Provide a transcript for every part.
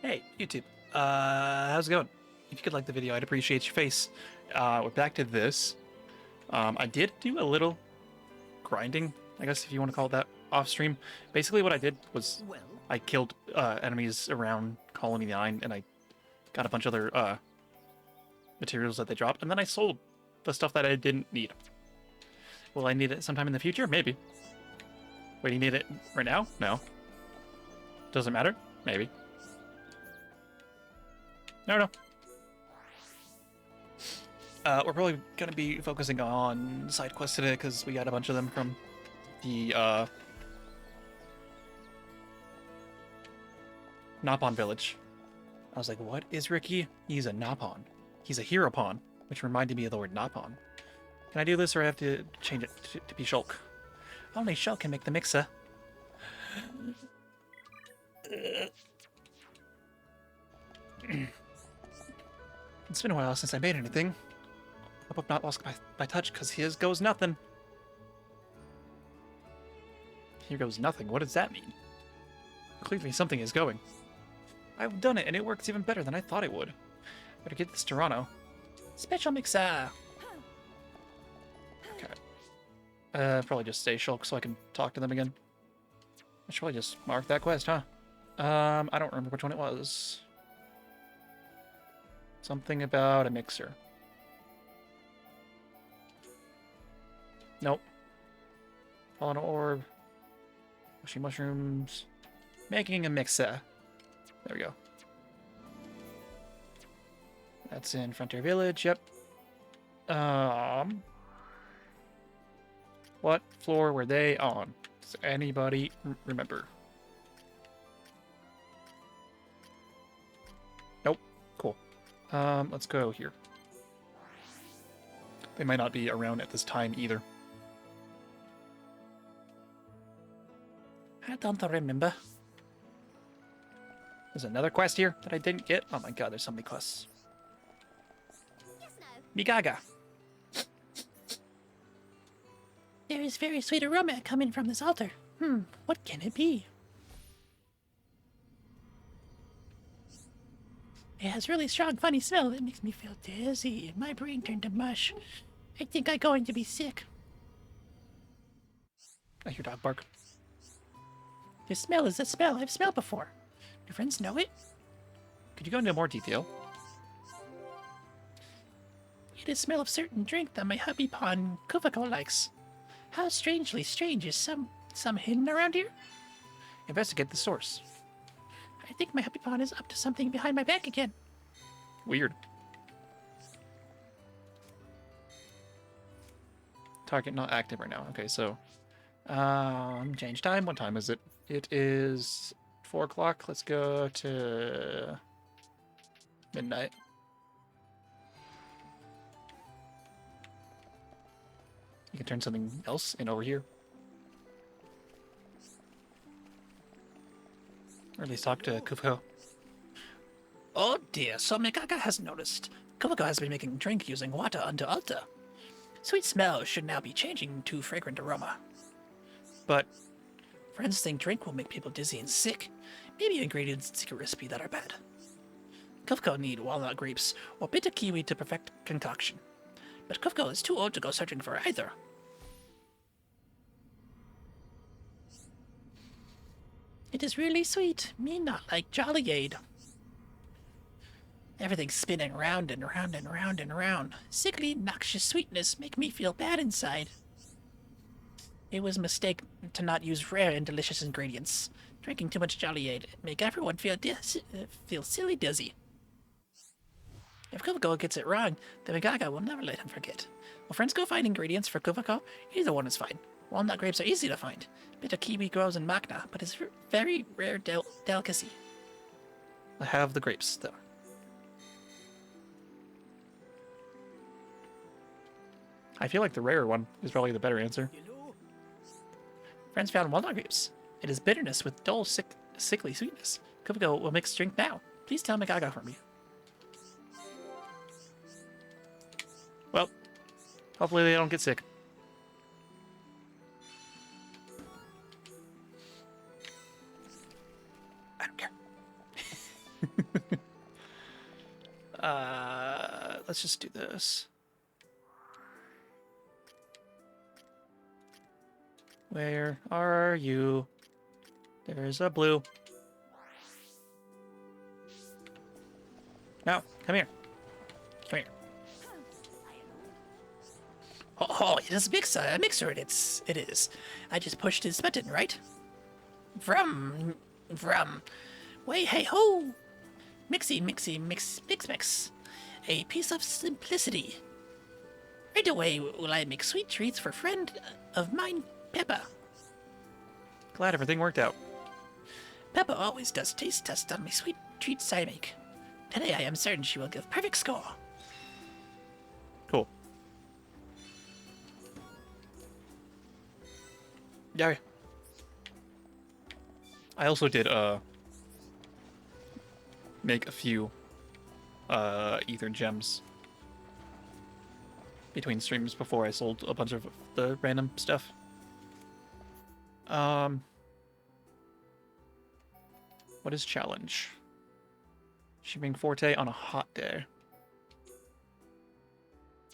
Hey, YouTube. How's it going? If you could like the video, I'd appreciate your face. We're back to this. I did do a little grinding, I guess if you want to call it that, off stream. Basically what I did was I killed enemies around Colony 9, and I got a bunch of other materials that they dropped, and then I sold the stuff that I didn't need. Will I need it sometime in the future? Maybe. Wait, do you need it right now? No. Doesn't matter? Maybe. No. We're probably going to be focusing on side quests today because we got a bunch of them from the Nopon village. I was like, what is Ricky? He's a Nopon. He's a Heropon, which reminded me of the word Nopon. Can I do this or I have to change it to be Shulk? Only Shulk can make the mixer. It's been a while since I made anything. Hope I'm not lost by touch, because here goes nothing. Here goes nothing. What does that mean? Clearly something is going. I've done it, and it works even better than I thought it would. Better get this Toronto. Special mixer! Okay. Probably just stay Shulk so I can talk to them again. I should probably just mark that quest, huh? I don't remember which one it was. Something about a mixer. Nope. Fallen orb. Mushy mushrooms. Making a mixer. There we go. That's in Frontier Village, yep. What floor were they on? Does anybody remember? Nope. Cool. Let's go here. They might not be around at this time either. I don't remember. There's another quest here that I didn't get. Oh my god, there's so many quests. Migaga. There is very sweet aroma coming from this altar. What can it be? It has really strong, funny smell that makes me feel dizzy, and my brain turned to mush. I think I'm going to be sick. I hear dog bark. This smell is a smell I've smelled before. Your friends know it? Could you go into more detail? It is smell of certain drink that my hubby pawn Kuvako likes. How strangely strange is some hidden around here? Investigate the source. I think my hubby pawn is up to something behind my back again. Weird. Target not active right now. Okay, so change time. What time is it? It is 4 o'clock. Let's go to midnight. You can turn something else in over here. Or at least talk to Kufko. Oh dear, so Migaga has noticed. Kuvako has been making drink using water under altar. Sweet smell should now be changing to fragrant aroma. But Friends think drink will make people dizzy and sick. Maybe ingredients in secret recipe that are bad. Kufko need walnut grapes or bitter kiwi to perfect concoction. But Kufko is too old to go searching for either. It is really sweet. Me not like Jollyade. Everything's spinning round and round and round and round. Sickly, noxious sweetness make me feel bad inside. It was a mistake to not use rare and delicious ingredients. Drinking too much Jollyade make everyone feel silly dizzy. If Kuvako gets it wrong, then Migaga will never let him forget. Will friends go find ingredients for Kuvako? Either one is fine. Walnut grapes are easy to find. Bitter kiwi grows in Magna, but it's a very rare delicacy. I have the grapes, though. I feel like the rare one is probably the better answer. Friends found walnut grapes. It is bitterness with dull, sickly sweetness. Kuvako will mix drink now. Please tell Migaga for me. Well, hopefully they don't get sick. I don't care. Let's just do this. Where are you? There's a blue. No, come here. Come here. Oh, it is a mixer. It is. I just pushed his button, right? Vroom. Way hey ho. Mixy, mix. A piece of simplicity. Right away will I make sweet treats for friend of mine, Peppa. Glad everything worked out. Peppa always does taste tests on my sweet treats I make. Today I am certain she will give perfect score. Cool. Yeah. I also did make a few ether gems between streams before I sold a bunch of the random stuff. What is challenge? Shipping forte on a hot day.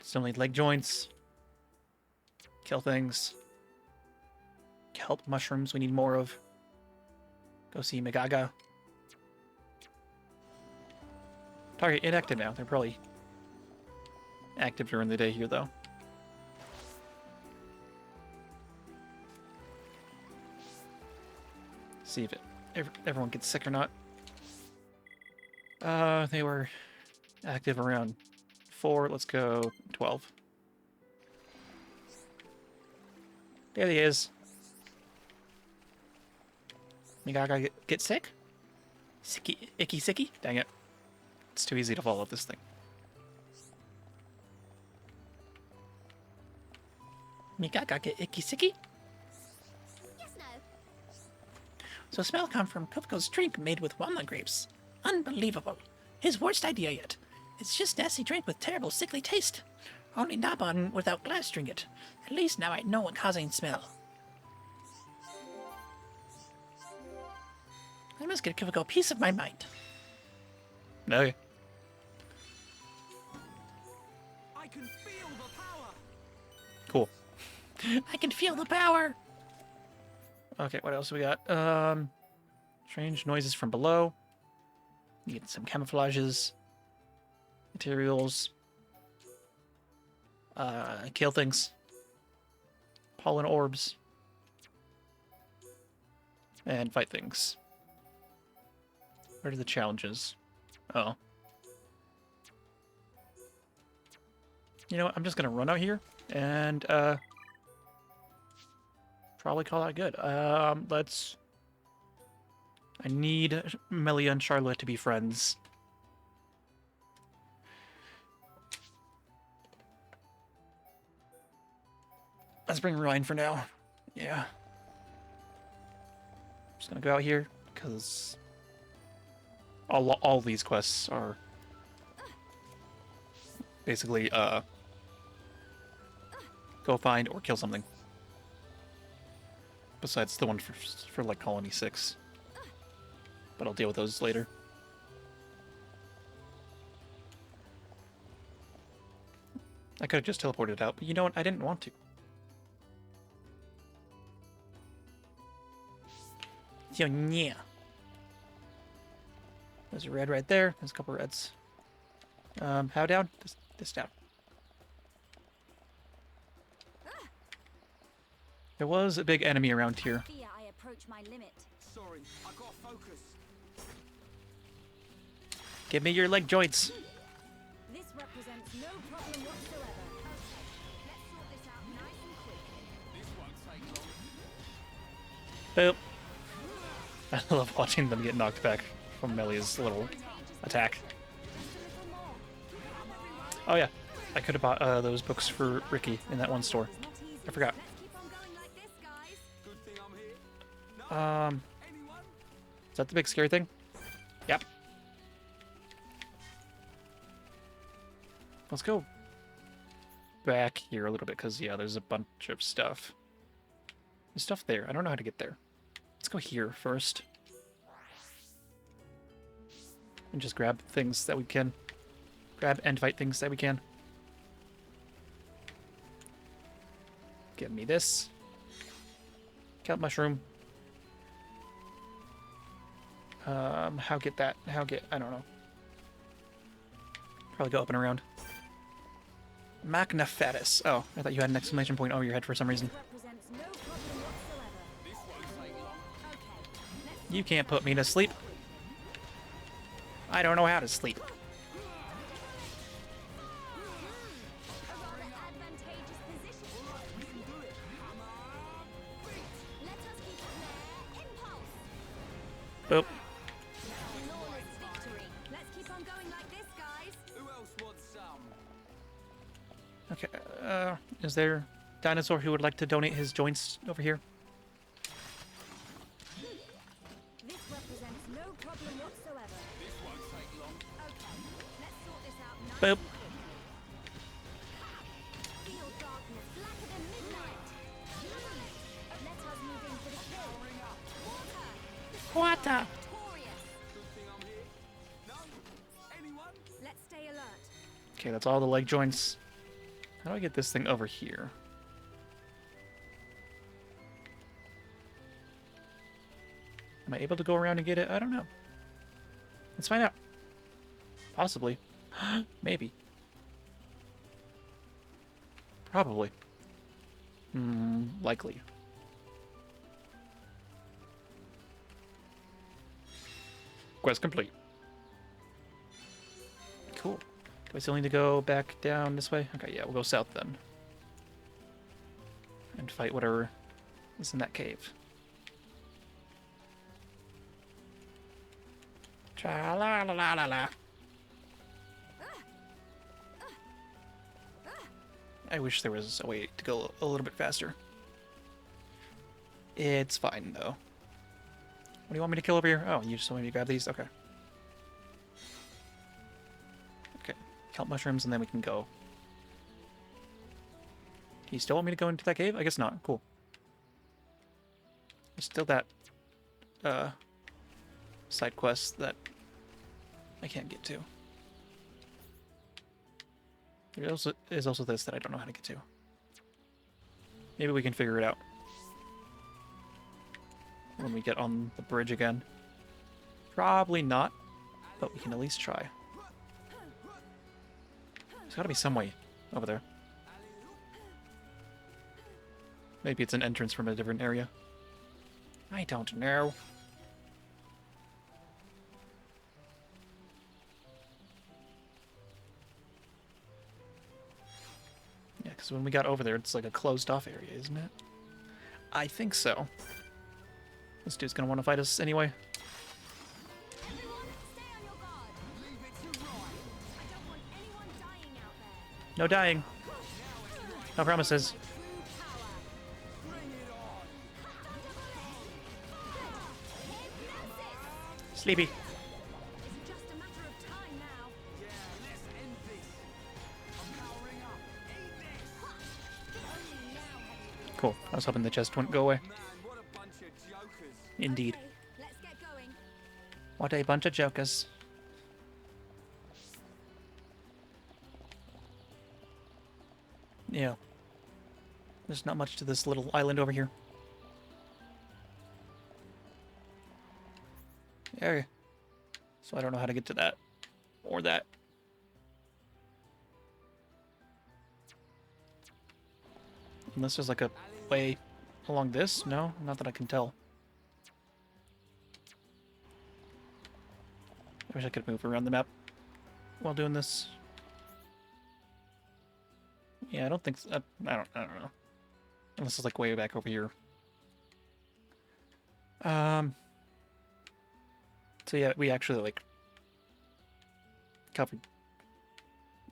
Still need leg joints. Kill things. Kelp mushrooms we need more of. Go see Magaga. Target inactive now. They're probably active during the day here, though. See if everyone gets sick or not. They were active around 4. Let's go 12. There he is. Magaga get sick? Sicky? Dang it. It's too easy to follow this thing. Magaga get icky sicky? Yes, no. So smell come from Kufko's drink made with walnut grapes. Unbelievable. His worst idea yet. It's just nasty drink with terrible sickly taste. Only Nabon without glass drink it. At least now I know what causing smell. I must get Kufko peace of my mind. Okay. I can feel the power. Cool. I can feel the power. Okay, what else we got? Strange noises from below. You get some camouflages. Materials. Kill things. Pollen orbs. And fight things. What are the challenges? Oh. You know what? I'm just gonna run out here and probably call that good. Let's. I need Melia and Charlotte to be friends. Let's bring Ryan for now. Yeah. Just gonna go out here because all these quests are basically go find or kill something. Besides the one for like Colony 6. But I'll deal with those later. I could have just teleported out, but you know what? I didn't want to. So, yeah. There's a red right there. There's a couple reds. How down? This down. There was a big enemy around here. Fear I approach my limit. Sorry, I got focus. Give me your leg joints. This represents no problem whatsoever. Okay, let's sort this out nice and quick. This won't take long. Boop. I love watching them get knocked back from Melia's little attack. Oh yeah, I could have bought those books for Ricky in that one store. I forgot. Let's keep on going like this, guys. Good thing I'm here. No, anyone? Is that the big scary thing? Yep. Let's go back here a little bit, because, yeah, there's a bunch of stuff. There's stuff there. I don't know how to get there. Let's go here first. And just grab things that we can. Grab and fight things that we can. Give me this. Kelp mushroom. How get that? How get... I don't know. Probably go up and around. Magnifatus. Oh, I thought you had an exclamation point over your head for some reason. Represents no problem whatsoever. This won't take long. Okay, let's You can't put me to sleep. I don't know how to sleep. a rather advantageous position. We can do it. Hammer, beat. Let us keep it there. Impulse. Boop. Flawless victory. Let's keep on going like this, guys. Who else wants some? Okay, is there a dinosaur who would like to donate his joints over here? This represents no problem whatsoever. This won't take long. Okay, let's sort this out nice Boop. and quick. Feel darkness blacker than midnight. Let us move in for the kill. Water. Water. Victorious. Good thing I'm here. No? Anyone? Let's stay alert. Okay, that's all the leg joints. How do I get this thing over here? Am I able to go around and get it? I don't know. Let's find out. Possibly. Maybe. Probably. Likely. Quest complete. Cool. Do I still need to go back down this way? Okay, yeah, we'll go south then. And fight whatever is in that cave. Tra la la la la la. I wish there was a way to go a little bit faster. It's fine, though. What do you want me to kill over here? Oh, you just want me to grab these? Okay. Okay. Kelp mushrooms, and then we can go. Do you still want me to go into that cave? I guess not. Cool. There's still that, side quest that I can't get to. There also is also this that I don't know how to get to. Maybe we can figure it out when we get on the bridge again. Probably not, but we can at least try. There's got to be some way over there. Maybe it's an entrance from a different area. I don't know. Yeah, because when we got over there, it's like a closed-off area, isn't it? I think so. This dude's gonna want to fight us anyway. Everyone, stay on your guard. Leave it to right. I don't want anyone dying out there. No dying. No promises. True power. Bring it on. Hypnosis. Sleepy. It's just a matter of time now. Yeah, let's end this. I'm powering up. Eat this. Only now have you Cool. I was hoping the chest wouldn't go away. Man, what a bunch of jokers. Indeed. Okay, let's get going. What a bunch of jokers. Yeah. There's not much to this little island over here. There. So I don't know how to get to that. Or that. Unless there's like a way along this? No? Not that I can tell. I wish I could move around the map while doing this. Yeah, I don't think so. I don't know. Unless it's like way back over here. So yeah, we actually like covered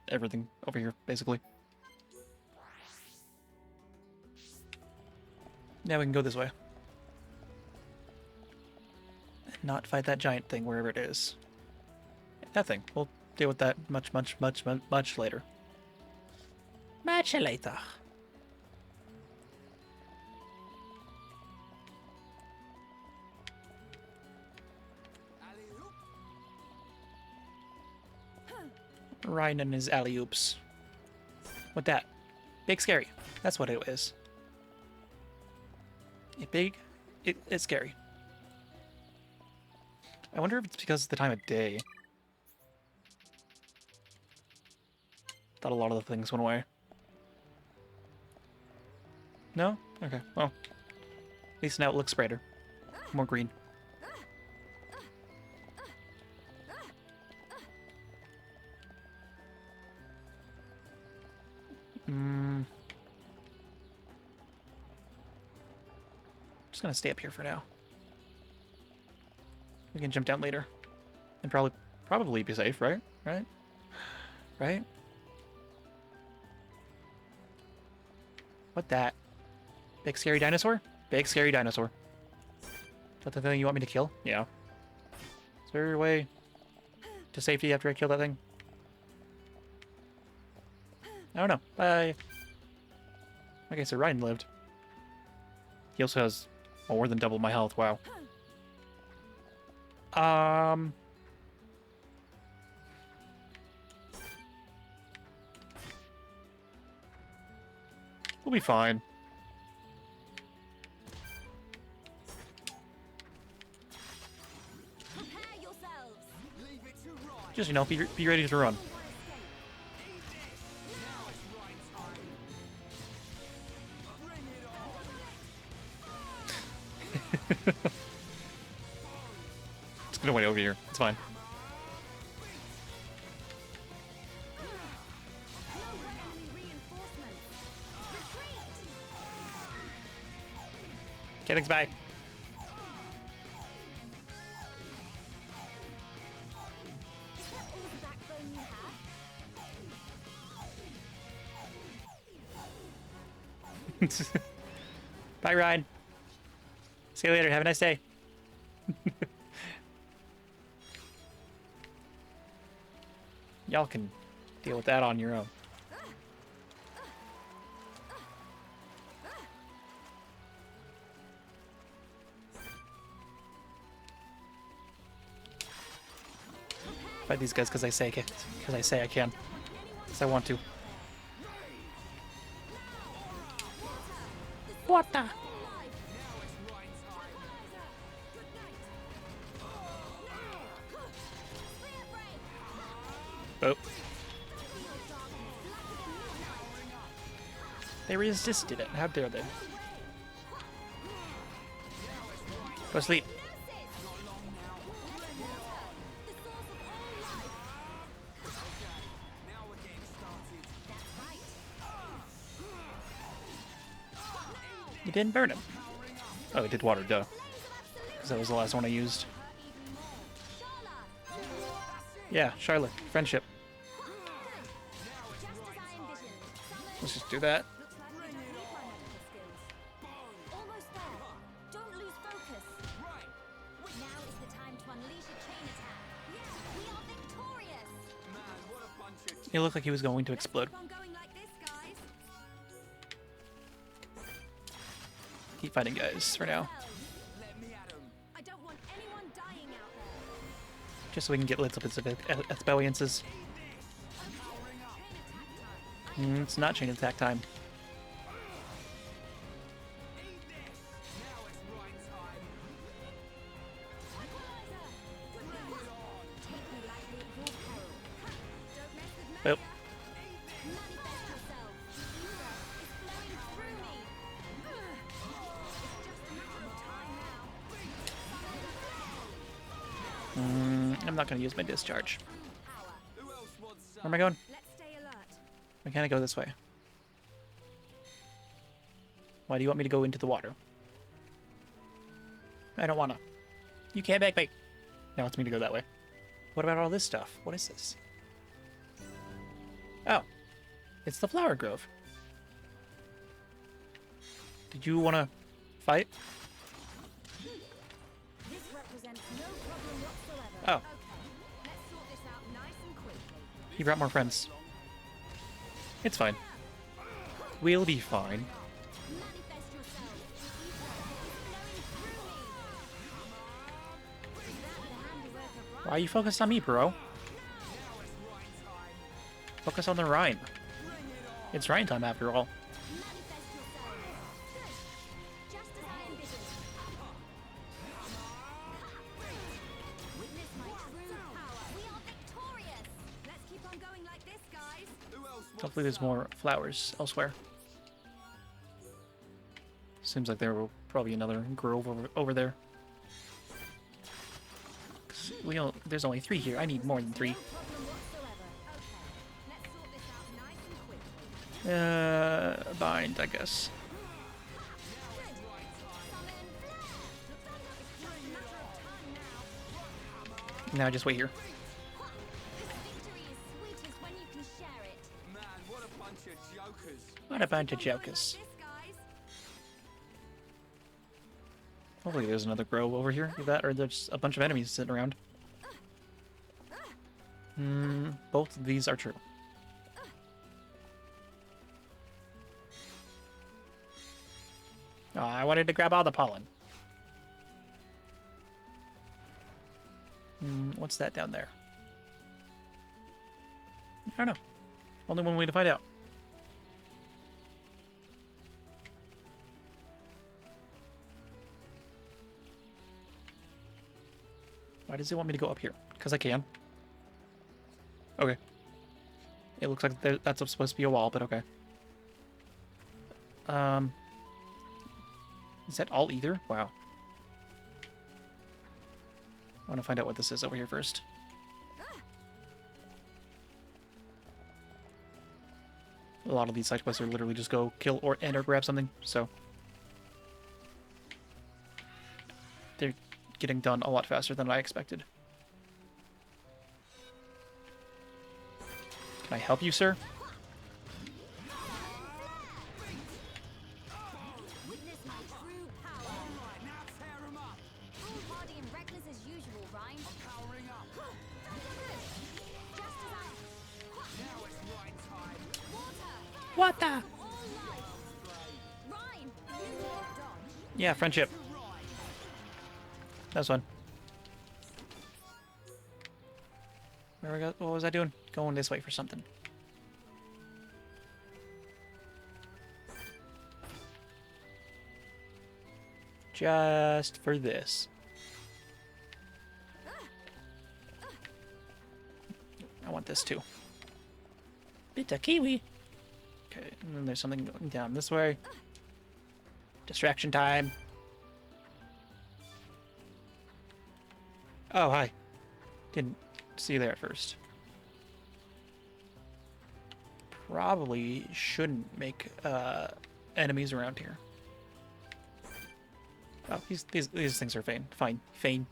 everything over here, basically. Now we can go this way. And not fight that giant thing wherever it is. That thing. We'll deal with that much later. Much later. Ryan and his alley oops. What that? Big scary. That's what it is. It's scary. I wonder if it's because of the time of day. Thought a lot of the things went away. No? Okay, well. At least now it looks brighter. More green. Just gonna stay up here for now. We can jump down later. And probably be safe, right? Right? What that? Big scary dinosaur? Big scary dinosaur. Is that the thing you want me to kill? Yeah. Is there a way to safety after I kill that thing? I don't know. Bye. Okay, so Ryan lived. He also has more than double my health. Wow. We'll be fine. Prepare yourselves. Leave it to Ryan. Just, you know, be ready to run. Now it's Ryan's time. Bring it on. Just gonna wait over here. It's fine. No enemy reinforcements. Retreat. Kidding's back. Is that all the backbone you have? Bye, Ryan. See you later. Have a nice day. Y'all can deal with that on your own. Fight these guys because I say I can. Because I can. Because I want to. What the? Now it's Ryan's time. Oh. They resisted it. How dare they? Go sleep. Now we're getting started. You didn't burn him. Oh, it did water, duh. Because that was the last one I used. Yeah, Charlotte. Friendship. Just as I envisioned. Let's just do that. Looks like we don't need my medical skills. Almost there. Don't lose focus. Right. Now is the time to unleash a chain attack. We are victorious. Man, what a bunch of He looked like he was going to explode. Keep on going like this, guys. Keep fighting, guys, for now. let me at 'em. I don't want anyone dying out there. Just so we can get little bits of experiences. Powering up. It's not chain attack time. Eat this. Now it's Ryan's time. Bring it on. Take me lightly at your peril. Don't mess with me. Well, Manifest yourself. Ether is flowing through me. It's just a matter of time now. I'm not going to use my discharge. Power. Who else wants Where some? am I going? Let's stay alert. Why can't I go this way? Why do you want me to go into the water? I don't want to. You can't make me. Now it's me to go that way. What about all this stuff? What is this? Oh. It's the flower grove. Did you want to fight? This represents no problem whatsoever. Oh. Okay. Let's sort this out nice and quickly. He brought more friends. It's fine. We'll be fine. Manifest yourself. Ether is flowing through me. Is that the handiwork of Why are you focused on me, bro? Now it's Ryan's time. Focus on the Rhine. It's Rhine time after all. Manifest yourself. Good. Just as I envisioned. Witness my true power. We are victorious. Let's keep on going like this, guys. Who else wants Hopefully there's some? more flowers elsewhere. Seems like there will probably another grove over there. 'Cause there's only 3 here. I need more than 3. No problem whatsoever. Okay. Let's sort this out nice and quickly. Bind, I guess. Good. Summon flare. It's just a matter of time now. Now just wait here. Victory is sweetest when you can share it. Man, what a bunch of jokers. What a bunch of Keep on going jokers. like this, guys. Hopefully there's another grove over here. Either that, or there's a bunch of enemies sitting around. Both of these are true. Oh, I wanted to grab all the pollen. What's that down there? I don't know. Only one way to find out. Why does it want me to go up here? Because I can. Okay. It looks like that's supposed to be a wall, but okay. Is that all either? Wow. I want to find out what this is over here first. A lot of these side quests are literally just go kill or grab something, so they're getting done a lot faster than I expected. Can I help you, sir? Witness my true power. Right, now tear 'em up. Foolhardy and reckless as usual, Rhyme. Powering up. Just as I... Now it's right time. Water! What the? All life! Rhyme! You dodge. Yeah, friendship. That was fun. Where we go? What was I doing? Going this way for something. Just for this. I want this too. Bit of kiwi. Okay, and then there's something going down this way. Distraction time. Oh, hi. Didn't see you there at first. Probably shouldn't make enemies around here. Oh, these things are fine. Fine. Fine.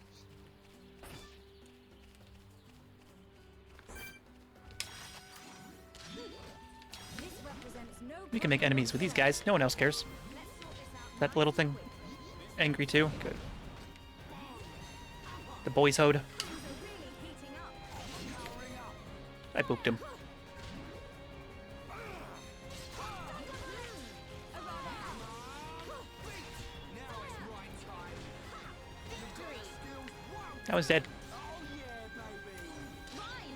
This represents no We can make enemies with these guys. No one else cares. Let's sort this out. That little thing angry too? Good. The boys hode. Things are really heating up. I booped him. Now it's right time. Victory! I was dead. Oh yeah, baby. Rhyme!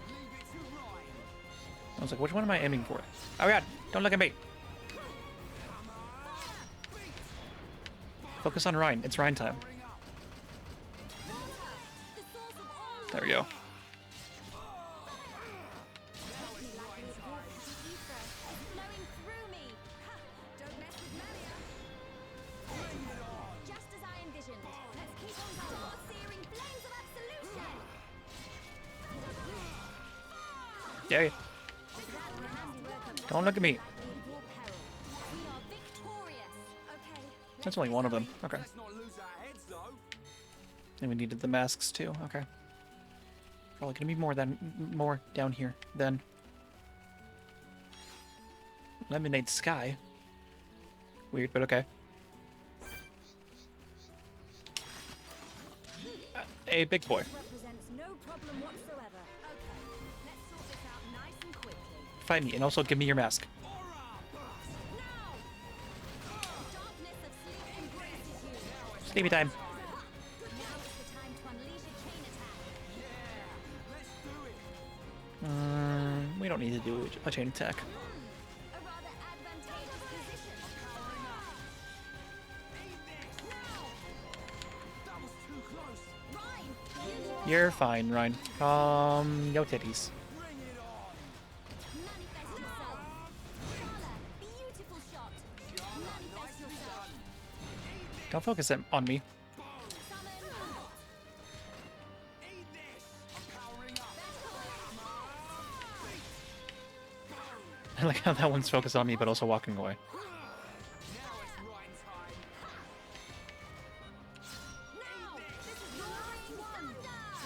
Leave it to Ryan. I was like, which one am I aiming for? Oh god, don't look at me. Focus on Rhine. It's Rhine time. Powering up. The source of all There we go. me like this warp to the ether is flowing through me. Ha! Don't mess with Melia. Just as I envisioned. Let's keep on going. Searing flames of absolution. Yeah. The handiwork of Don't look at me. in your peril. We are victorious. Okay. That's only one of them. Okay. Let's not lose our heads though. And we needed the masks too. Okay. Probably gonna be more down here then. Lemonade Sky. Weird, but okay. A big boy. Represents no problem whatsoever. Okay. Let's sort this out nice and quickly. Fight me and also give me your mask. Now! Darkness of sleep embraces you. Sleepy time. Now is the time to unleash a chain attack. Let's do it. We don't need to do a chain attack. A rather advantageous position. That was too close. Rhyme. Beautiful. You're fine, Ryan. Yo titties. Bring it on. Manifest yourself. Shala, beautiful shot. Manifest yourself. Don't focus on me. Summon. Eat this. I'm powering up. I like how that one's focused on me, but also walking away. Now it's right time. Now. This is roaring thunder.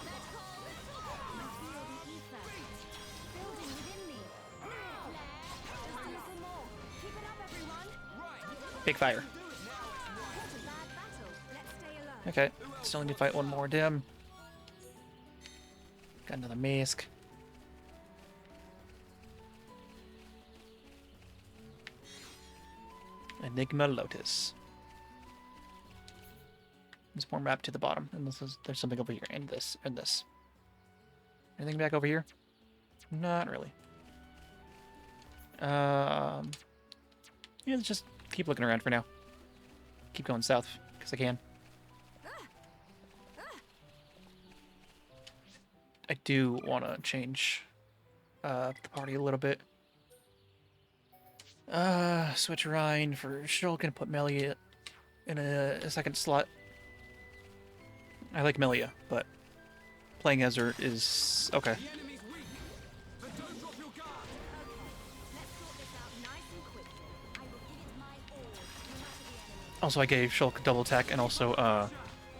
Let's go. I feel the ether building within me. Flare. Just a little more. Keep it up, everyone. Big fire. What a bad battle. Let's stay alert. Okay. Still need to fight one more dim. Got another mask. Enigma Lotus. There's more map to the bottom, and there's something over here, and this, and this. Anything back over here? Not really. Yeah, let's just keep looking around for now. Keep going south, because I can. I do want to change the party a little bit. Switch Rhine for Shulk and put Melia in a second slot. I like Melia, but playing as her is okay. The enemy's weak, but don't drop your guard. Let's sort this out nice and quickly. I will give it my all, no matter the enemy. Also, I gave Shulk double attack, and also Then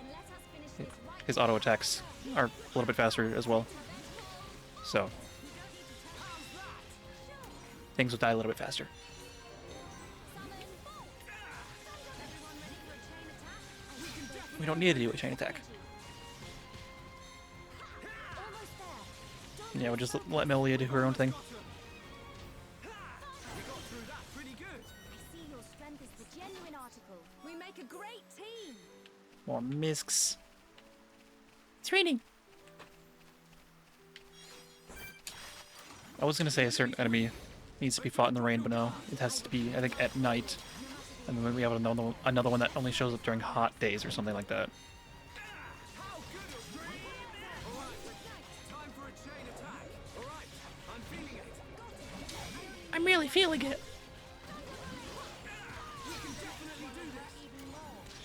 let us finish this right. his auto attacks are a little bit faster as well. So things will die a little bit faster. We don't need to do a chain attack. Almost there. Yeah, we'll just let Melia do her own thing. We got through that pretty good. I see your strength is the genuine article. We make a great team. More misks. It's raining. I was gonna say a certain enemy needs to be fought in the rain, but no, it has to be, I think, at night. And then we have another one that only shows up during hot days or something like that. How good a dream! Alright, time for a chain attack. Alright, I'm feeling it. I'm really feeling it. We can definitely do this.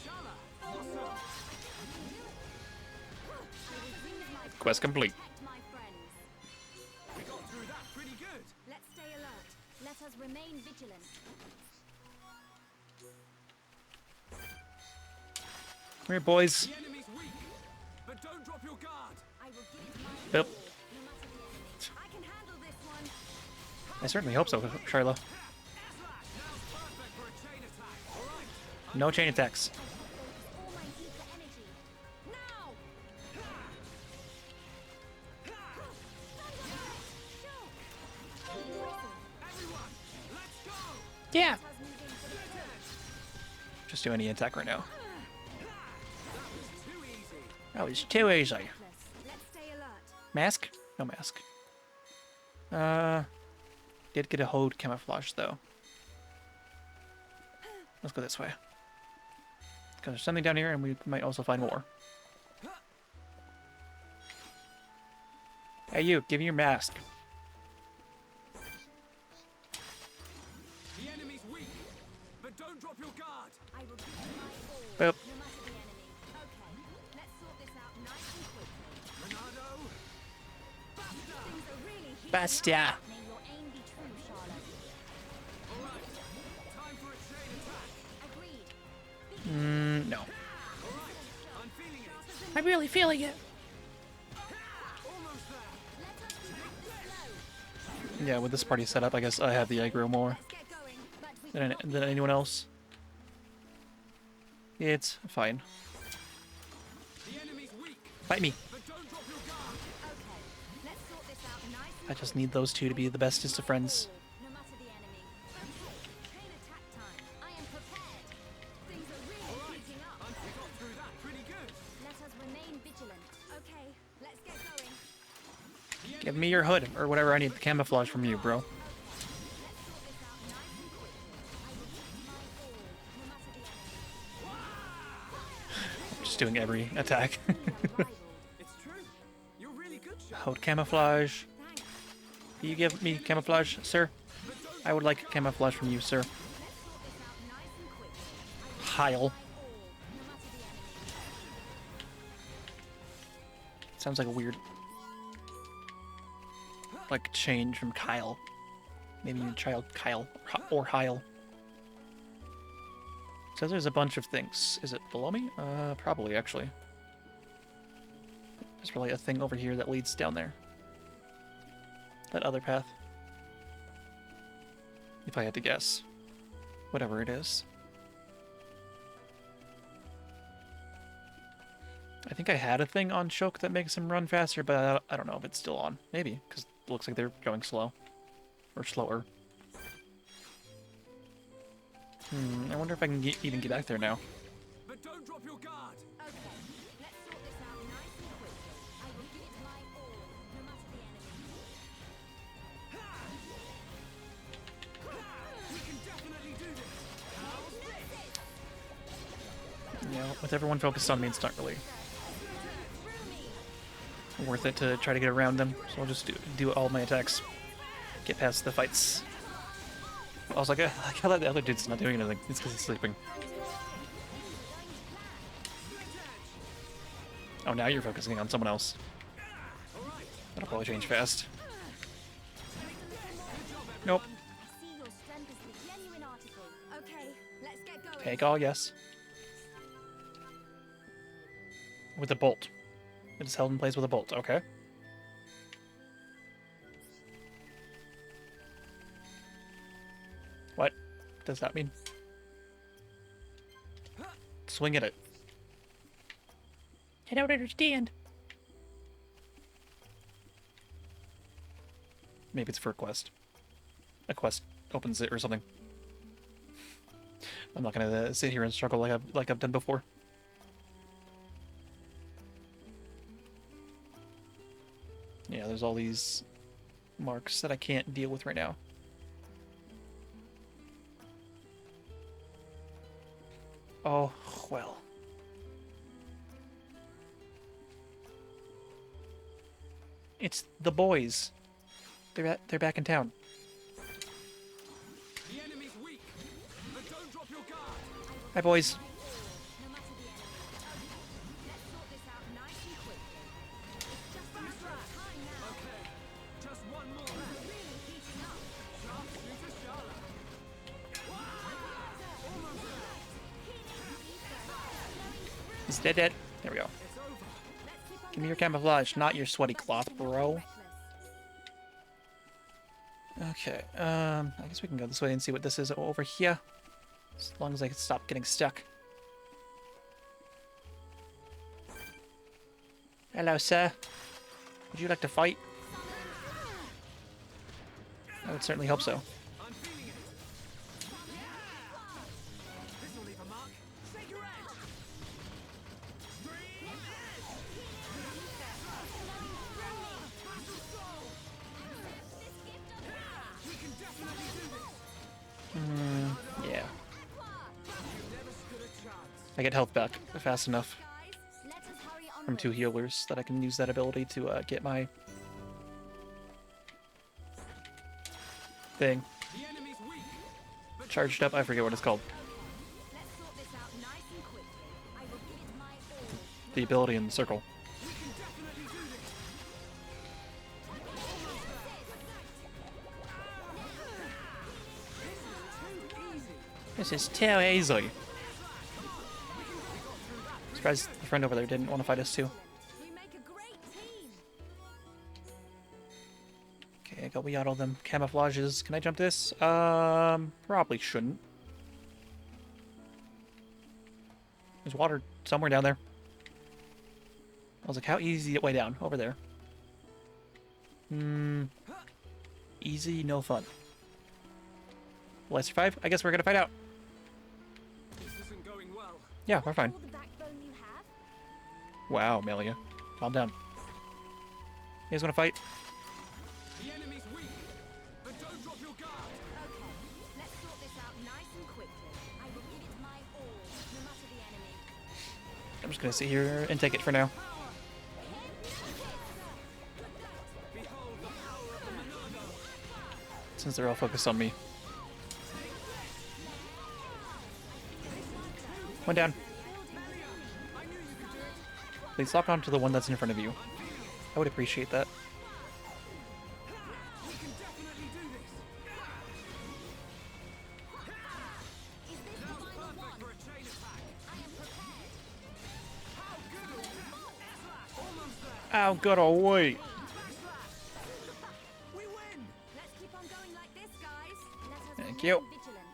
Shala, awesome. Quest complete. Protect my friends. We got through that pretty good. Let's stay alert. Let us remain vigilant. Come here, boys. The enemy's weak, but don't drop your guard. I will give it my all, Yep. no matter the enemy. I can handle this one. I certainly hope so, Sharla. Now's perfect for a chain attack. Alright, No chain attacks. All my ether energy. Now! everyone, let's go! Yeah. Just do any attack right now. Too easy. That was too easy. Let's stay alert. Mask? No mask. Did get a hold camouflage though. Let's go this way. Because there's something down here, and we might also find more. Hey, you! Give me your mask. The enemy's weak, but don't drop your guard. I will give it my all, Boop. no matter the enemy. Okay, let's sort this out nice and quickly. Renado, basta! Things are really heating Bastia. up. May your aim be true, Charlotte. Alright, time for a chain attack. Agreed. No. I'm feeling it. I'm really feeling it. Almost there. Let us be slow. Yeah, with this party set up, I guess I have the aggro more Let's get going. But we than anyone else. It's fine. The enemy's weak, Fight me. but don't drop your guard. Okay, let's sort this out nice and I just need those two to be the bestest of friends. no matter the enemy. Okay, chain attack time. I am prepared. Things are really heating up. We got through that pretty good. Let us remain vigilant. Okay, let's get going. Give me your hood, or whatever I need camouflage from you, bro. Just doing every attack. It's true. You're really good, Shadow. Hold camouflage. Will you give me camouflage, sir? I would like camouflage from you, sir. Heil. Sounds like a weird, like, change from Kyle. Maybe you child Kyle or Heil. Says there's a bunch of things. Is it below me? Probably, actually. There's probably a thing over here that leads down there. That other path. If I had to guess. Whatever it is. I think I had a thing on Choke that makes him run faster, but I don't know if it's still on. Maybe, because it looks like they're going slow. Or slower. I wonder if I can even get back there now. But don't drop your guard. Okay, let's sort this out nice and quickly. I will give it my all, no matter the enemy. We can definitely do this. How's this? Yeah, with everyone focused on me, it's not really worth it to try to get around them. So I'll just do all my attacks. Get past the fights. I was like, I like how the other dude's not doing anything. It's because he's sleeping. Oh, now you're focusing on someone else. That'll probably change fast. Nope. I see your strength is the genuine article. Okay, let's get going. Take all, yes. With a bolt. It is held in place with a bolt. Okay. What does that mean? Swing at it. I don't understand. Maybe it's for a quest. A quest opens it or something. I'm not gonna sit here and struggle like I've done before. Yeah, there's all these marks that I can't deal with right now. Oh, well. It's the boys. They're back in town. The enemy's weak. But don't drop your guard. Hi, boys. No matter the enemy. Let's sort this out nice and quickly. It's just a matter of time now. Okay. Just one more left. Really heating up. Sharpshooter Shala. He's dead. There we go. It's over. Let's keep on Give me your going. camouflage, not your sweaty cloth, bro. Reckless. Okay, I guess we can go this way and see what this is over here. As long as I can stop getting stuck. Hello, sir. Would you like to fight? I would certainly hope so. I'm feeling it. This will leave a mark. Shake your edge. We can definitely do this. Yeah. You never stood a chance. I get health back fast enough Guys, let us hurry on. from 2 healers that I can use that ability to get my thing The enemy's weak. But charged up. I forget what it's called. Let's sort this out nice and quickly. I will give it my all. The ability in the circle. we can definitely do this. This is too easy. Surprised the friend over there didn't want to fight us too. We make a great team. Okay, I got we got all them camouflages. Can I jump this? Probably shouldn't. There's water somewhere down there. I was like, how easy way down? Over there. Easy, no fun. Will I survive? I guess we're gonna find out. This isn't going well. Yeah, we're fine. All the backbone you have. Wow, Melia. Calm down. You guys wanna fight? The enemy's weak. But don't drop your guard. Okay, let's sort this out nice and quickly. I will give it my all, no matter the enemy. I'm just gonna sit here and take it for now. Behold the power of the Monado. Since they're all focused on me. One down. Please lock onto the one that's in front of you. I would appreciate that. We can definitely do this. Is this the final Perfect one? for a chain attack. I am prepared. How good are almost there. Ow, gotta wait. We win. Let's keep on going like this, guys. Let us Thank remain you. vigilant.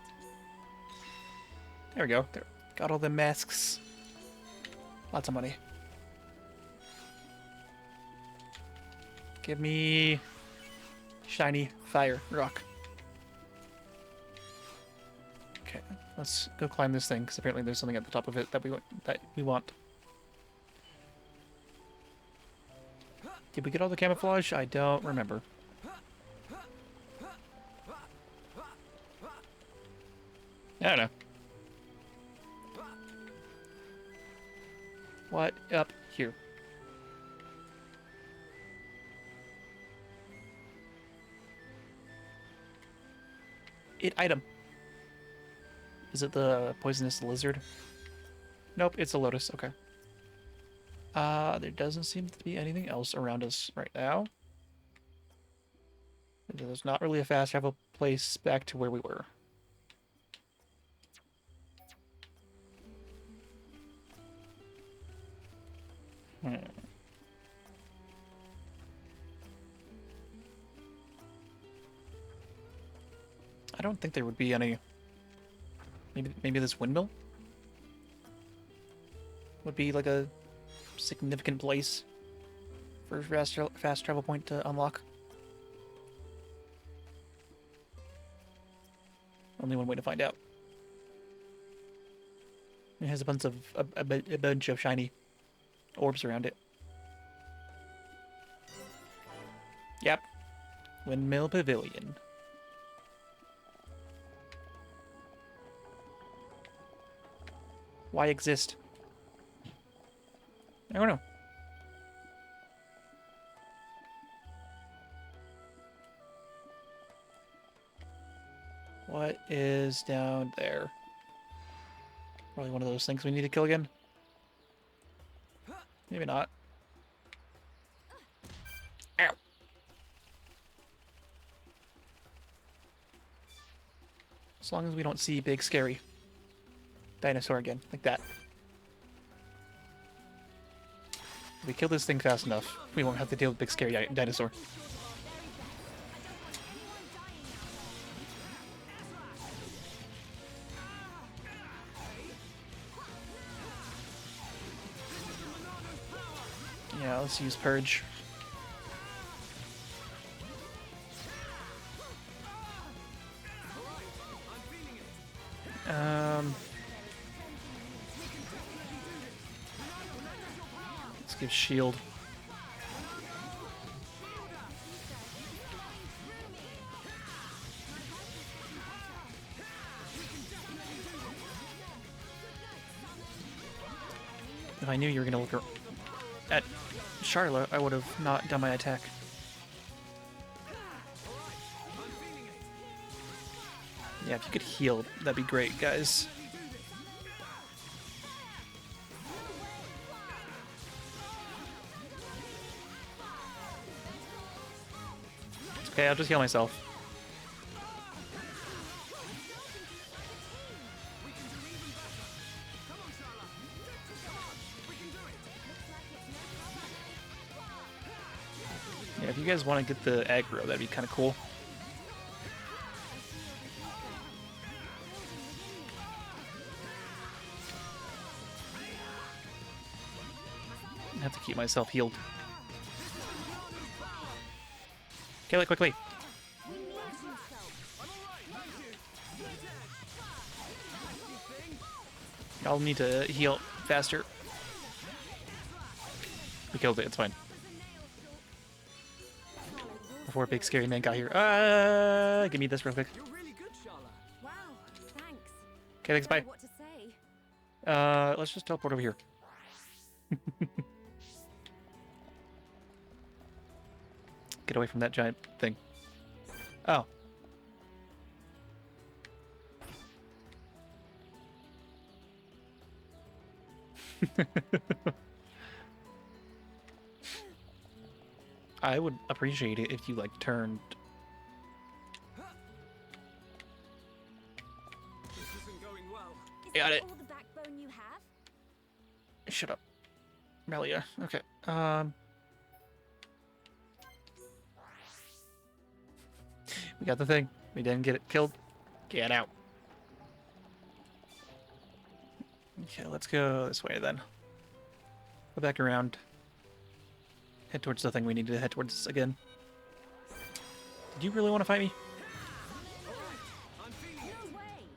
There we go. There. Got all the masks. Lots of money. Give me shiny fire rock. Okay, let's go climb this thing because apparently there's something at the top of it that we want. Did we get all the camouflage? I don't remember. I don't know. What up here? Item. Is it the poisonous lizard? Nope, it's a lotus. Okay. There doesn't seem to be anything else around us right now. There's not really a fast travel place back to where we were. I don't think there would be any. Maybe this windmill would be like a significant place for fast travel point to unlock. Only one way to find out. It has a bunch of shiny orbs around it. Yep. Windmill Pavilion. Why exist? I don't know. What is down there? Probably one of those things we need to kill again. Maybe not. Ow. As long as we don't see big scary dinosaur again, like that. If we kill this thing fast enough, we won't have to deal with big scary dinosaur. Yeah, let's use Purge. Let's give shield. If I knew you were gonna look at Charlotte, I would have not done my attack. Yeah, if you could heal, that'd be great, guys. It's okay, I'll just heal myself. Yeah, if you guys want to get the aggro, that'd be kind of cool. I have to keep myself healed. Kill it quickly. Y'all need to heal faster. We killed it, it's fine. before big scary man got here. Give me this real quick. You're really good, Charlotte. Wow, thanks. Okay, thanks, Don't bye. know what to say. Let's just teleport over here. Get away from that giant thing. Oh. I would appreciate it if you, like, turned... This isn't going well. Is Got that it. all the backbone you have? Shut up. Melia. Okay. We got the thing. We didn't get it killed. Get out. Okay, let's go this way then. Go back around. Head towards the thing we need to head towards again. Did you really want to fight me? I'm feeling it. No way!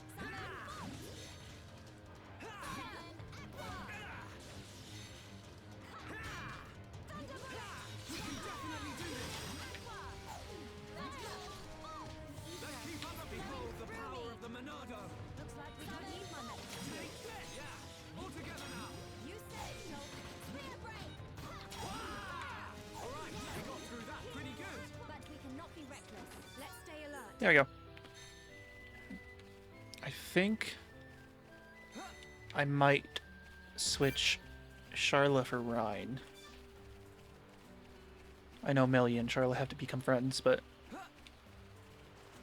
Let's keep up. Behold the power of the Monado. Looks like we don't need my medicine. Yeah. All together now. You said so. Spear break! All right. We got through that pretty good. But we cannot be reckless. Let's stay alert. There we go. I think I might switch Charla for Rhine. I know Melia and Charla have to become friends, but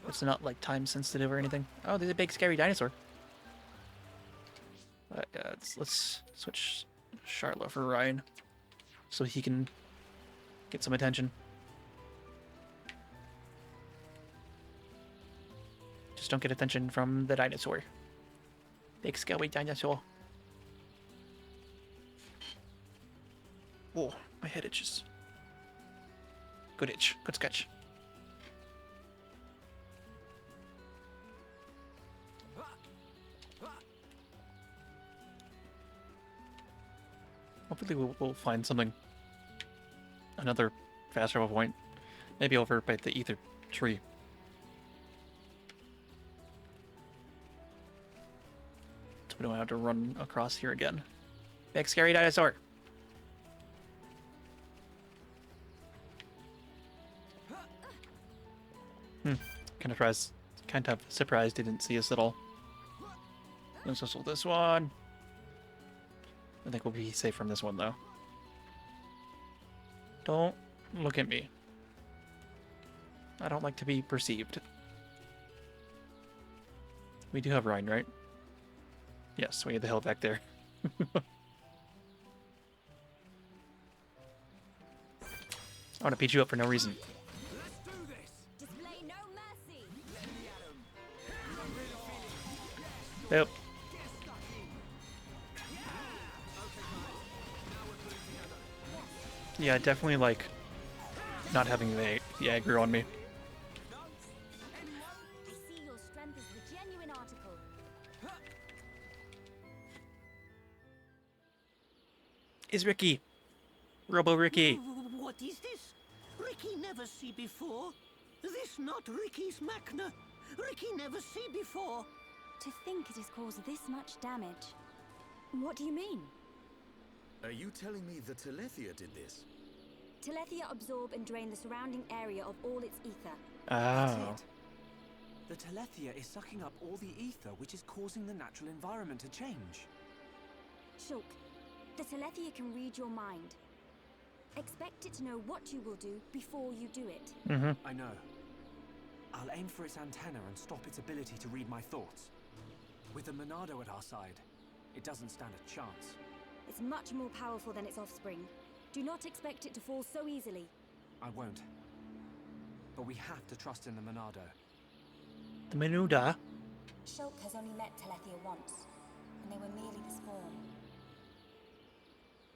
it's not like time sensitive or anything. Oh, there's a big scary dinosaur. Let's switch Charla for Rhine so he can get some attention. Just don't get attention from the dinosaur. Big scary dinosaur. Oh, my head itches. Good itch. Good sketch. Hopefully we'll find something. Another fast travel point. Maybe over by the ether tree. So we don't have to run across here again. Big scary dinosaur. Kind of surprised he didn't see us at all. Let's whistle this one. I think we'll be safe from this one though. Don't look at me. I don't like to be perceived. We do have Rhine, right? Yes, we had the hill back there. I want to beat you up for no reason. Let's do this. Display no mercy. Yep. Yeah, definitely like not having the aggro on me. I see your strength is the genuine article. Is Ricky. Robo Ricky. What is this? Ricky never see before. This not Ricky's Machna. Ricky never see before. To think it has caused this much damage. What do you mean? Are you telling me the Telethia did this? Telethia absorb and drain the surrounding area of all its ether. Oh. The Telethia is sucking up all the ether, which is causing the natural environment to change. Shulk, the Telethia can read your mind. Expect it to know what you will do before you do it. Mm-hmm. I know. I'll aim for its antenna and stop its ability to read my thoughts. With the Monado at our side, it doesn't stand a chance. It's much more powerful than its offspring. Do not expect it to fall so easily. I won't. But we have to trust in the Monado. The Menuda. Shulk has only met Telethia once, and they were merely the spawn.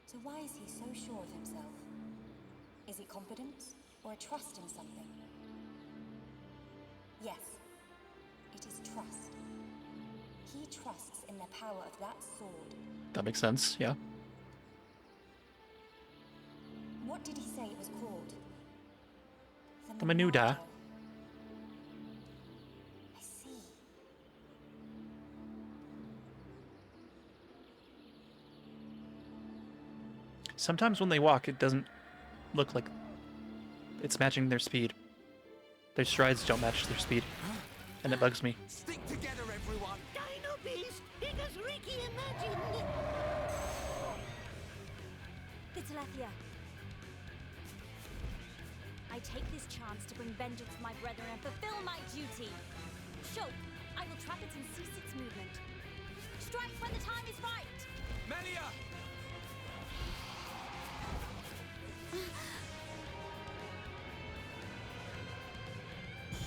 So why is he so sure of himself? Is it confidence or a trust in something? Yes, it is trust. He trusts in the power of that sword. That makes sense, yeah. What did he say it was called? Manuda. I see. Sometimes when they walk, it doesn't look like it's matching their speed. Their strides don't match their speed, and it bugs me. Stick together, everyone. Dino Beast, it as Ricky imagined. The Telethia. I take this chance to bring vengeance to my brethren and fulfill my duty. Shulk, I will trap it and cease its movement. Strike when the time is right. Melia!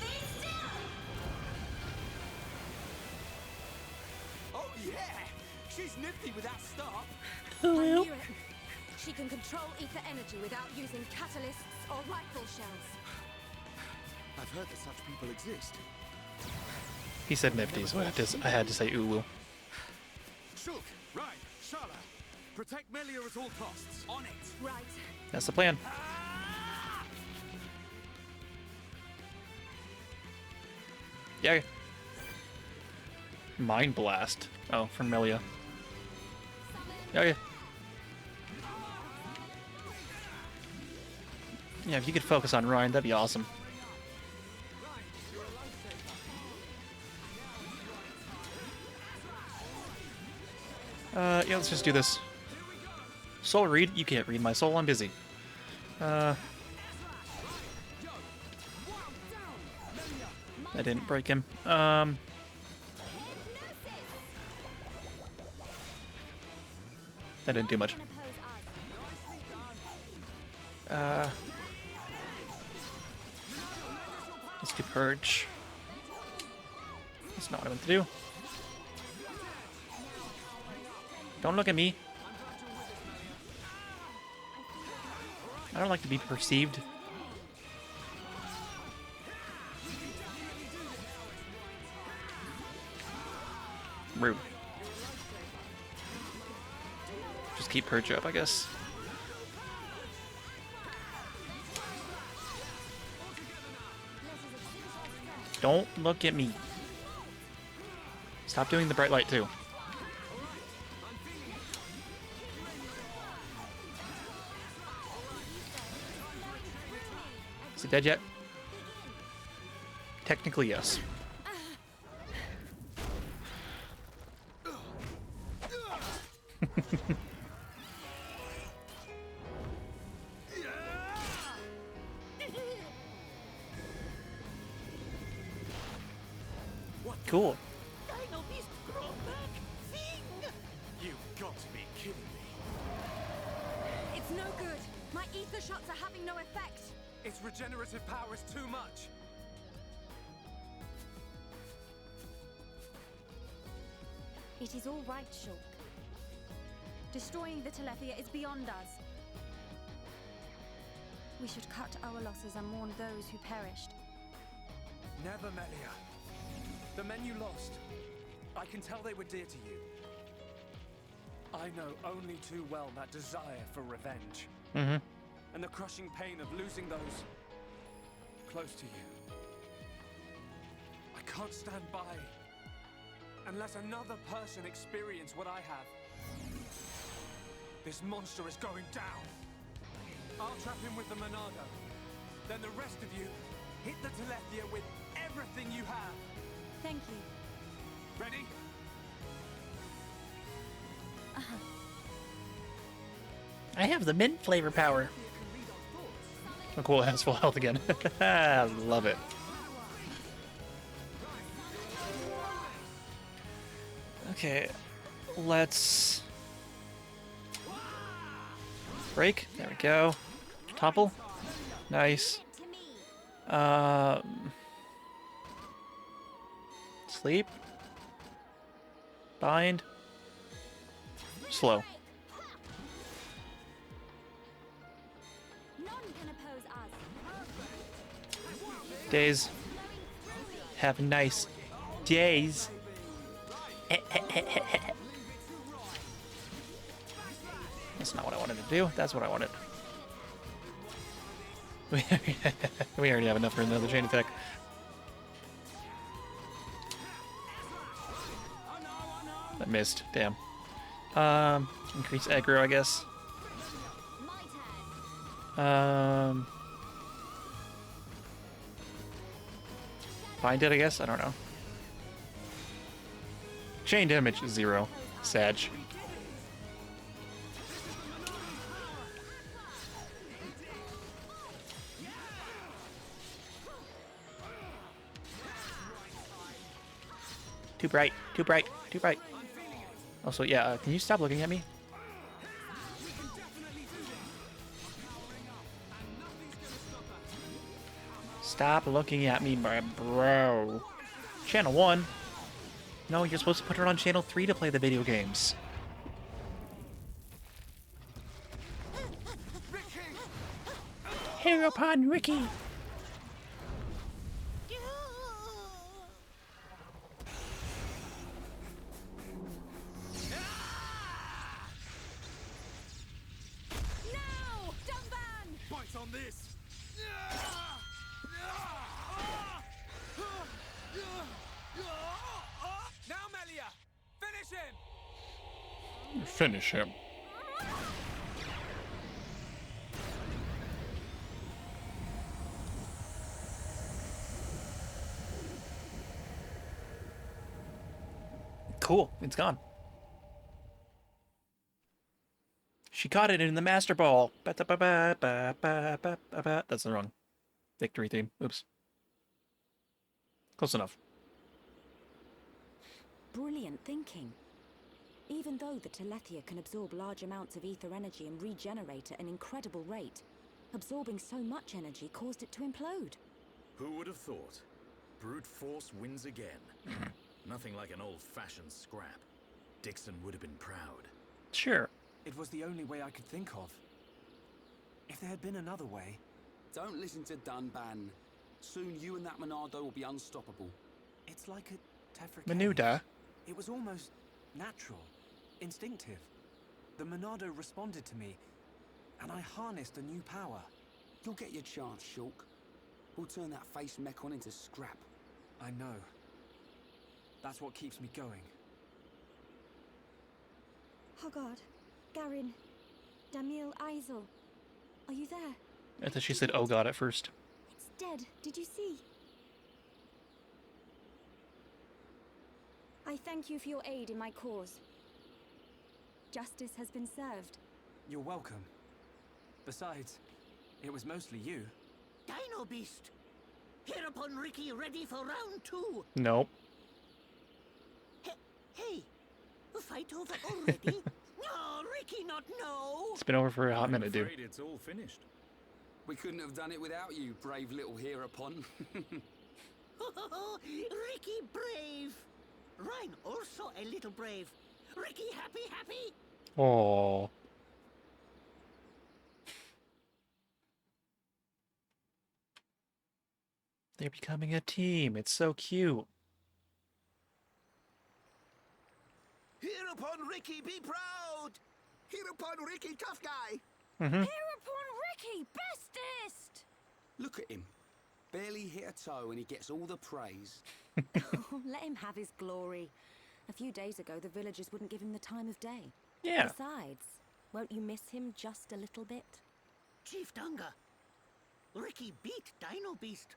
Be still! Oh yeah! She's nifty with that stop. I knew it. She can control ether energy without using catalysts or rifle shells. I've heard that such people exist. He said nifty, so I had to say ooh. Shulk, right, Shala. Protect Melia at all costs. On it. Right. That's the plan. Yeah. Mind Blast. Oh, from Melia. Yeah. Yeah, if you could focus on Ryan, that'd be awesome. Yeah, let's just do this. Soul read? You can't read my soul, I'm busy. I didn't break him. That didn't do much. Let's do Purge. That's not what I meant to do. Don't look at me. I don't like to be perceived. Rude. Just keep Purge up, I guess. Don't look at me. Stop doing the bright light too. Is he dead yet? Technically, yes. Cool. Dino Beast brought back Thing. You've got to be kidding me. It's no good. My ether shots are having no effect. Its regenerative power is too much. It is all right, Shulk. Destroying the Telethia is beyond us. We should cut our losses and mourn those who perished. Never, Melia. The men you lost, I can tell they were dear to you. I know only too well that desire for revenge. Mm-hmm. And the crushing pain of losing those close to you. I can't stand by and let another person experience what I have. This monster is going down. I'll trap him with the Monado. Then the rest of you hit the Telethia with everything you have. Thank you. Ready? I have the mint flavor power. Oh, cool, it has full health again. Love it. Okay, let's break. There we go. Topple. Nice. Sleep. Bind. Slow. None can oppose us. Days. Have nice days. That's not what I wanted to do. That's what I wanted. We already have enough for another chain attack. I missed. Damn. Increase aggro, I guess. My turn. Bind it, I guess? I don't know. Chain damage is 0. Sag. Too bright, too bright, too bright. Also, yeah, can you stop looking at me? Stop looking at me, bro. Channel 1. No, you're supposed to put her on channel 3 to play the video games. Hereupon, Ricky. Now! Dumban! Bites on this! Now, Melia! Finish him! Finish him. Cool, it's gone. She caught it in the Master Ball. That's the wrong victory theme. Oops. Close enough. Brilliant thinking. Even though the Telethia can absorb large amounts of ether energy and regenerate at an incredible rate, absorbing so much energy caused it to implode. Who would have thought? Brute force wins again. Nothing like an old-fashioned scrap. Dixon would have been proud. Sure. It was the only way I could think of. If there had been another way... Don't listen to Dunban. Soon you and that Monado will be unstoppable. It's like a Tefra. Menuda. It was almost natural, instinctive. The Monado responded to me, and I harnessed a new power. You'll get your chance, Shulk. We'll turn that face mechon into scrap. I know. That's what keeps me going. Hogard, Garin, Damil Aizel, are you there? I thought she said, oh god, at first. It's dead. Did you see? I thank you for your aid in my cause. Justice has been served. You're welcome. Besides, it was mostly you. Dino Beast! Hereupon Ricky ready for round 2. Nope. Hey, a fight over already? No, Ricky not no! It's been over for a hot I'm minute, dude. afraid it's all finished. We couldn't have done it without you, brave little hereupon. Ricky brave! Ryan also a little brave. Ricky happy? Oh. They're becoming a team. It's so cute. Hereupon Ricky, be proud! Hereupon Ricky, tough guy! Hereupon Ricky, bestest! Look at him. Barely hit a toe and he gets all the praise. Oh, let him have his glory. A few days ago, the villagers wouldn't give him the time of day. Yeah. Besides, won't you miss him just a little bit? Chief Dunga, Ricky beat Dino Beast.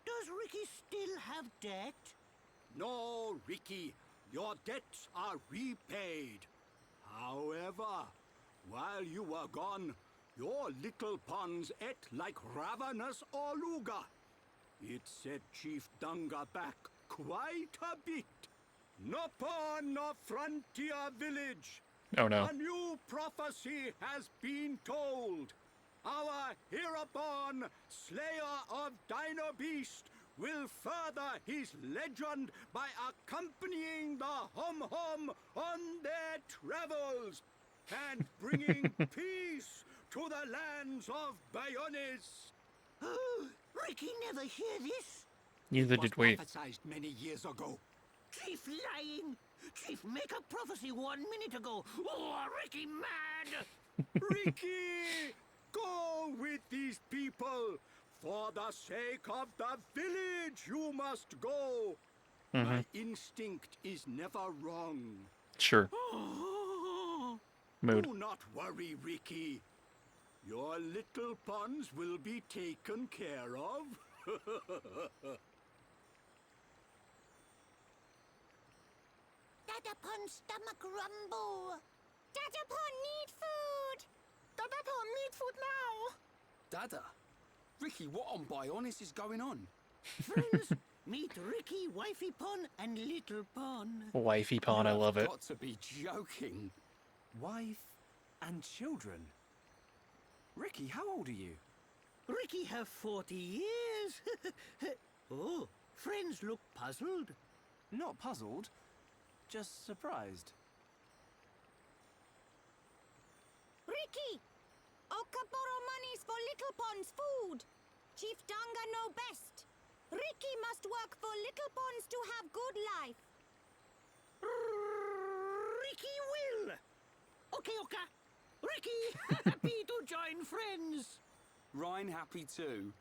Does Ricky still have debt? No, Ricky, your debts are repaid. However, while you were gone, your little pawns ate like ravenous Oluga. It set Chief Dunga back quite a bit. No pawn, no frontier village. Oh no. A new prophecy has been told. Our hereupon slayer of Dino Beast will further his legend by accompanying the hum-hum on their travels and bringing peace to the lands of Bayonis. Ricky never hear this? Neither Was did we. prophesied many years ago. Chief lying. Chief make a prophecy 1 minute ago. Oh, Ricky mad. Ricky! Go with these people. For the sake of the village, you must go. My instinct is never wrong. Sure. Mood. Do not worry, Ricky. Your little puns will be taken care of. Dadapon stomach rumble. Dadapon need food. Dadapon need food now. Dada? Ricky, what on Bionis is going on? Friends, meet Ricky, Wifey Pon, and Little Pon. Wifey pawn, I love it. Got to be joking. Wife and children. Ricky, how old are you? Ricky have 40 years. Oh, friends look puzzled. Not puzzled, just surprised. Ricky! Okaboro monies for Little Pond's food. Chief Danga know best. Ricky must work for Little Ponds to have good life. Ricky will. Okay, Oka. Ricky, happy to join friends. Ryan happy too.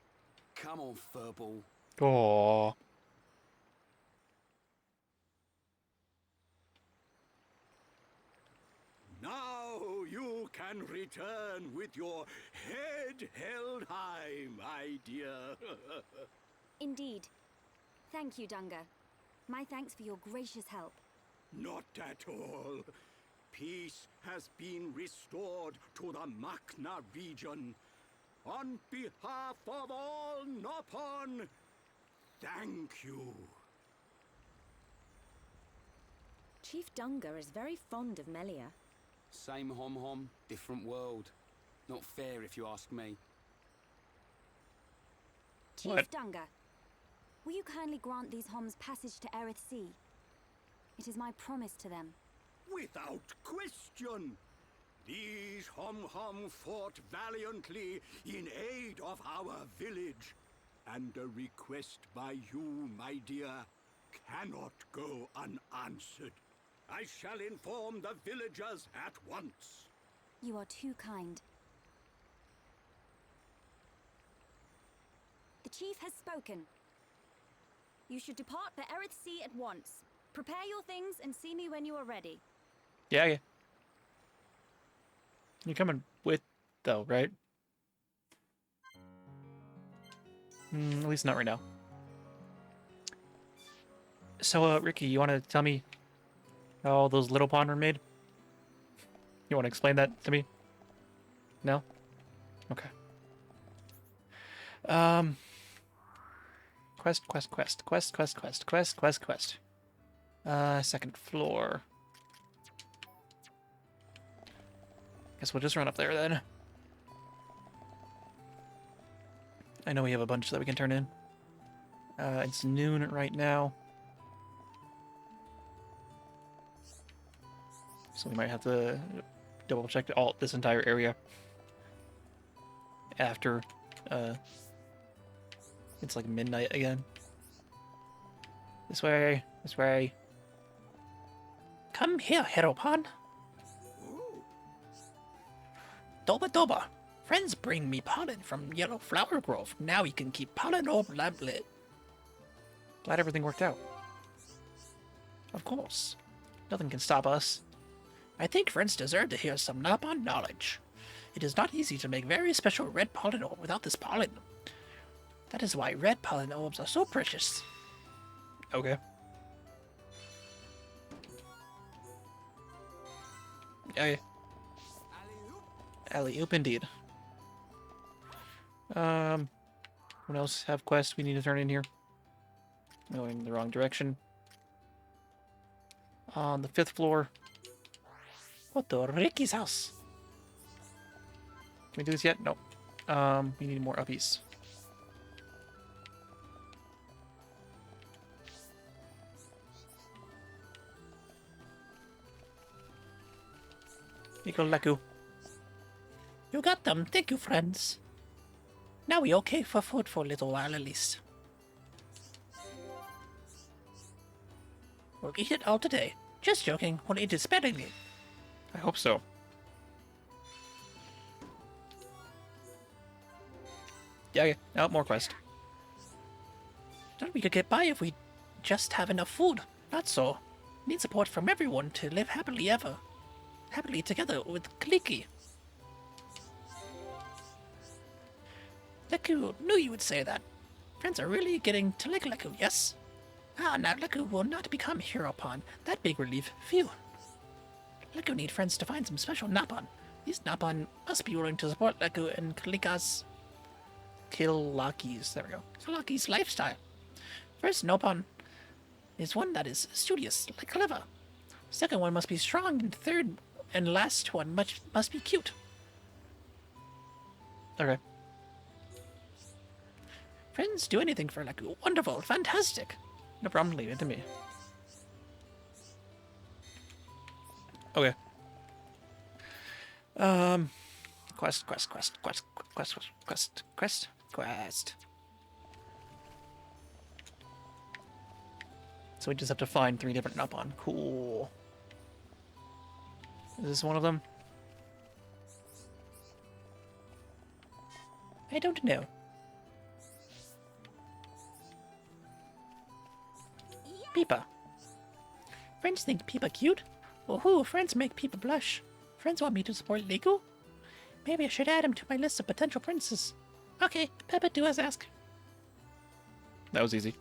Come on, Furball. Aww. Now you can return with your head held high, my dear. Indeed. Thank you, Dunga. My thanks for your gracious help. Not at all. Peace has been restored to the Makna region. On behalf of all Nopon, thank you. Chief Dunga is very fond of Melia. Same hom-hom, different world. Not fair if you ask me. Chief What? Dunga, will you kindly grant these homs passage to Erith Sea? It is my promise to them. Without question. These hom-hom fought valiantly in aid of our village. And a request by you, my dear, cannot go unanswered. I shall inform the villagers at once. You are too kind. The chief has spoken. You should depart for Erith Sea at once. Prepare your things and see me when you are ready. Yeah. You're coming with, though, right? At least not right now. So, Ricky, you want to tell me how all those little pond were made? You want to explain that to me? No? Okay. Quest. Second floor. Guess we'll just run up there then. I know we have a bunch that we can turn in. It's noon right now. So we might have to double check this entire area after it's like midnight again. This way. Come here, Heropon. Doba. Friends bring me pollen from Yellow Flower Grove. Now we can keep pollen orb lamp lit. Glad everything worked out. Of course. Nothing can stop us. I think friends deserve to hear some Nopon knowledge. It is not easy to make very special red pollen orb without this pollen. That is why red pollen orbs are so precious. Okay. Okay. Alley-oop indeed. What else have quests we need to turn in here? Going the wrong direction. On the 5th floor. What the Ricky's house? Can we do this yet? Nope. We need more uppies. Laku. You got them. Thank you, friends. Now we okay for food for a little while at least. We'll eat it all today. Just joking. We'll eat it sparingly. I hope so. Yeah, okay. Oh, more quest. Thought we could get by if we just have enough food. Not so. Need support from everyone to live happily together with Kaliki. Leku knew you would say that. Friends are really getting to like Leku, yes? Ah, now Leku will not become hero pawn. That big relief. Phew. Leku need friends to find some special Napon. These Napon must be willing to support Leku and Kalaki's there we go. Kalaki's lifestyle. First Nopon is one that is studious, like clever. Second one must be strong, and third and last one must be cute. Okay. Friends do anything for Leku. Wonderful, fantastic. No problem. Leave it to me. Okay. Quest. So we just have to find 3 different Napon. Cool. Is this one of them? I don't know. Peepa. Friends think Peepa cute? Woohoo, friends make Peepa blush. Friends want me to support Leku? Maybe I should add him to my list of potential princes. Okay, Peppa, do as asked. That was easy.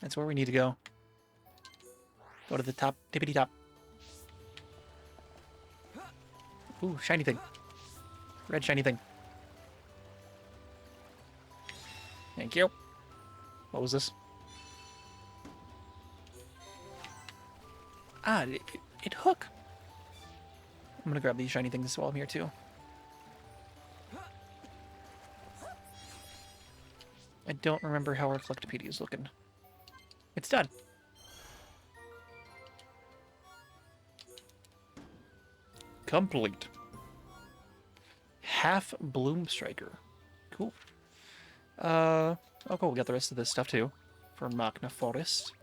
That's where we need to go. Go to the top, tippity top. Ooh, shiny thing. Red shiny thing. Thank you. What was this? Ah, it hook. I'm gonna grab these shiny things while I'm here too. I don't remember how our Collectopedia is looking. It's done. Complete. Half Bloom Striker. Cool. Oh cool, we got the rest of this stuff too. For Machna Forest.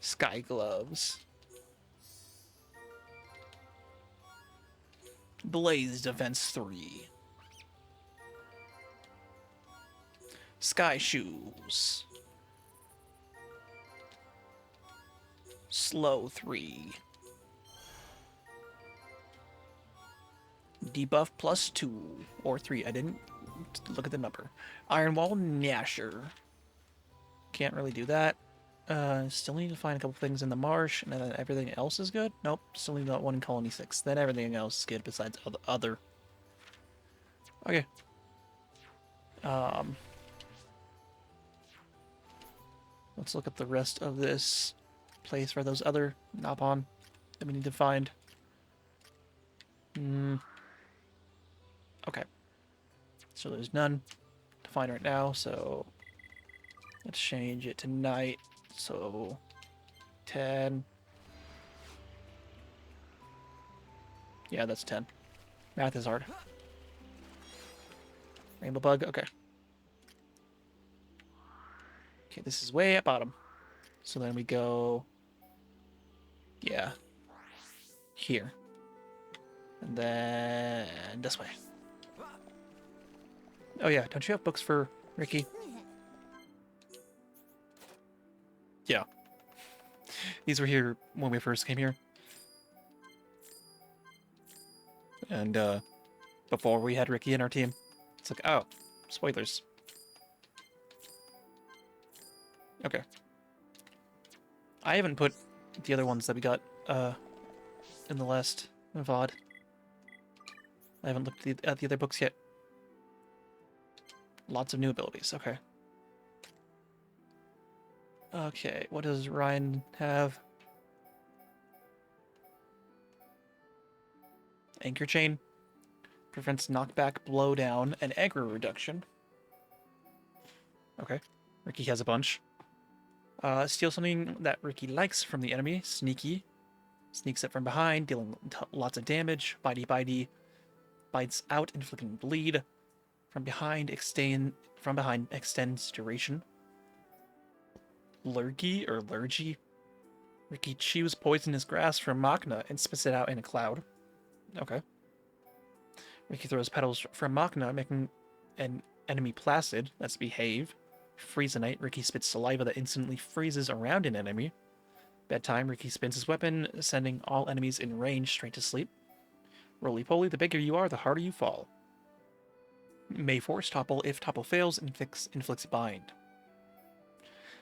Sky Gloves. Blaze Defense 3. Sky Shoes. Slow 3. Debuff plus 2 or 3. I didn't look at the number. Iron Wall Gnasher. Can't really do that. Still need to find a couple things in the marsh, and then everything else is good. Nope, still need that one in Colony 6. Then everything else is good besides other. Okay. Let's look at the rest of this place for those other Napon that we need to find. Okay. So there's none to find right now, so let's change it to night. So 10. Yeah, that's 10. Math is hard. Rainbow bug, okay. Okay, this is way at bottom. So then we go, yeah, here. And then this way. Oh yeah, don't you have books for Ricky? Yeah. These were here when we first came here. And before we had Ricky in our team. It's like, oh, spoilers. Okay. I haven't put the other ones that we got in the last VOD. I haven't looked at the other books yet. Lots of new abilities, okay. Okay, what does Ryan have? Anchor Chain. Prevents knockback, blowdown, and aggro reduction. Okay. Ricky has a bunch. Steal something that Ricky likes from the enemy. Sneaky. Sneaks it from behind, dealing lots of damage. Bitey. Bites out, inflicting bleed. From behind, extends duration. Lurgy. Ricky chews poisonous grass from Machna and spits it out in a cloud. Okay. Ricky throws petals from Machna, making an enemy placid. That's behave. Freezonite. Ricky spits saliva that instantly freezes around an enemy. Bedtime. Ricky spins his weapon, sending all enemies in range straight to sleep. Roly-poly. The bigger you are, the harder you fall. May force topple. If topple fails, inflicts bind.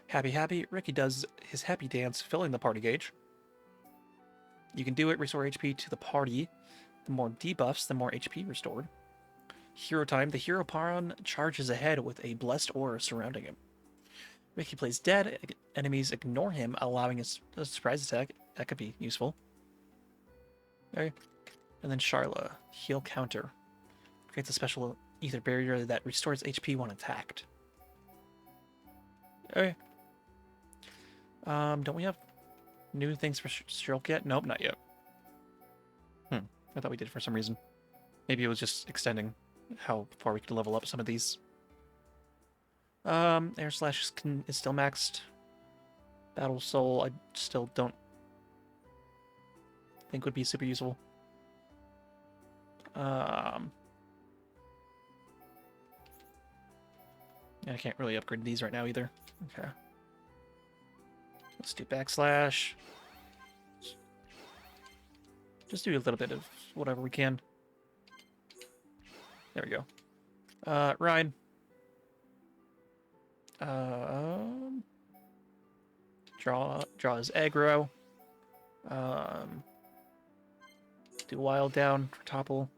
Happy Happy. Ricky does his happy dance, filling the party gauge. You can do it. Restore HP to the party. The more debuffs, the more HP restored. Hero time. The hero pawn charges ahead with a blessed aura surrounding him. Ricky plays dead. Enemies ignore him, allowing a surprise attack. That could be useful. Okay. And then Charla. Heal counter. Creates a special ether barrier that restores HP when attacked. Okay. Don't we have new things for Shulk yet? Nope, not yet. I thought we did for some reason. Maybe it was just extending how far we could level up some of these. Air Slash is still maxed. Battle Soul, I still don't think would be super useful. I can't really upgrade these right now either. Okay. Let's do backslash. Just do a little bit of whatever we can. There we go. Ryan. Draw his aggro. Do wild down for topple.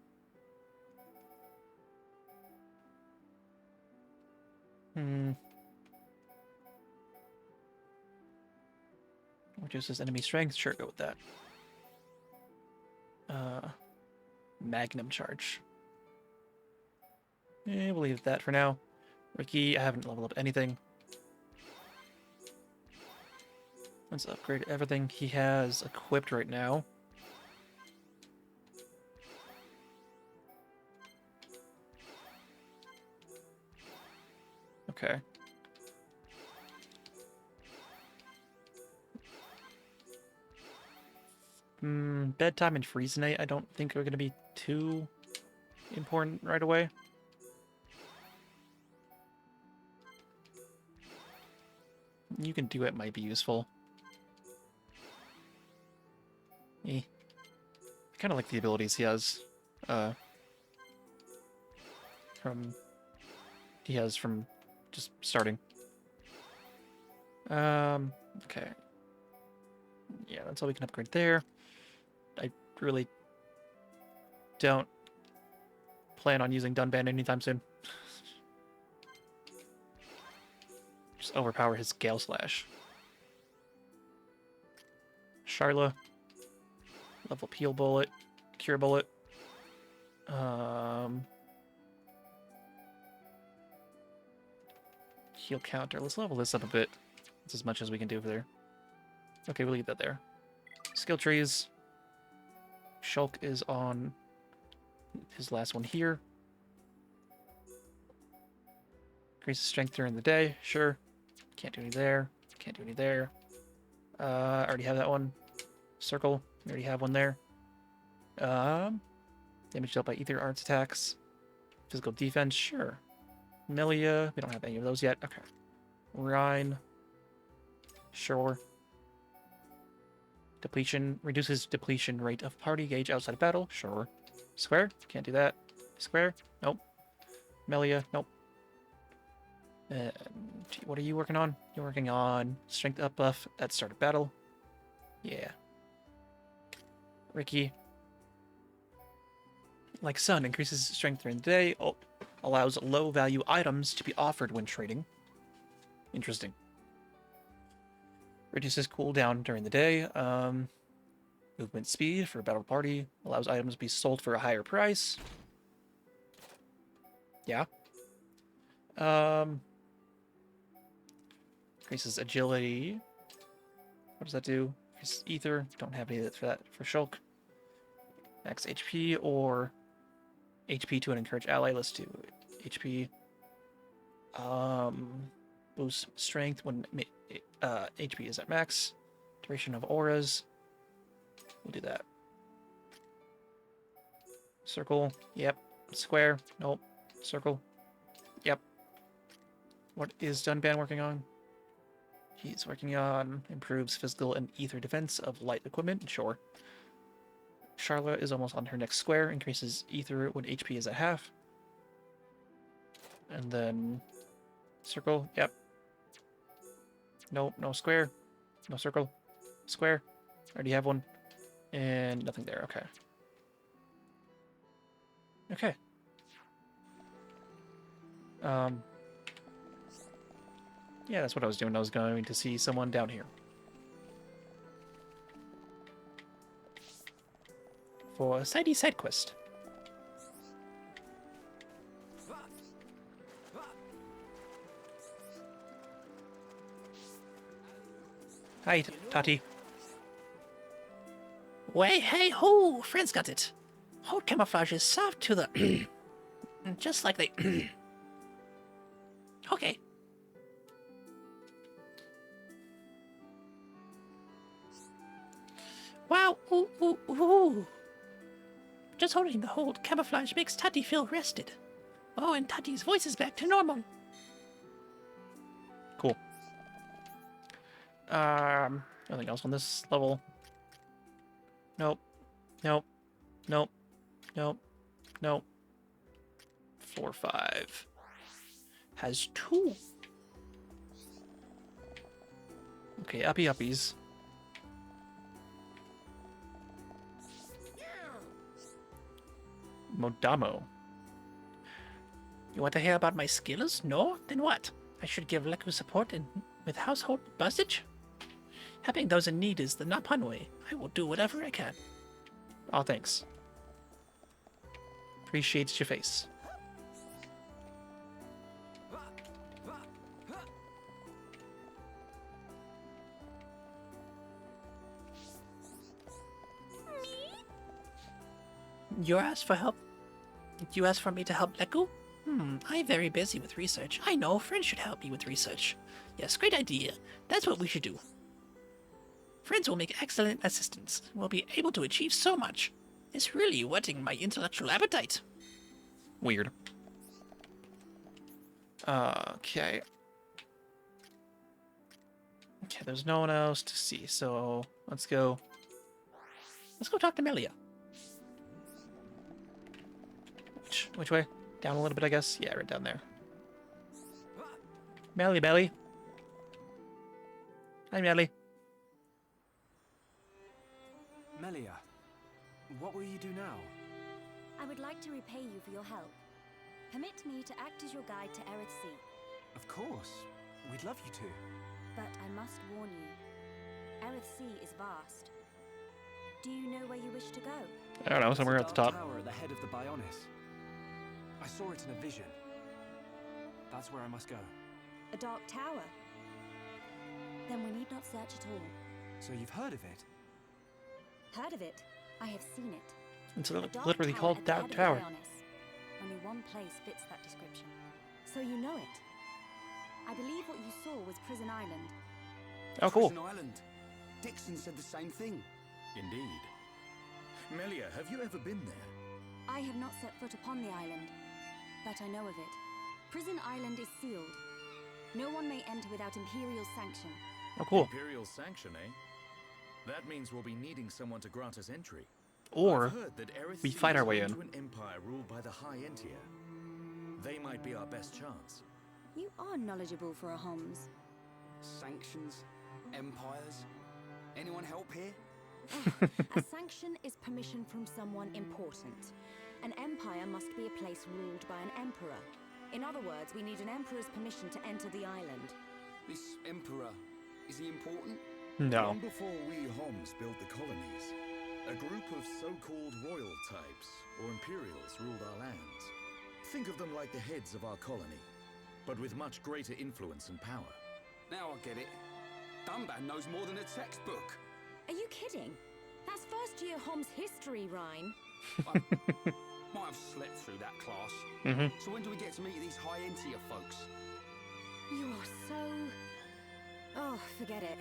Reduces enemy strength. Sure, go with that. Magnum charge. We'll leave that for now. Ricky, I haven't leveled up anything. Let's upgrade everything he has equipped right now. Okay. Bedtime and Freezonite I don't think are going to be too important right away. You can do it, might be useful. I kind of like the abilities he has. From just starting. Okay. Yeah, that's all we can upgrade there. I really don't plan on using Dunban anytime soon. Just overpower his Gale Slash. Charla. Level Peel Bullet. Cure Bullet. Heal counter. Let's level this up a bit. That's as much as we can do over there. Okay, we'll leave that there. Skill trees. Shulk is on his last one here. Increases strength during the day. Sure. Can't do any there. Can't do any there. I already have that one. Circle. We already have one there. Damage dealt by ether arts attacks. Physical defense. Sure. Melia. We don't have any of those yet. Okay. Rhine. Sure. Depletion. Reduces depletion rate of party gauge outside of battle. Sure. Square. Can't do that. Square. Nope. Melia. Nope. What are you working on? You're working on strength up buff at start of battle. Yeah. Ricky. Like Sun, increases strength during the day. Allows low value items to be offered when trading. Interesting. Reduces cooldown during the day. Movement speed for battle party. Allows items to be sold for a higher price. Yeah. Increases agility. What does that do? Increases ether. Don't have any of that for that for Shulk. Max HP or HP to an encouraged ally. Let's do HP. Boost strength when HP is at max. Duration of auras. We'll do that. Circle. Yep. Square. Nope. Circle. Yep. What is Dunban working on? He's working on improves physical and ether defense of light equipment. Sure. Charlotte is almost on her next square. Increases ether when HP is at half. And then circle. Yep. Nope. No square. No circle. Square. Already have one. And nothing there. Okay. Okay. Yeah, that's what I was doing. I was going to see someone down here. For a side quest. Hi, Tati. Way, hey, ho! Friends got it. Hold camouflage is soft to the... just like they... Okay. Wow, ooh, ooh, ooh. Just holding the hold camouflage makes Tati feel rested. Oh, and Tati's voice is back to normal. Cool. Nothing else on this level. Nope. Nope. Nope. Nope. Nope. 4, 5. Has 2. Okay, uppy uppies. Modamo. You want to hear about my skills? No? Then what? I should give Leku support and with household buzzage? Helping those in need is the Napan way. I will do whatever I can. Oh, thanks. Appreciates your face. You asked for help? You asked for me to help Leku? I'm very busy with research. I know, friends should help me with research. Yes, great idea. That's what we should do. Friends will make excellent assistants. We'll be able to achieve so much. It's really whetting my intellectual appetite. Weird. Okay. Okay, there's no one else to see, so let's go. Let's go talk to Melia. Which way? Down a little bit, I guess? Yeah, right down there. Melly Belly. Hi, Melly. Melia, what will you do now? I would like to repay you for your help. Permit me to act as your guide to Erith Sea. Of course. We'd love you to. But I must warn you. Erith Sea is vast. Do you know where you wish to go? I don't know, somewhere There's at a the dark top. tower at the head of the Bionis. I saw it in a vision. That's where I must go. A dark tower? Then we need not search at all. So you've heard of it? Heard of it? I have seen it. It's A dark literally tower called at the head Dark of the Tower. Bionis. Only one place fits that description. So you know it. I believe what you saw was Prison Island. Oh, cool. Prison Island. Dixon said the same thing. Indeed. Melia, have you ever been there? I have not set foot upon the island, but I know of it. Prison Island is sealed. No one may enter without Imperial sanction. Oh, cool. Imperial sanction, eh? That means we'll be needing someone to grant us entry. Or I've heard that Erith we Sea fight our is way home in. to an empire ruled by the High ENTIA. They might be our best chance. You are knowledgeable for a Homs. Sanctions, empires. Anyone help here? A sanction is permission from someone important. An empire must be a place ruled by an emperor. In other words, we need an emperor's permission to enter the island. This emperor, is he important? No. Long before we Homs built the colonies, a group of so-called royal types, or imperials, ruled our lands. Think of them like the heads of our colony, but with much greater influence and power. Now I get it. Dunban knows more than a textbook. Are you kidding? That's first year Homs history, Ryan. I might have slept through that class. Mm-hmm. So when do we get to meet these High ENTIA folks? You are so... Oh, forget it.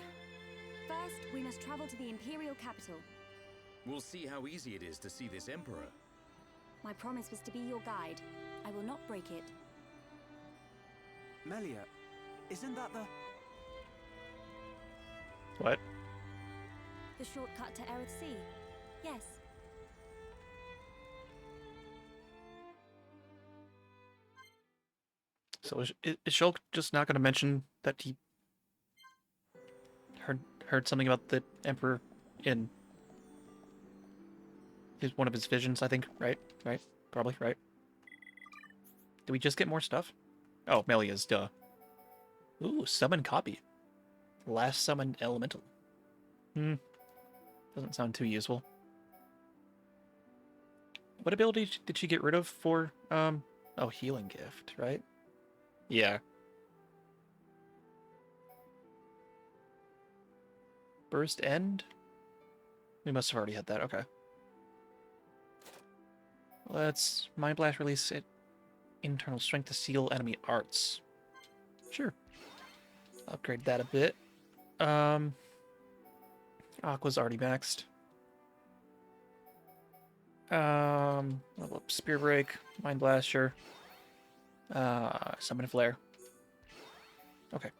First, we must travel to the Imperial capital. We'll see how easy it is to see this emperor. My promise was to be your guide. I will not break it. Melia, isn't that the... What? The shortcut to Erith Sea. Yes. So is Shulk just not going to mention that he heard something about the Emperor in one of his visions, I think, right? Right? Probably, right? Did we just get more stuff? Oh, Melia's, duh. Ooh, summon copy. Last summoned elemental. Doesn't sound too useful. What ability did she get rid of for, oh, healing gift, right? Yeah. Burst end? We must have already had that, okay. Let's Mind Blast release it. Internal strength to seal enemy arts. Sure. Upgrade that a bit. Aqua's already maxed. Level up Spear Break, Mind Blast, sure. Summon a Flare. Okay.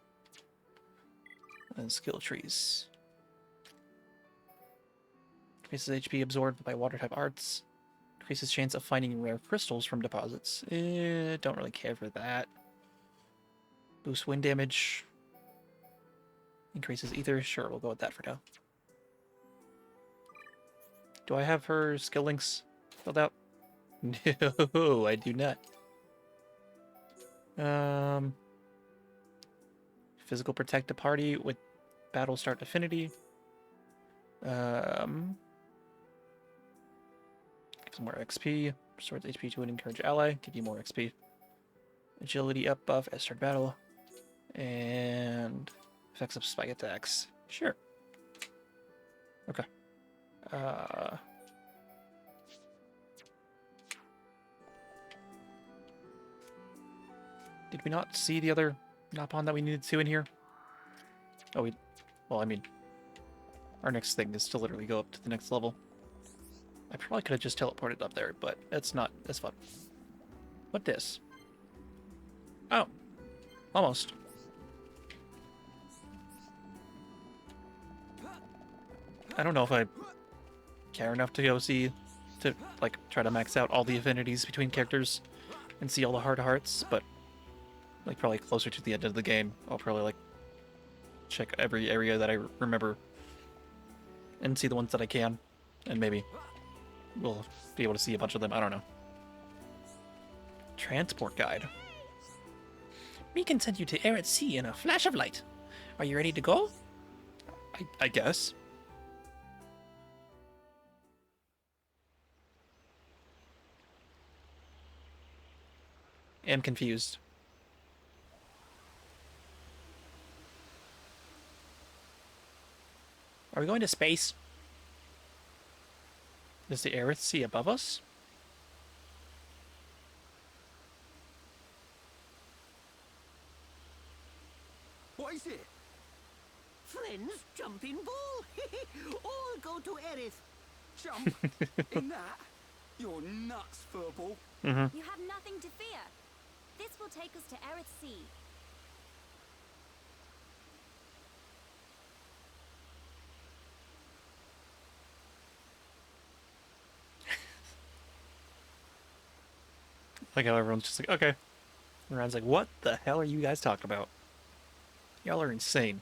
And skill trees. Increases HP absorbed by water type arts. Increases chance of finding rare crystals from deposits. Don't really care for that. Boost wind damage. Increases ether. Sure, we'll go with that for now. Do I have her skill links filled out? No, I do not. Physical protect a party with battle start affinity. Give some more XP. Restores HP to an encourage ally. Give you more XP. Agility up buff as start battle. And effects of spike attacks. Sure. Okay. Did we not see the other Napon that we needed to in here? Oh, well, I mean, our next thing is to literally go up to the next level. I probably could have just teleported up there, but it's not as fun. What this? Oh, almost. I don't know if I care enough to go see, to like try to max out all the affinities between characters and see all the hard hearts, but like probably closer to the end of the game, I'll probably like check every area that I remember and see the ones that I can, and maybe we'll be able to see a bunch of them. I don't know. Transport guide. We can send you to Erith Sea in a flash of light. Are you ready to go? I guess. Am confused. Are we going to space? Is the Erith Sea above us? What is it? Friends, jumping ball. All go to Erith. Jump? In that? You're nuts, Furball. You have nothing to fear. This will take us to Erith Sea. Like how everyone's just like, okay. And Ryan's like, what the hell are you guys talking about? Y'all are insane.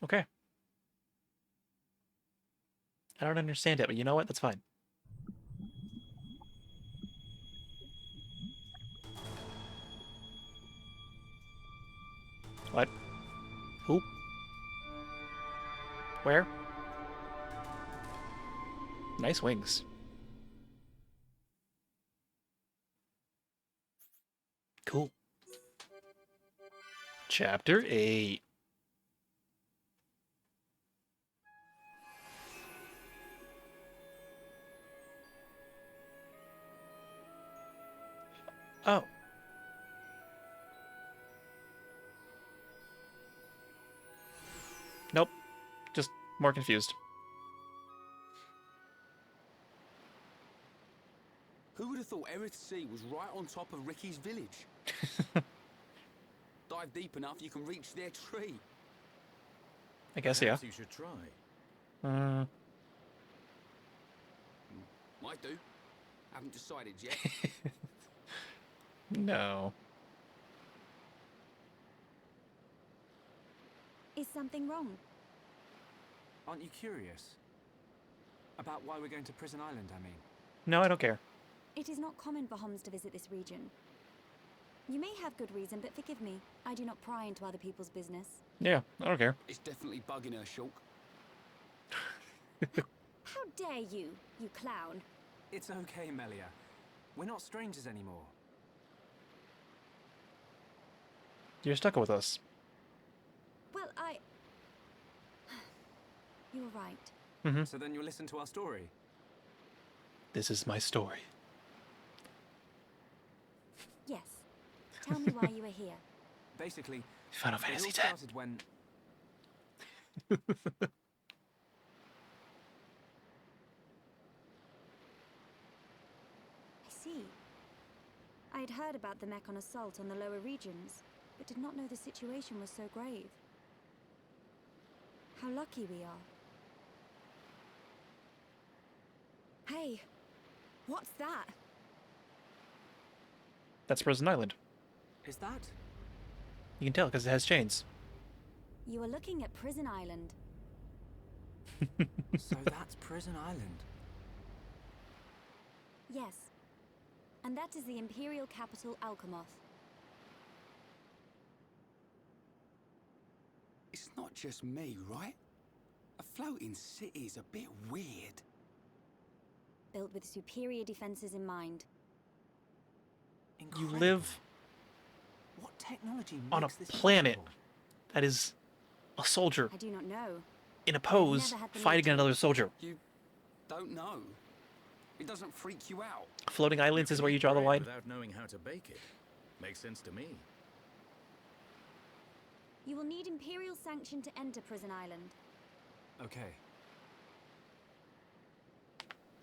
Okay. I don't understand it, but you know what? That's fine. What? Who? Where? Nice wings. Cool. Chapter 8. Oh. Nope. Just more confused. Who would have thought Erith Sea was right on top of Ricky's village? Dive deep enough, you can reach their tree. I guess, yeah. Perhaps you should try. Might do. Haven't decided yet. No. Is something wrong? Aren't you curious? About why we're going to Prison Island, I mean. No, I don't care. It is not common for Homs to visit this region. You may have good reason, but forgive me. I do not pry into other people's business. Yeah, I don't care. It's definitely bugging her, Shulk. How dare you, you clown? It's okay, Melia. We're not strangers anymore. You're stuck with us. Well, You're right. Mm-hmm. So then you'll listen to our story. This is my story. Yes. Tell me why you are here. Basically, Final it all Fantasy X. started when... I see. I had heard about the Mechon assault on the lower regions, but did not know the situation was so grave. How lucky we are. Hey, what's that? That's Prison Island. Is that? You can tell because it has chains. You are looking at Prison Island. So that's Prison Island. Yes. And that is the Imperial capital, Alchemoth. It's not just me, right? A floating city is a bit weird. Built with superior defenses in mind. You Incredible. live What technology on a makes this planet possible? that is a soldier I do not know. in a pose Never had the fighting need to. another soldier. You don't know. It doesn't freak you out. Floating islands is where you draw the Bread line. without knowing how to bake it. Makes sense to me. You will need Imperial sanction to enter Prison Island. Okay.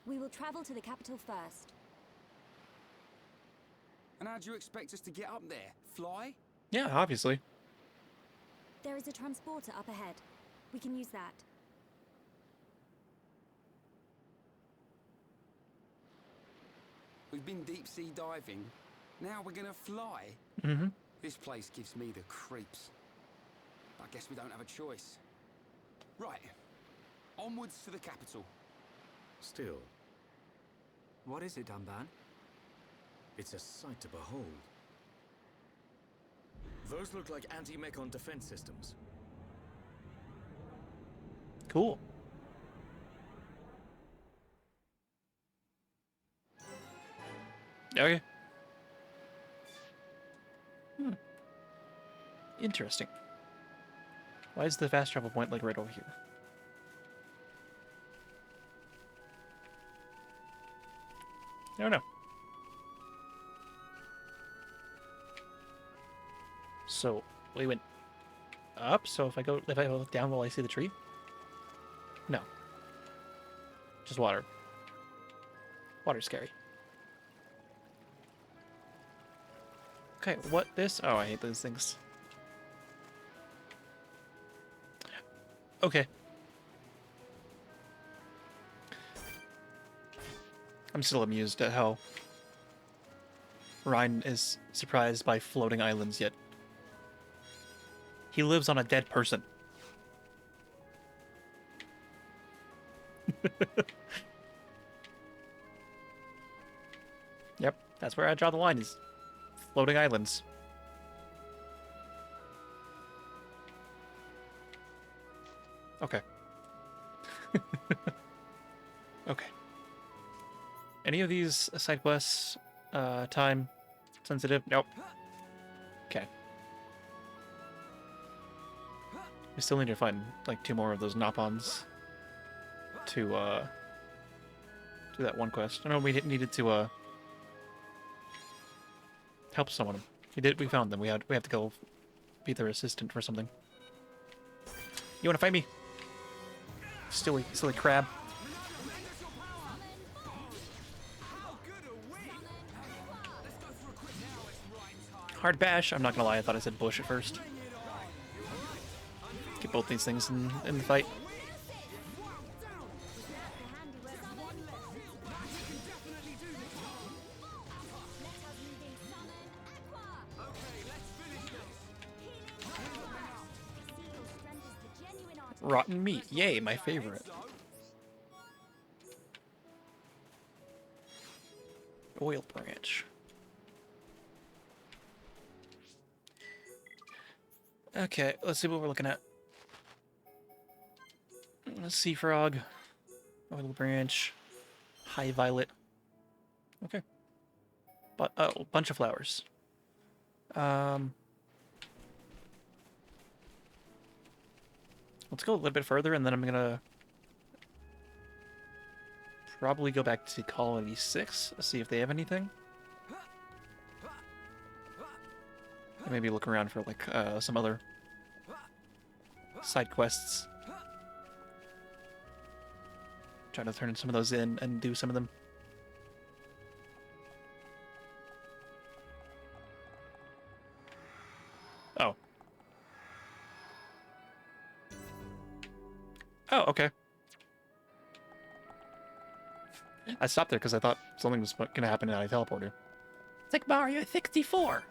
We will travel to the capital first. And how do you expect us to get up there? Fly? Yeah, obviously. There is a transporter up ahead. We can use that. We've been deep sea diving. Now we're gonna fly? Mm-hmm. This place gives me the creeps. I guess we don't have a choice. Right. Onwards to the capital. Still, What is it, Dunban? it's a sight to behold. Those look like anti-Mechon defense systems. Cool. Okay. Interesting. Why is the fast travel point like right over here? I don't know. So we went up. So if I look down, will I see the tree? No. Just water. Water's scary. Okay, what this? Oh, I hate those things. Okay. I'm still amused at how Ryan is surprised by floating islands, yet he lives on a dead person. Yep, that's where I draw the line, is floating islands. Okay. Okay. Any of these side quests time sensitive? Nope. Okay. We still need to find like 2 more of those Nopons to do that one quest. I know we needed to help someone. We found them. We have to go be their assistant for something. You want to fight me? silly crab. Hard bash. I'm not gonna lie, I thought I said bush at first. Get both these things in the fight. Rotten meat. Yay, my favorite. Oil branch. Okay, let's see what we're looking at. Sea frog, oil branch, high violet. Okay, but oh, bunch of flowers. Let's go a little bit further, and then I'm gonna probably go back to Colony 6, see if they have anything. And maybe look around for like some other side quests. Try to turn some of those in and do some of them. Oh. Oh, okay. I stopped there because I thought something was going to happen and I teleported. It's like Mario 64.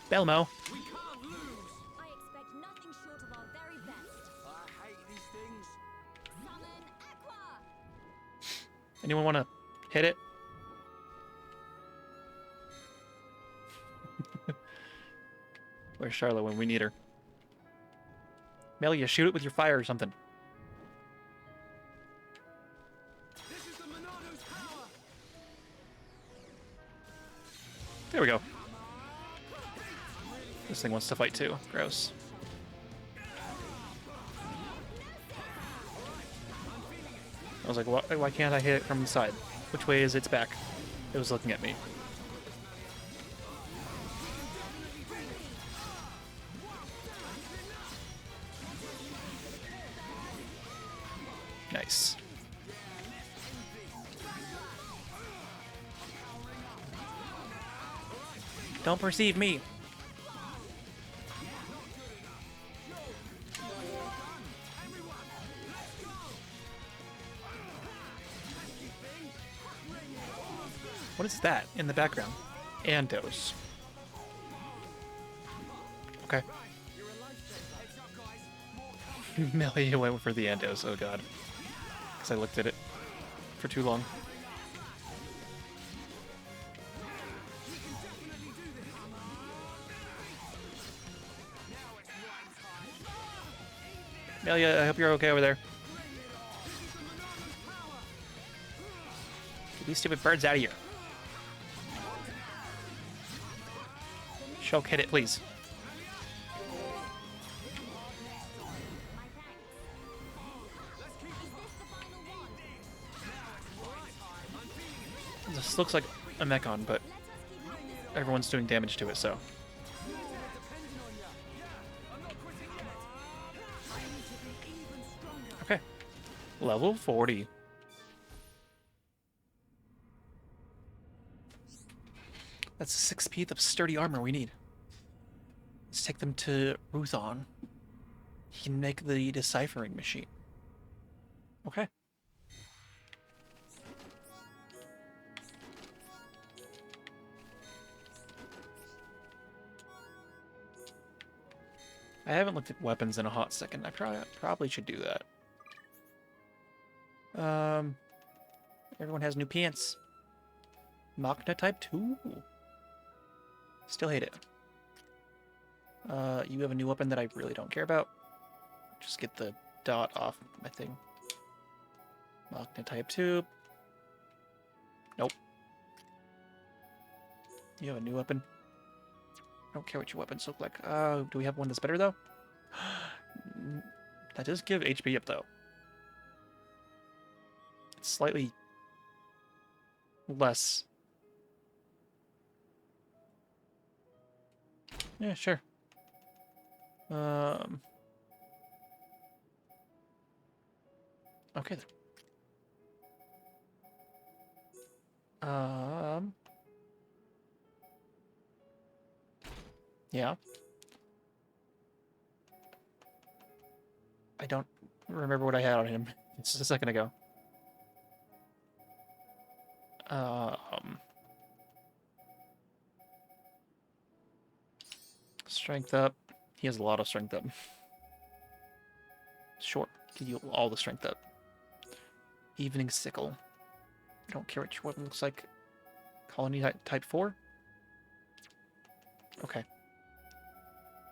Belmo. We can't lose! I expect nothing short of our very best. I hate these things. Summon Aqua! Anyone want to hit it? Where's Charlotte when we need her? Melia, shoot it with your fire or something. This is the Monato's power! There we go. This thing wants to fight too. Gross. I was like, why can't I hit it from the side? Which way is its back? It was looking at me. Nice. Don't perceive me. What is that in the background? Andos. Okay. Melia went for the Andos, oh god. Because I looked at it for too long. Melia, I hope you're okay over there. Get these stupid birds out of here. Shulk, hit it, please. This looks like a Mechon, but everyone's doing damage to it, so. Okay. Level 40. That's 6 piece of sturdy armor we need. Let's take them to Ruthon. He can make the deciphering machine. Okay. I haven't looked at weapons in a hot second. I probably should do that. Everyone has new pants. Machna type 2. Still hate it. You have a new weapon that I really don't care about. Just get the dot off my thing. Machna type 2. Nope. You have a new weapon. I don't care what your weapons look like. Do we have one that's better, though? That does give HP up, though. It's slightly less. Yeah, sure. Okay then. Yeah. I don't remember what I had on him just a second ago. Strength up. He has a lot of strength up. Sure, give you all the strength up. Evening Sickle. I don't care what your weapon looks like. Colony type 4? Okay.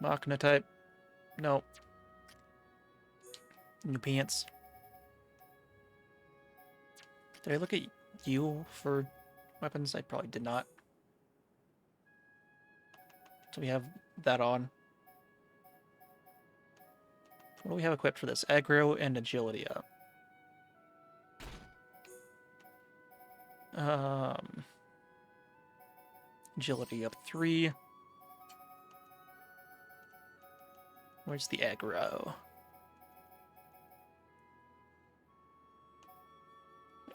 Machina type. No. New pants. Did I look at you for weapons? I probably did not. So we have that on. What do we have equipped for this? Aggro and agility up. Agility up 3. Where's the aggro?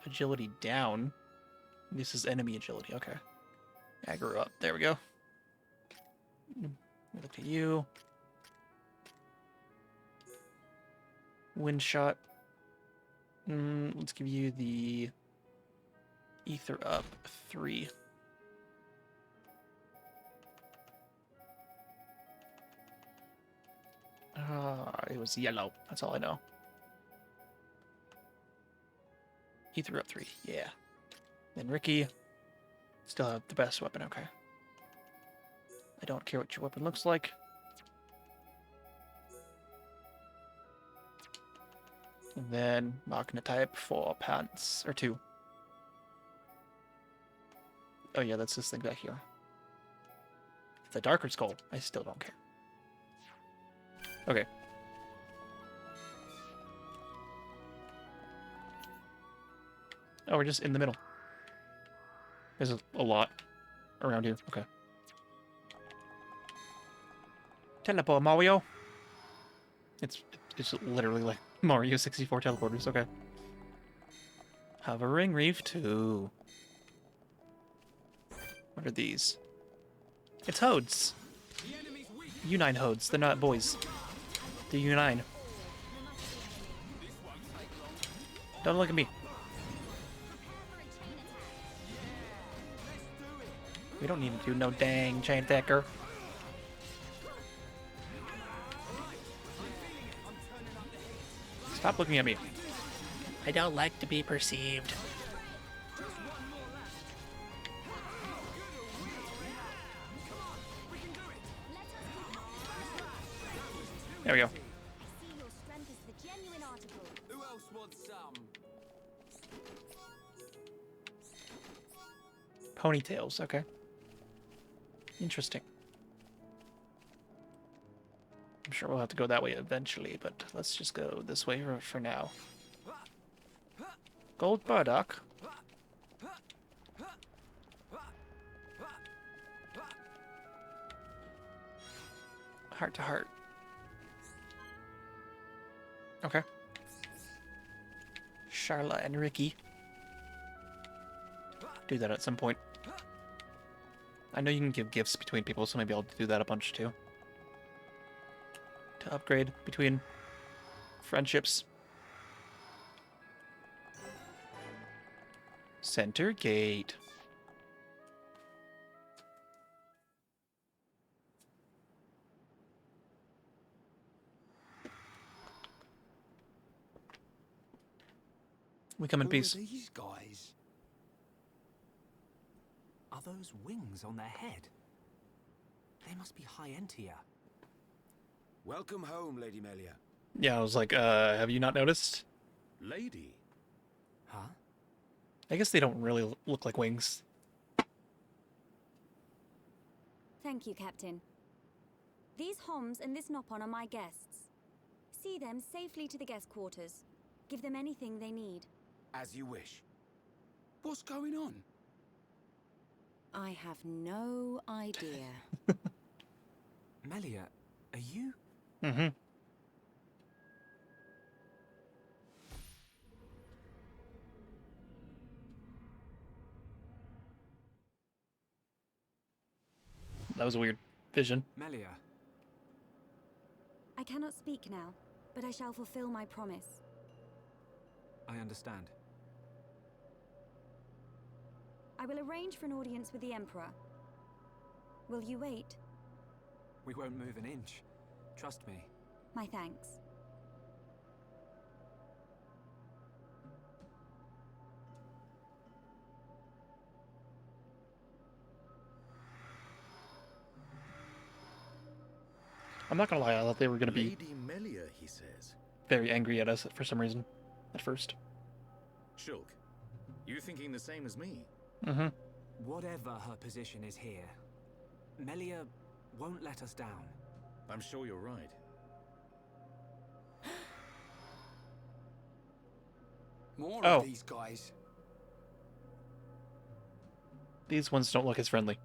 Agility down. This is enemy agility. Okay. Aggro up. There we go. Look at you. Wind shot. Let's give you the ether up 3. It was yellow. That's all I know. Ether up 3. Yeah. Then Ricky. Still have the best weapon. Okay. I don't care what your weapon looks like. And then Machina type 4 pants. Or 2. Oh yeah, that's this thing back here. The darker skull. I still don't care. Okay. Oh, we're just in the middle. There's a lot around here. Okay. Teleport, Mario. It's literally like Mario 64 teleporters. Okay. Hovering Reef 2. What are these? It's Hodes. U9 Hodes. They're not boys. They're U9. Don't look at me. We don't need to do no dang chain attacker. Stop looking at me. I don't like to be perceived. Let us keep There we go. I see your strength is the genuine article. Who else wants some? Ponytails, okay. Interesting. I'm sure we'll have to go that way eventually, but let's just go this way for now. Gold Bardock. Heart to heart. Okay. Charla and Ricky. Do that at some point. I know you can give gifts between people, so maybe I'll do that a bunch too. To upgrade between friendships. Center gate. We come in Who peace. are these guys? Are those wings on their head? They must be high ENTIA. Welcome home, Lady Melia. Yeah, I was like, have you not noticed? Lady? Huh? I guess they don't really look like wings. Thank you, Captain. These Homs and this Nopon are my guests. See them safely to the guest quarters. Give them anything they need. As you wish. What's going on? I have no idea. Melia, are you? Mm-hmm. that was a weird vision. Melia, I cannot speak now, but I shall fulfill my promise. I understand. I will arrange for an audience with the Emperor. Will you wait? We won't move an inch. Trust me. My thanks. I'm not gonna lie, I thought they were gonna be Lady Melia, he says. very angry at us for some reason at first. Shulk, you thinking the same as me? Mm-hmm. Whatever her position is here, Melia won't let us down. I'm sure you're right. More Oh. of these guys. These ones don't look as friendly.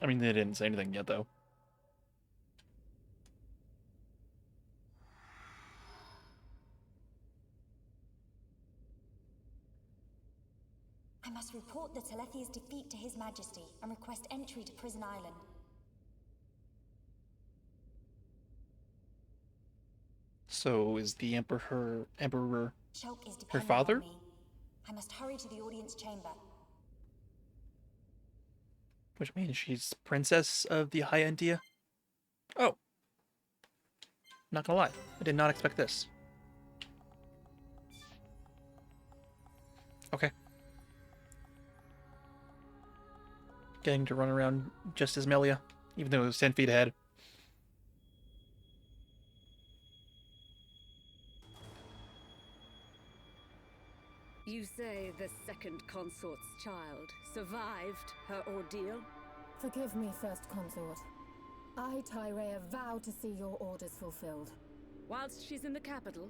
I mean, they didn't say anything yet, though. I must report the Telethia's defeat to His Majesty and request entry to Prison Island. So is the Emperor Shulk is her dependent father? on me. I must hurry to the audience chamber. Which means she's princess of the High ENTIA? Oh. Not gonna lie, I did not expect this. Okay. Getting to run around just as Melia, even though it was 10 feet ahead. You say the second consort's child survived her ordeal? Forgive me, First Consort. I, Tyrea, vow to see your orders fulfilled. Whilst she's in the capital,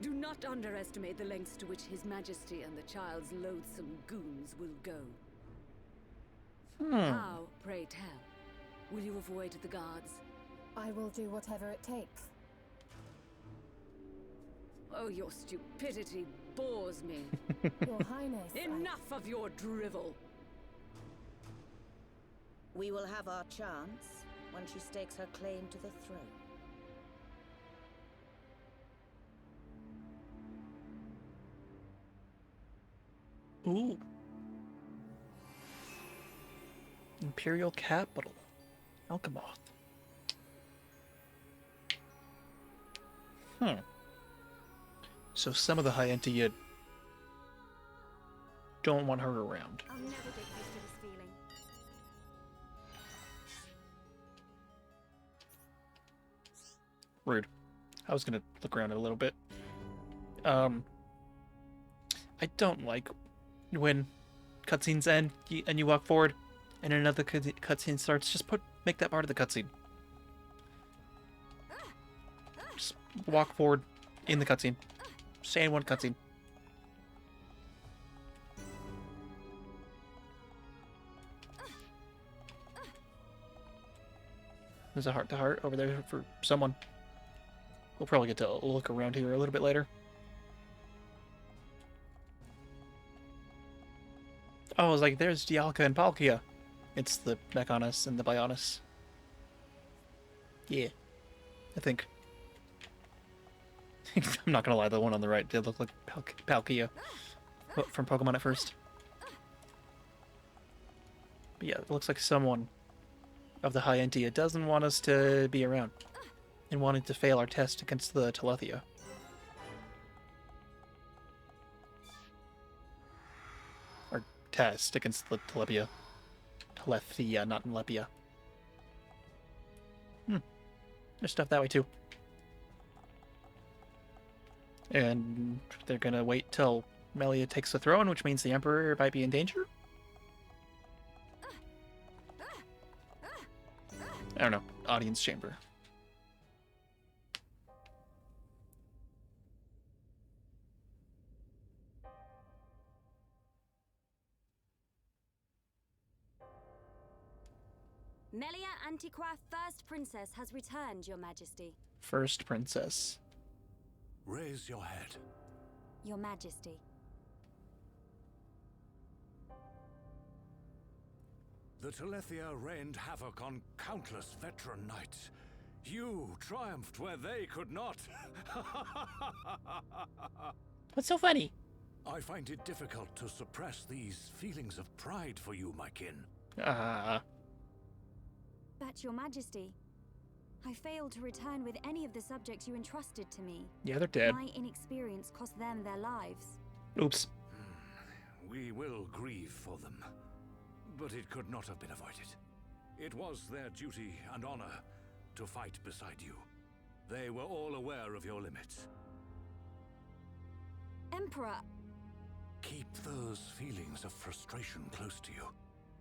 do not underestimate the lengths to which His Majesty and the child's loathsome goons will go. How, pray tell, will you avoid the guards? I will do whatever it takes. Oh, your stupidity bores me. Your Highness, Enough of your drivel! We will have our chance when she stakes her claim to the throne. Ooh. Imperial capital. Alchemoth. So some of the High ENTIA don't want her around. I'll never get used to this feeling. Rude. I was gonna look around a little bit. I don't like when cutscenes end and you walk forward and another cutscene starts. Just make that part of the cutscene. Just walk forward in the cutscene. Stay in one cutscene. There's a heart-to-heart over there for someone. We'll probably get to look around here a little bit later. Oh, I was like, there's Dialga and Palkia. It's the Mechanus and the Bionis. Yeah. I think. I'm not gonna lie, the one on the right did look like Palkia from Pokemon at first. But yeah, it looks like someone of the High ENTIA doesn't want us to be around and wanted to fail our test against the Telethia. Or test against the Telethia. Telethia, not Lepia. There's stuff that way too. And they're gonna wait till Melia takes the throne, which means the Emperor might be in danger? I don't know. Audience chamber. Melia Antiqua, First Princess, has returned, Your Majesty. First Princess. Raise your head. Your Majesty. The Telethia rained havoc on countless veteran knights. You triumphed where they could not. What's so funny? I find it difficult to suppress these feelings of pride for you, my kin. But Your Majesty, I failed to return with any of the subjects you entrusted to me. Yeah, they're dead. My inexperience cost them their lives. Oops. We will grieve for them, but it could not have been avoided. It was their duty and honor to fight beside you. They were all aware of your limits. Emperor! Keep those feelings of frustration close to you.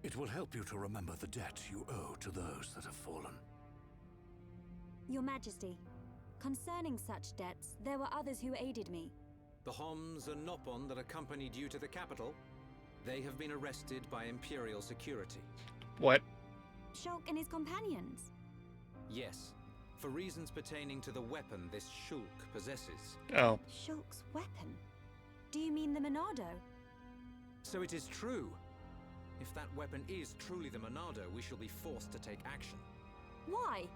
It will help you to remember the debt you owe to those that have fallen. Your Majesty, concerning such debts, there were others who aided me. The Homs and Nopon that accompanied you to the capital, they have been arrested by Imperial security. What? Shulk and his companions? Yes, for reasons pertaining to the weapon this Shulk possesses. Oh. Shulk's weapon? Do you mean the Monado? So it is true. If that weapon is truly the Monado, we shall be forced to take action. Why?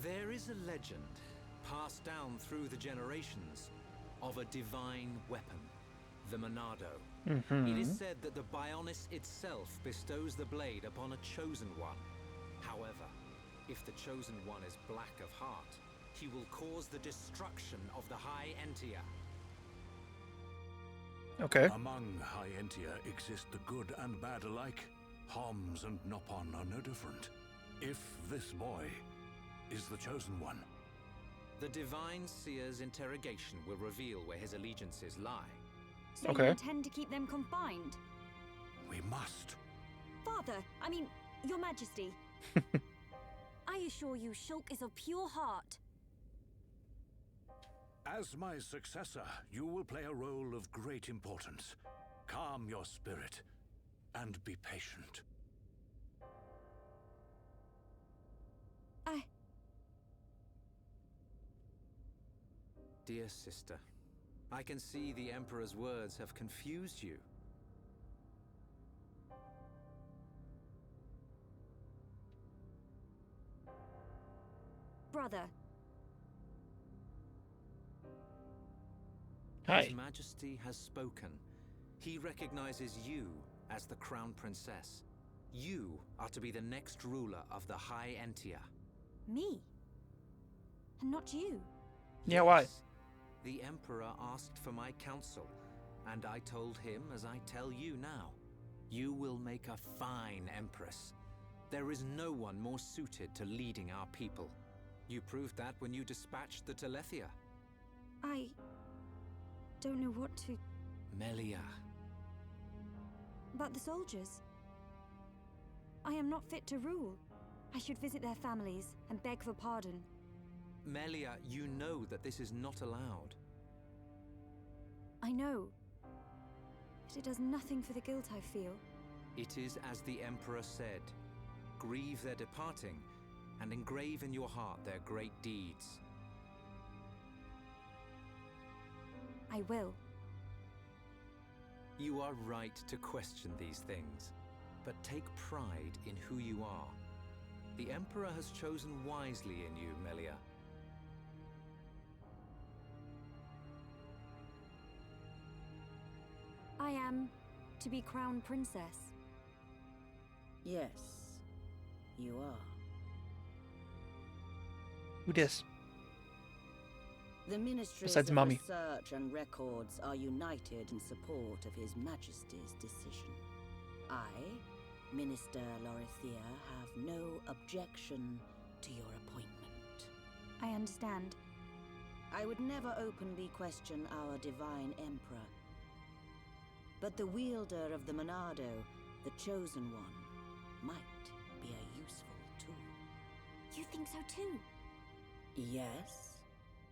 There is a legend, passed down through the generations, of a divine weapon, the Monado. It is said that the Bionis itself bestows the blade upon a chosen one. However, if the chosen one is black of heart, he will cause the destruction of the High ENTIA. Okay. Among High ENTIA exist the good and bad alike. Homs and Nopon are no different. If this boy is the chosen one, the Divine Seer's interrogation will reveal where his allegiances lie. So you intend to keep them confined? we must. Father, I mean, Your Majesty. I assure you, Shulk is of pure heart. As my successor, you will play a role of great importance. Calm your spirit and be patient. Dear sister, I can see the Emperor's words have confused you. Brother. Hi. His Majesty has spoken. He recognizes you as the Crown Princess. You are to be the next ruler of the High ENTIA. Me? And not you? Yeah, why? Yes. The Emperor asked for my counsel, and I told him as I tell you now. You will make a fine Empress. There is no one more suited to leading our people. You proved that when you dispatched the Telethia. I don't know what to... Melia. But the soldiers? I am not fit to rule. I should visit their families and beg for pardon. Melia, you know that this is not allowed. I know. But it does nothing for the guilt I feel. It is as the Emperor said. Grieve their departing, and engrave in your heart their great deeds. I will. You are right to question these things, but take pride in who you are. The Emperor has chosen wisely in you, Melia. I am to be Crown Princess. Yes, you are. Who dis? The Ministries Besides of Mommy. Research and Records are united in support of His Majesty's decision. I, Minister Lorithia, have no objection to your appointment. I understand. I would never openly question our Divine Emperor. But the wielder of the Monado, the Chosen One, might be a useful tool. You think so too? Yes,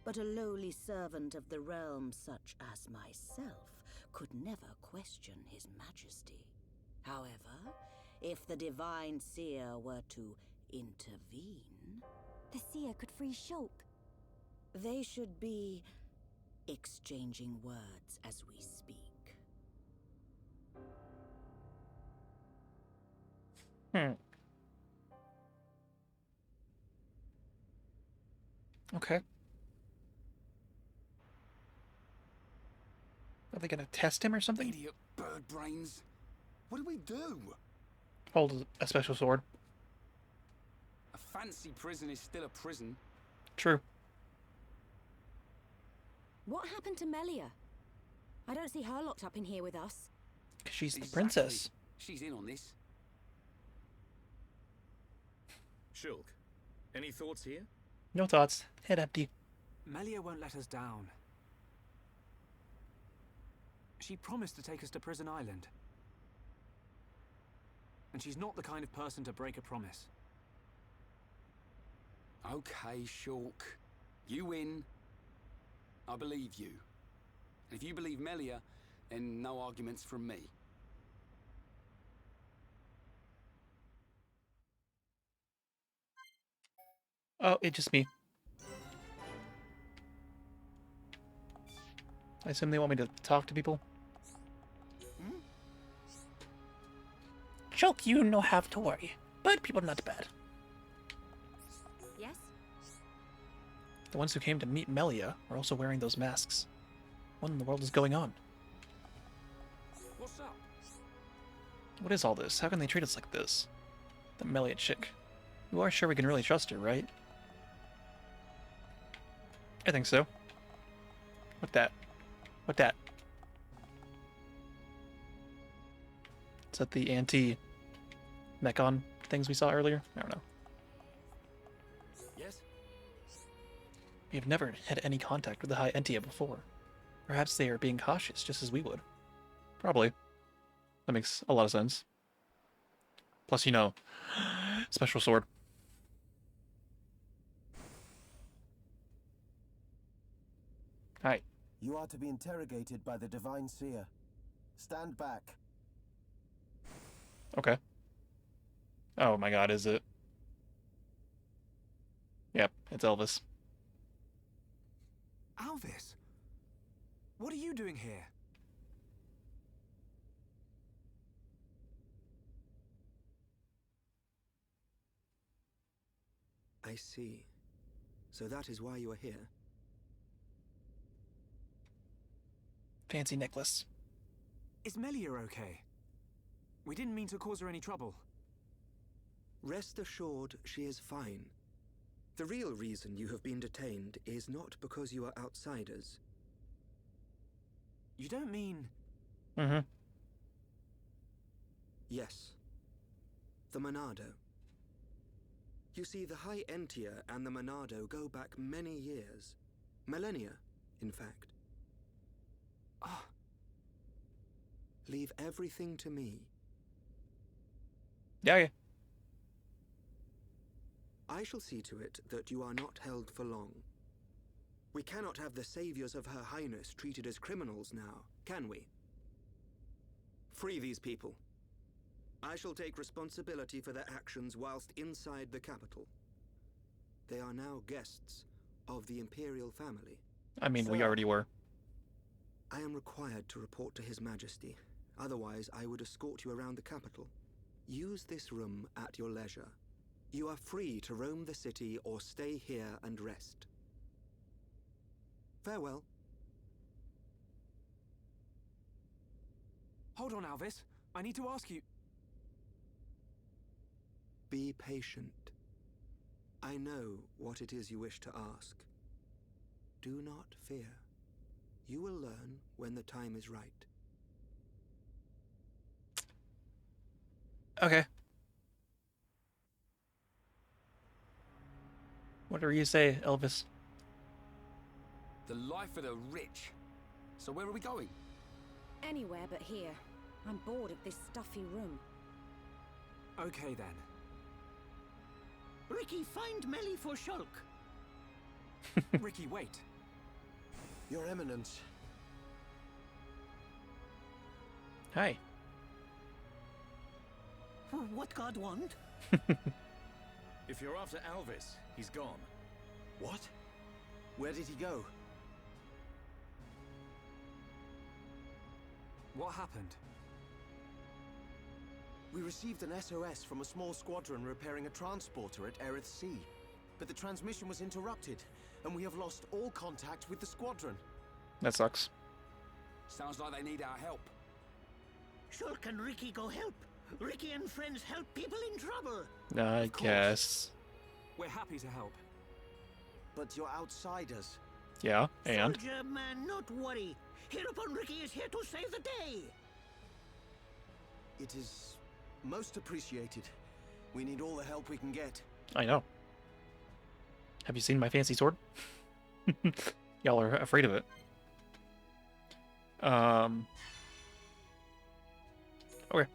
but a lowly servant of the realm such as myself could never question His Majesty. However, if the Divine Seer were to intervene... The Seer could free Shulk. They should be exchanging words as we speak. Okay. Are they gonna test him or something? Idiot bird brains. What do we do? Hold a special sword. A fancy prison is still a prison. True. What happened to Melia? I don't see her locked up in here with us. 'Cause she's the Exactly. princess. She's in on this. Shulk, any thoughts here? No thoughts. Head empty. Melia won't let us down. She promised to take us to Prison Island. And she's not the kind of person to break a promise. Okay, Shulk. You win. I believe you. And if you believe Melia, then no arguments from me. Oh, it's just me. I assume they want me to talk to people. Joke, you no have to worry. But people not bad. Yes? The ones who came to meet Melia are also wearing those masks. What in the world is going on? What's up? What is all this? How can they treat us like this? The Melia chick. You are sure we can really trust her, right? I think so. What that? What that? Is that the anti-mechon things we saw earlier? I don't know. Yes? We have never had any contact with the High Entia before. Perhaps they are being cautious, just as we would. Probably. That makes a lot of sense. Plus, you know, special sword. Hi. You are to be interrogated by the Divine Seer. Stand back. Okay. Oh my god, is it? Yep, it's Elvis. Alvis? What are you doing here? I see. So that is why you are here. Fancy necklace. Is Melia okay? We didn't mean to cause her any trouble. Rest assured, she is fine. The real reason you have been detained is not because you are outsiders. You don't mean... Mm-hmm. Yes. The Monado. You see, the High Entia and the Monado go back many years. Millennia, in fact. Ah. Leave everything to me. Yeah. I shall see to it that you are not held for long. We cannot have the saviors of Her Highness treated as criminals now, can we? Free these people. I shall take responsibility for their actions whilst inside the capital. They are now guests of the Imperial family. I mean, we already were. I am required to report to His Majesty. Otherwise, I would escort you around the capital. Use this room at your leisure. You are free to roam the city or stay here and rest. Farewell. Hold on, Alvis. I need to ask you... Be patient. I know what it is you wish to ask. Do not fear. You will learn when the time is right. Okay. Whatever you say, Elvis. The life of the rich. So where are we going? Anywhere but here. I'm bored of this stuffy room. Okay, then. Ricky, find Melly for Shulk. Ricky, wait. Your Eminence. Hi. What God want? If you're after Alvis, he's gone. What? Where did he go? What happened? We received an SOS from a small squadron repairing a transporter at Erith Sea. But the transmission was interrupted, and we have lost all contact with the squadron. That sucks. Sounds like they need our help. Sure, can Ricky go help? Ricky and friends help people in trouble. I guess. We're happy to help. But you're outsiders. Yeah, and? Soldier man, not worry. Hereupon Ricky is here to save the day. It is most appreciated. We need all the help we can get. I know. Have you seen my fancy sword? Y'all are afraid of it. Okay.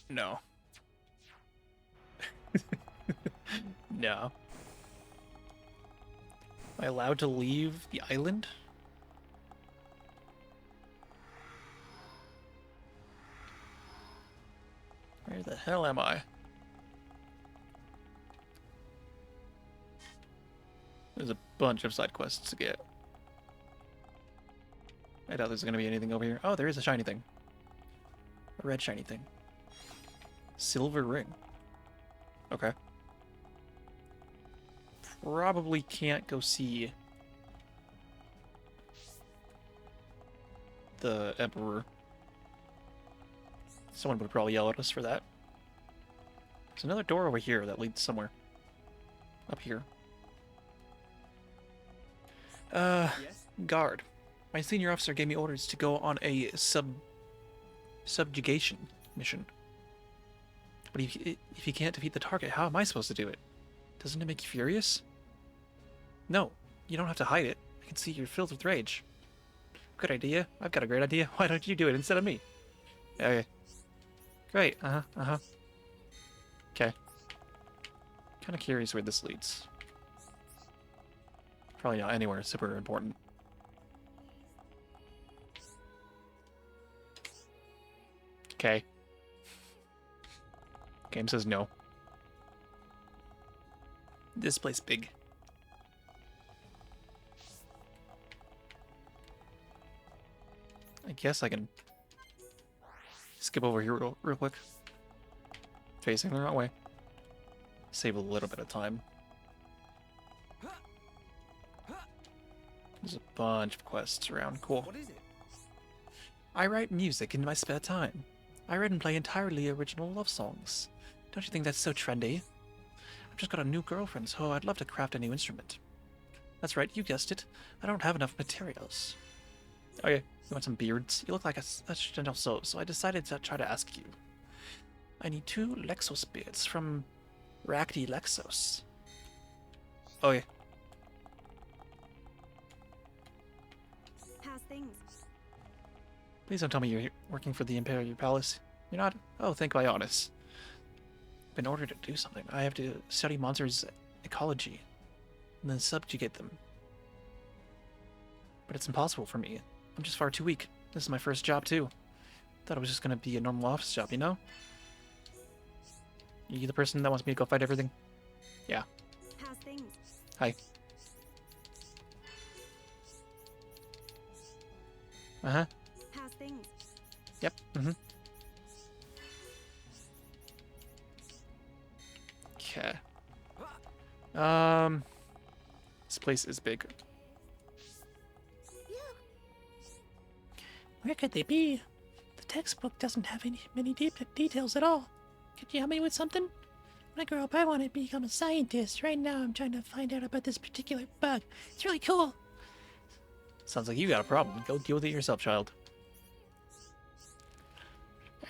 No. No. Am I allowed to leave the island? Where the hell am I? There's a bunch of side quests to get. I doubt there's going to be anything over here. Oh, there is a shiny thing. A red shiny thing. Silver ring. Okay. Probably can't go see the Emperor. Someone would probably yell at us for that. There's another door over here that leads somewhere. Up here. Guard. My senior officer gave me orders to go on a subjugation mission. But if you can't defeat the target, how am I supposed to do it? Doesn't it make you furious? No, you don't have to hide it. I can see you're filled with rage. Good idea. I've got a great idea. Why don't you do it instead of me? Okay. Great. Okay. Kind of curious where this leads. Probably not anywhere super important. Okay. Game says no. This place big. I guess I can skip over here real quick. Facing the wrong way. Save a little bit of time. There's a bunch of quests around. Cool. What is it? I write music in my spare time. I write and play entirely original love songs. Don't you think that's so trendy? I've just got a new girlfriend, so I'd love to craft a new instrument. That's right, you guessed it. I don't have enough materials. Okay, you want some beards? You look like a gentle soul, so I decided to try to ask you. I need 2 Lexos beards from Racti Lexos. Okay. How's things? Please don't tell me you're working for the Imperial Palace. You're not? Oh, think by honest. In order to do something, I have to study monsters' ecology and then subjugate them. But it's impossible for me. I'm just far too weak. This is my first job, too. Thought it was just gonna be a normal office job, you know? You the person that wants me to go fight everything? Yeah. How's things? Hi. Uh-huh. How's things? Yep. Mm-hmm. Okay. This place is big. Where could they be? The textbook doesn't have many details at all. Could you help me with something? When I grow up, I want to become a scientist. Right now, I'm trying to find out about this particular bug. It's really cool. Sounds like you got a problem. Go deal with it yourself, child.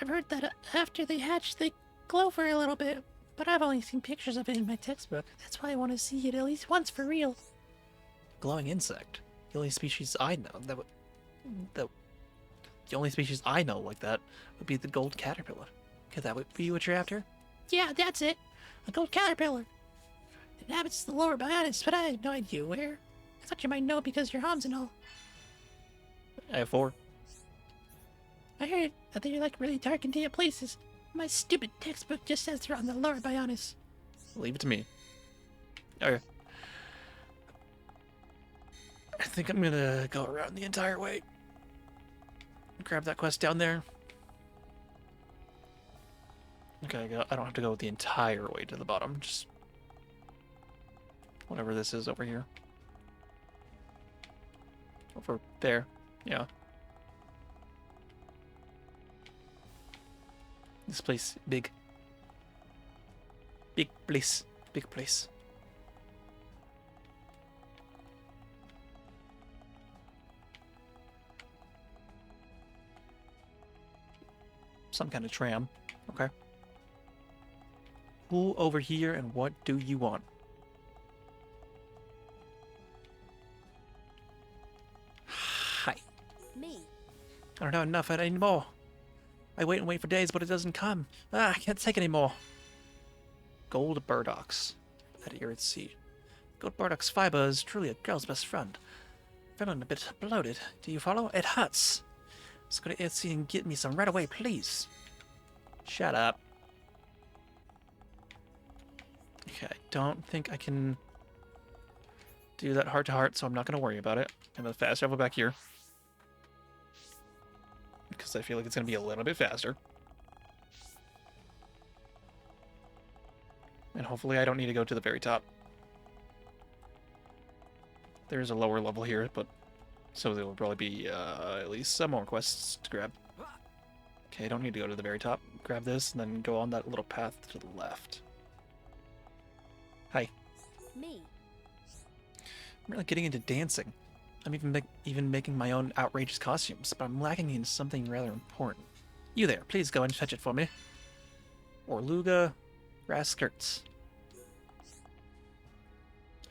I've heard that after they hatch, they glow for a little bit. But I've only seen pictures of it in my textbook. That's why I want to see it at least once for real. Glowing insect. The only species I know the only species I know like that would be the gold caterpillar. Could that be what you're after? Yeah, that's it. A gold caterpillar. It inhabits the lower biotis, but I have no idea where. I thought you might know because you're Homs and all. I have 4. I heard that they're like really dark and damp places. My stupid textbook just says they're on the lower biotis. Leave it to me. Okay. I think I'm gonna go around the entire way. grab that quest down there. Okay, I don't have to go the entire way to the bottom, just whatever this is over here. Over there, yeah. This place, big. Big place, big place. Some kind of tram, okay. Who over here and what do you want? Hi. Me. I don't have enough of it anymore. I wait and wait for days, but it doesn't come. I can't take it anymore. Gold burdocks at Earth Sea. Gold burdocks fiber is truly a girl's best friend. Feeling a bit bloated. Do you follow? It hurts. Let's go to Earth Sea and get me some right away, please. Shut up. Okay, I don't think I can do that heart to heart, so I'm not going to worry about it. I'm going to fast travel back here. Because I feel like it's going to be a little bit faster. And hopefully I don't need to go to the very top. There's a lower level here, but so there will probably be at least some more quests to grab. Okay, I don't need to go to the very top. Grab this and then go on that little path to the left. Hi. Me. I'm really getting into dancing. I'm even making my own outrageous costumes, but I'm lacking in something rather important. You there, please go and fetch it for me. Orluga, grass skirts.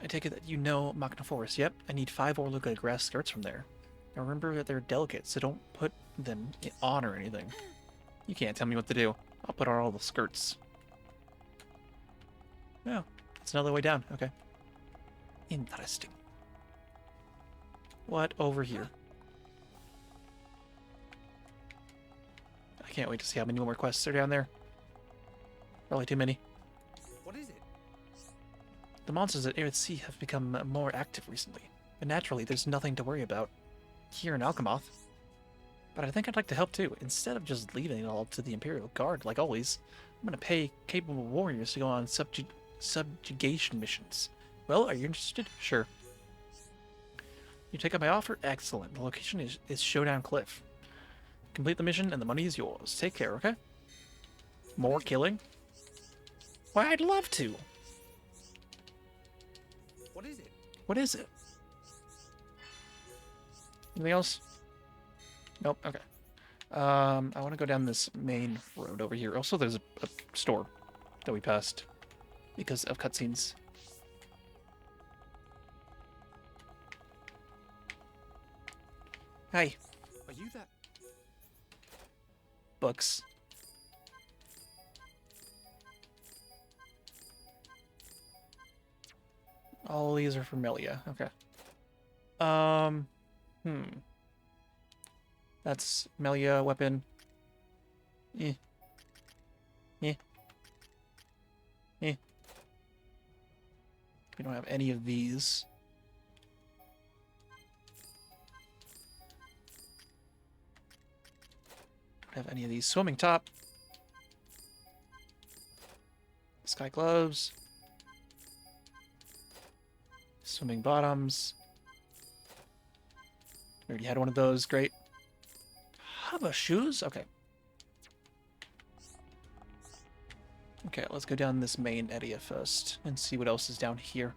I take it that you know Machna Forest. Yep, I need 5 Orluga grass skirts from there. Now remember that they're delicate, so don't put them on or anything. You can't tell me what to do. I'll put on all the skirts. Oh, it's another way down. Okay. Interesting. What over here? I can't wait to see how many more quests are down there. Probably too many. What is it? The monsters at Earth Sea have become more active recently, but naturally there's nothing to worry about here in Alchemoth. But I think I'd like to help too. Instead of just leaving it all to the Imperial Guard like always, I'm going to pay capable warriors to go on subjugation missions. Well, are you interested? Sure. You take up my offer? Excellent. The location is Showdown Cliff. Complete the mission and the money is yours. Take care, okay? More killing? Why, I'd love to. What is it? What is it? Anything else? Nope, okay. I want to go down this main road over here. Also, there's a store that we passed because of cutscenes. Hi. Are you that? Books. All these are familiar. Okay. That's Melia weapon. Eh. Eh. Eh. We don't have any of these. Don't have any of these. Swimming top. Sky gloves. Swimming bottoms. Already had one of those. Great. Hover shoes? Okay. Okay, let's go down this main area first and see what else is down here.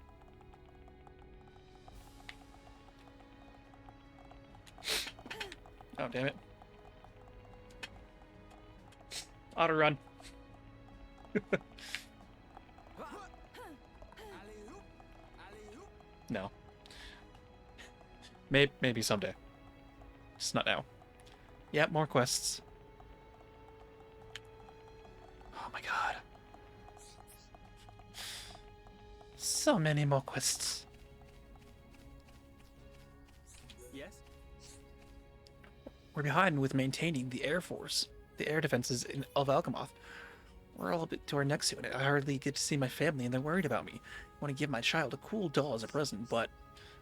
Oh, damn it. Auto run. No. Maybe someday. Just not now. Yep, more quests. Oh my god. So many more quests. Yes? We're behind with maintaining the Air Force, the air defenses of Alchemoth. We're all a bit to our necks soon. I hardly get to see my family and they're worried about me. I want to give my child a cool doll as a present, but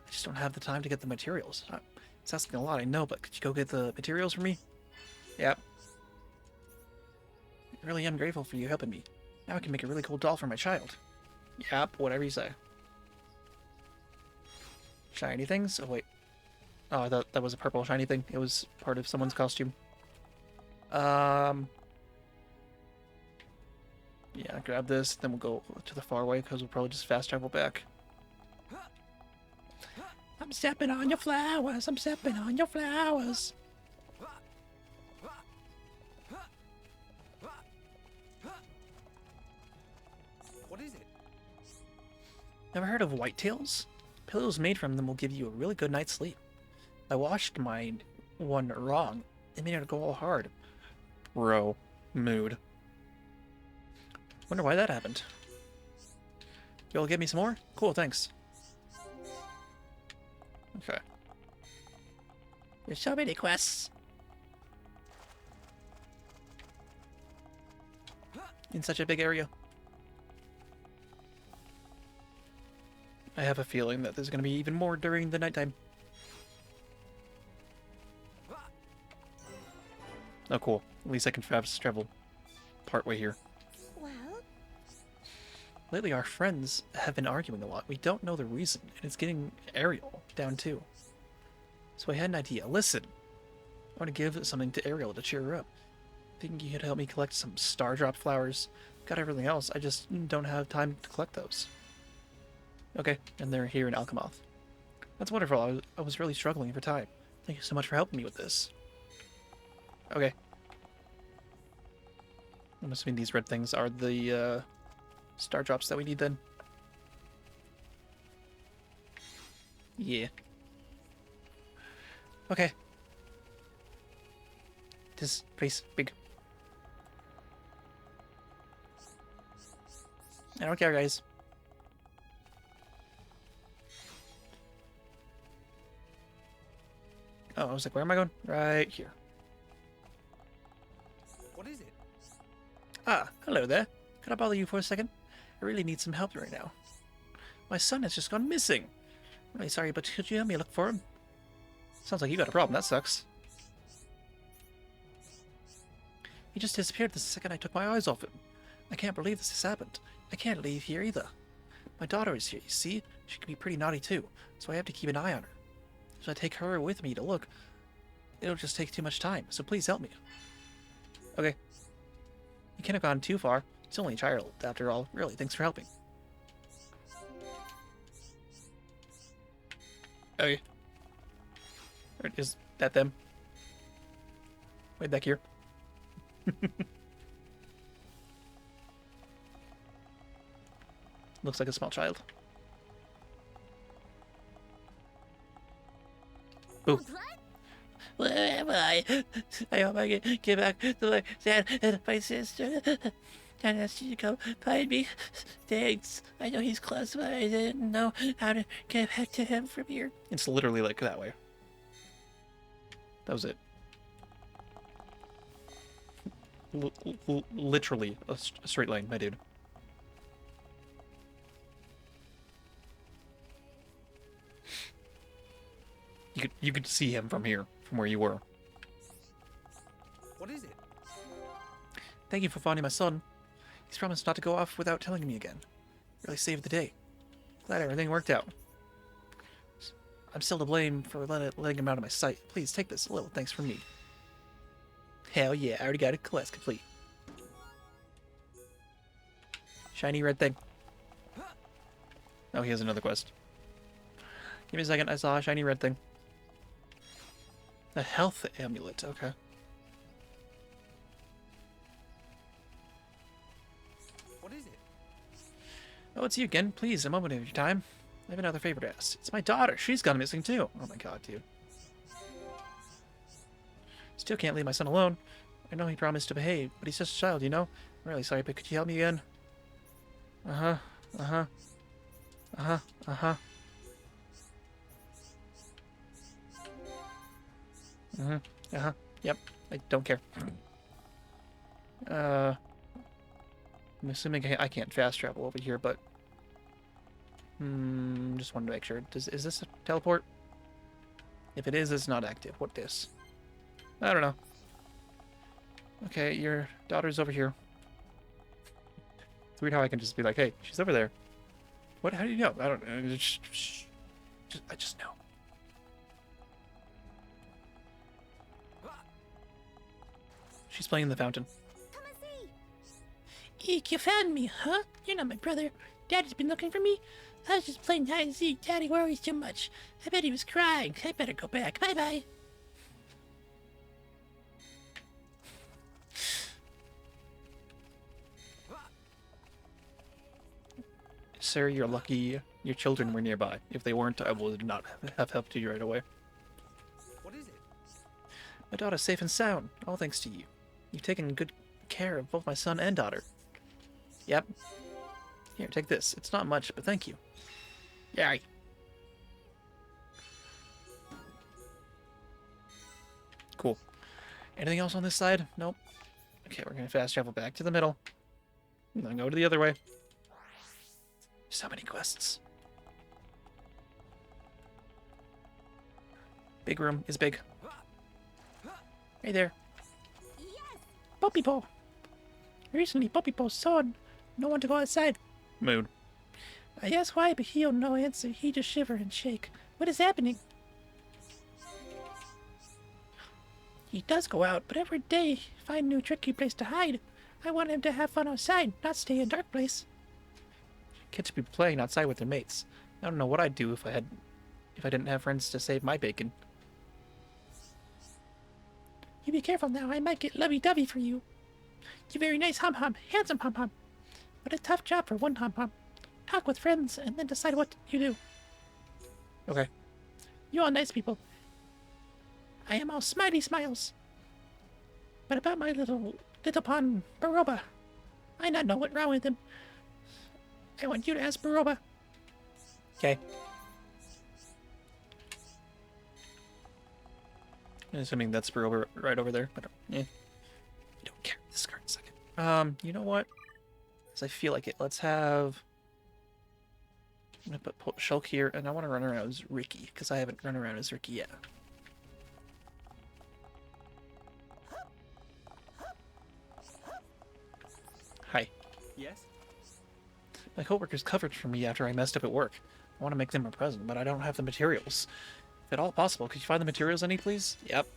I just don't have the time to get the materials. It's asking a lot, I know, but could you go get the materials for me? Yep. I really am grateful for you helping me. Now I can make a really cool doll for my child. Yep, whatever you say. Shiny things? Oh, wait. Oh, I thought that was a purple shiny thing. It was part of someone's costume. Yeah, grab this, then we'll go to the far way, because we'll probably just fast travel back. I'm stepping on your flowers. I'm stepping on your flowers. What is it? Never heard of whitetails? Pillows made from them will give you a really good night's sleep. I washed my one wrong. It made it go all hard. Bro. Mood. Wonder why that happened. You'll give me some more? Cool, thanks. Okay. There's so many quests. In such a big area. I have a feeling that there's going to be even more during the nighttime. Oh, cool. At least I can fast travel partway here. Well, Lately, our friends have been arguing a lot. We don't know the reason, and it's getting Ariel down too. So I had an idea. Listen, I want to give something to Ariel to cheer her up. Think you could help me collect some star drop flowers? Got everything else. I just don't have time to collect those. Okay, and they're here in Alchemoth. That's wonderful. I was really struggling for time. Thank you so much for helping me with this. Okay. I'm assuming these red things are the star drops that we need then. Yeah. Okay. This place big. I don't care, guys. Oh, I was like, where am I going? Right here. What is it? Ah, hello there. Could I bother you for a second? I really need some help right now. My son has just gone missing. I'm really sorry, but could you help me look for him? Sounds like you got a problem. That sucks. He just disappeared the second I took my eyes off him. I can't believe this has happened. I can't leave here either. My daughter is here, you see? She can be pretty naughty too, so I have to keep an eye on her. If I take her with me to look, it'll just take too much time, so please help me. Okay. You can't have gone too far. It's only a child, after all. Really, thanks for helping. Okay. Is that them? Way back here. Looks like a small child. Ooh. Where am I? I hope I can get back to my dad and my sister. Dad asked you to come find me. Thanks. I know he's close, but I didn't know how to get back to him from here. It's literally like that way. That was it. Literally a straight line, my dude. You could see him from here, from where you were. What is it? Thank you for finding my son. He's promised not to go off without telling me again. Really saved the day. Glad everything worked out. I'm still to blame for letting him out of my sight. Please take this. A little thanks from me. Hell yeah, I already got a quest complete. Shiny red thing. Oh, he has another quest. Give me a second, I saw a shiny red thing. A health amulet, okay. What is it? Oh, it's you again. Please, a moment of your time. I have another favor to ask. It's my daughter. She's gone missing too. Oh my god, dude. Still can't leave my son alone. I know he promised to behave, but he's just a child, you know? I'm really sorry, but could you help me again? Uh-huh. Uh-huh. Uh-huh. Uh-huh. Mm-hmm. Uh-huh. Yep. I don't care. I'm assuming I can't fast travel over here, but... just wanted to make sure. Is this a teleport? If it is, it's not active. What this? I don't know. Okay, your daughter's over here. It's weird how I can just be like, hey, she's over there. What? How do you know? I don't know. I just know. She's playing in the fountain. Come and see. Eek, you found me, huh? You're not my brother. Daddy's been looking for me. I was just playing hide and seek. Daddy worries too much. I bet he was crying. I better go back. Bye-bye. Sir, you're lucky your children were nearby. If they weren't, I would not have helped you right away. What is it? My daughter's safe and sound, all thanks to you. You've taken good care of both my son and daughter. Yep. Here, take this. It's not much, but thank you. Yay. Cool. Anything else on this side? Nope. Okay, we're gonna fast travel back to the middle. And then go to the other way. So many quests. Big room is big. Hey there. Yes. Poppypo. Recently, Poppypo saw no one to go outside. Moon. I asked why, but he had no answer. He just shiver and shake. What is happening? He does go out, but every day find a new tricky place to hide. I want him to have fun outside, not stay in a dark place. Kids should be playing outside with their mates. I don't know what I'd do if I didn't have friends to save my bacon. You be careful now, I might get lovey-dovey for you. You're very nice, Hum-Hum, handsome Hum-Hum. But a tough job for one Hum-Hum. Talk with friends and then decide what you do. Okay. You all nice people. I am all smiley smiles. But about my little pawn, Baroba, I not know what wrong with him. I want you to ask Baroba. Okay. I'm assuming that's right over there, but yeah. I don't care. This card in a second. You know what? Because I feel like it. Let's have. I'm gonna put Shulk here, and I want to run around as Ricky because I haven't run around as Ricky yet. Hi. Yes? My coworkers covered for me after I messed up at work. I want to make them a present, but I don't have the materials. If at all possible, could you find the materials I need, please? Yep.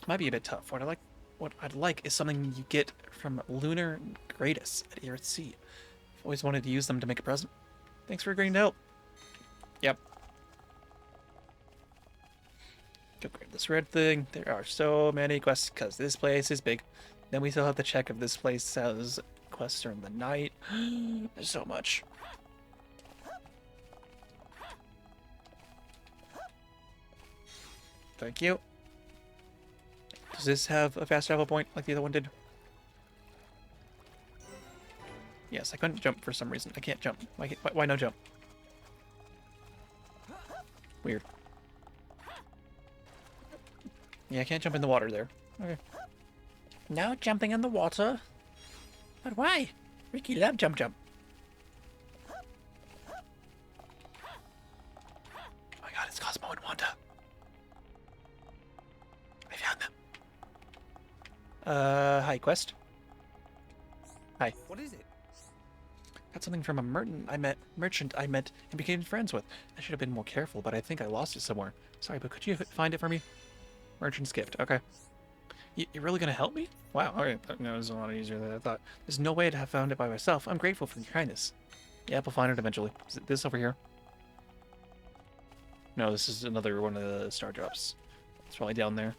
Might be a bit tough. What I'd like is something you get from Lunar Gratus at Earthsea. I've always wanted to use them to make a present. Thanks for agreeing to help. Yep. Go grab this red thing. There are so many quests because this place is big. Then we still have to check if this place has quests during the night. There's so much. Thank you. Does this have a fast travel point like the other one did? Yes, I couldn't jump for some reason. I can't jump. Why no jump? Weird. Yeah, I can't jump in the water there. Okay. No jumping in the water. But why? Ricky love jump. Oh my god, it's Cosmo and Wanda. I found them. Hi, quest. Hi. What is it? Got something from a merchant I met and became friends with. I should have been more careful, but I think I lost it somewhere. Sorry, but could you find it for me? Merchant's gift. Okay. You're really gonna help me? Wow, okay. That was a lot easier than I thought. There's no way to have found it by myself. I'm grateful for your kindness. Yeah, we'll find it eventually. Is it this over here? No, this is another one of the star drops. It's probably down there.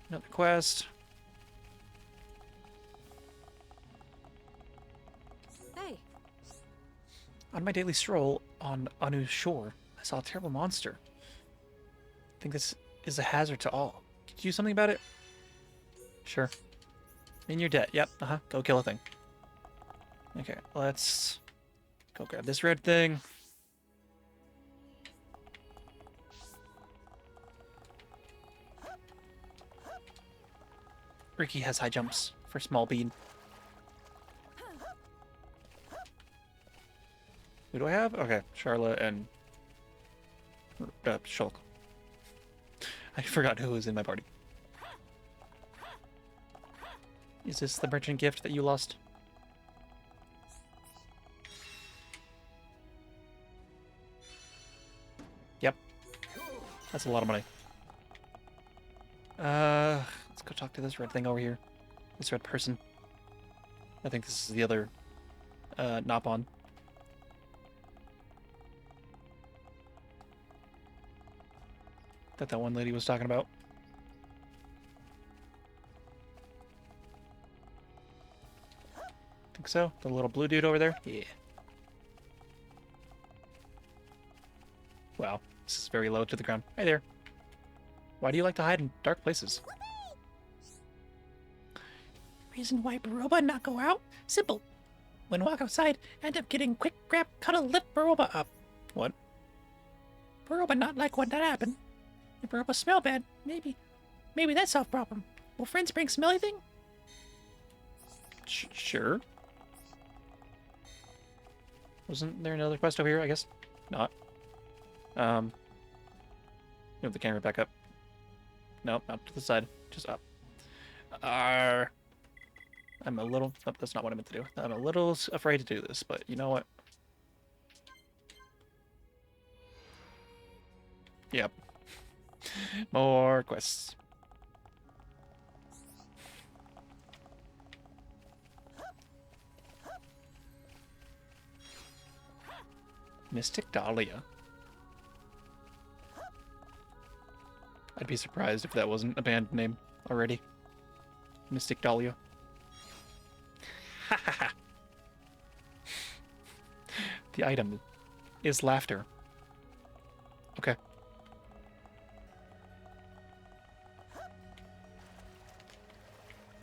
Another quest. Hey. On my daily stroll on Anu's shore, I saw a terrible monster. I think this is a hazard to all. Could you do something about it? Sure. In your debt. Yep. Go kill a thing. Okay, let's go grab this red thing. Ricky has high jumps for small bean. Who do I have? Okay, Charlotte and Shulk. I forgot who was in my party. Is this the merchant gift that you lost? Yep. That's a lot of money. Let's go talk to this red thing over here. This red person. I think this is the other, Nopon. That one lady was talking about. Think so? The little blue dude over there? Yeah. Wow, this is very low to the ground. Hey there. Why do you like to hide in dark places? Reason why Baroba not go out? Simple. When walk outside, end up getting quick grab, cuddle, lift Baroba up. What? Baroba not like what that happened. If Baroba smell bad, maybe that's our problem. Will friends bring smelly thing? Sure. Wasn't there another quest over here? I guess not. Move the camera back up. Nope, up to the side. Just up. I'm a little... Oh, that's not what I meant to do. I'm a little afraid to do this, but you know what? Yep. More quests. Mystic Dahlia. I'd be surprised if that wasn't a band name already. Mystic Dahlia. The item is laughter. Okay.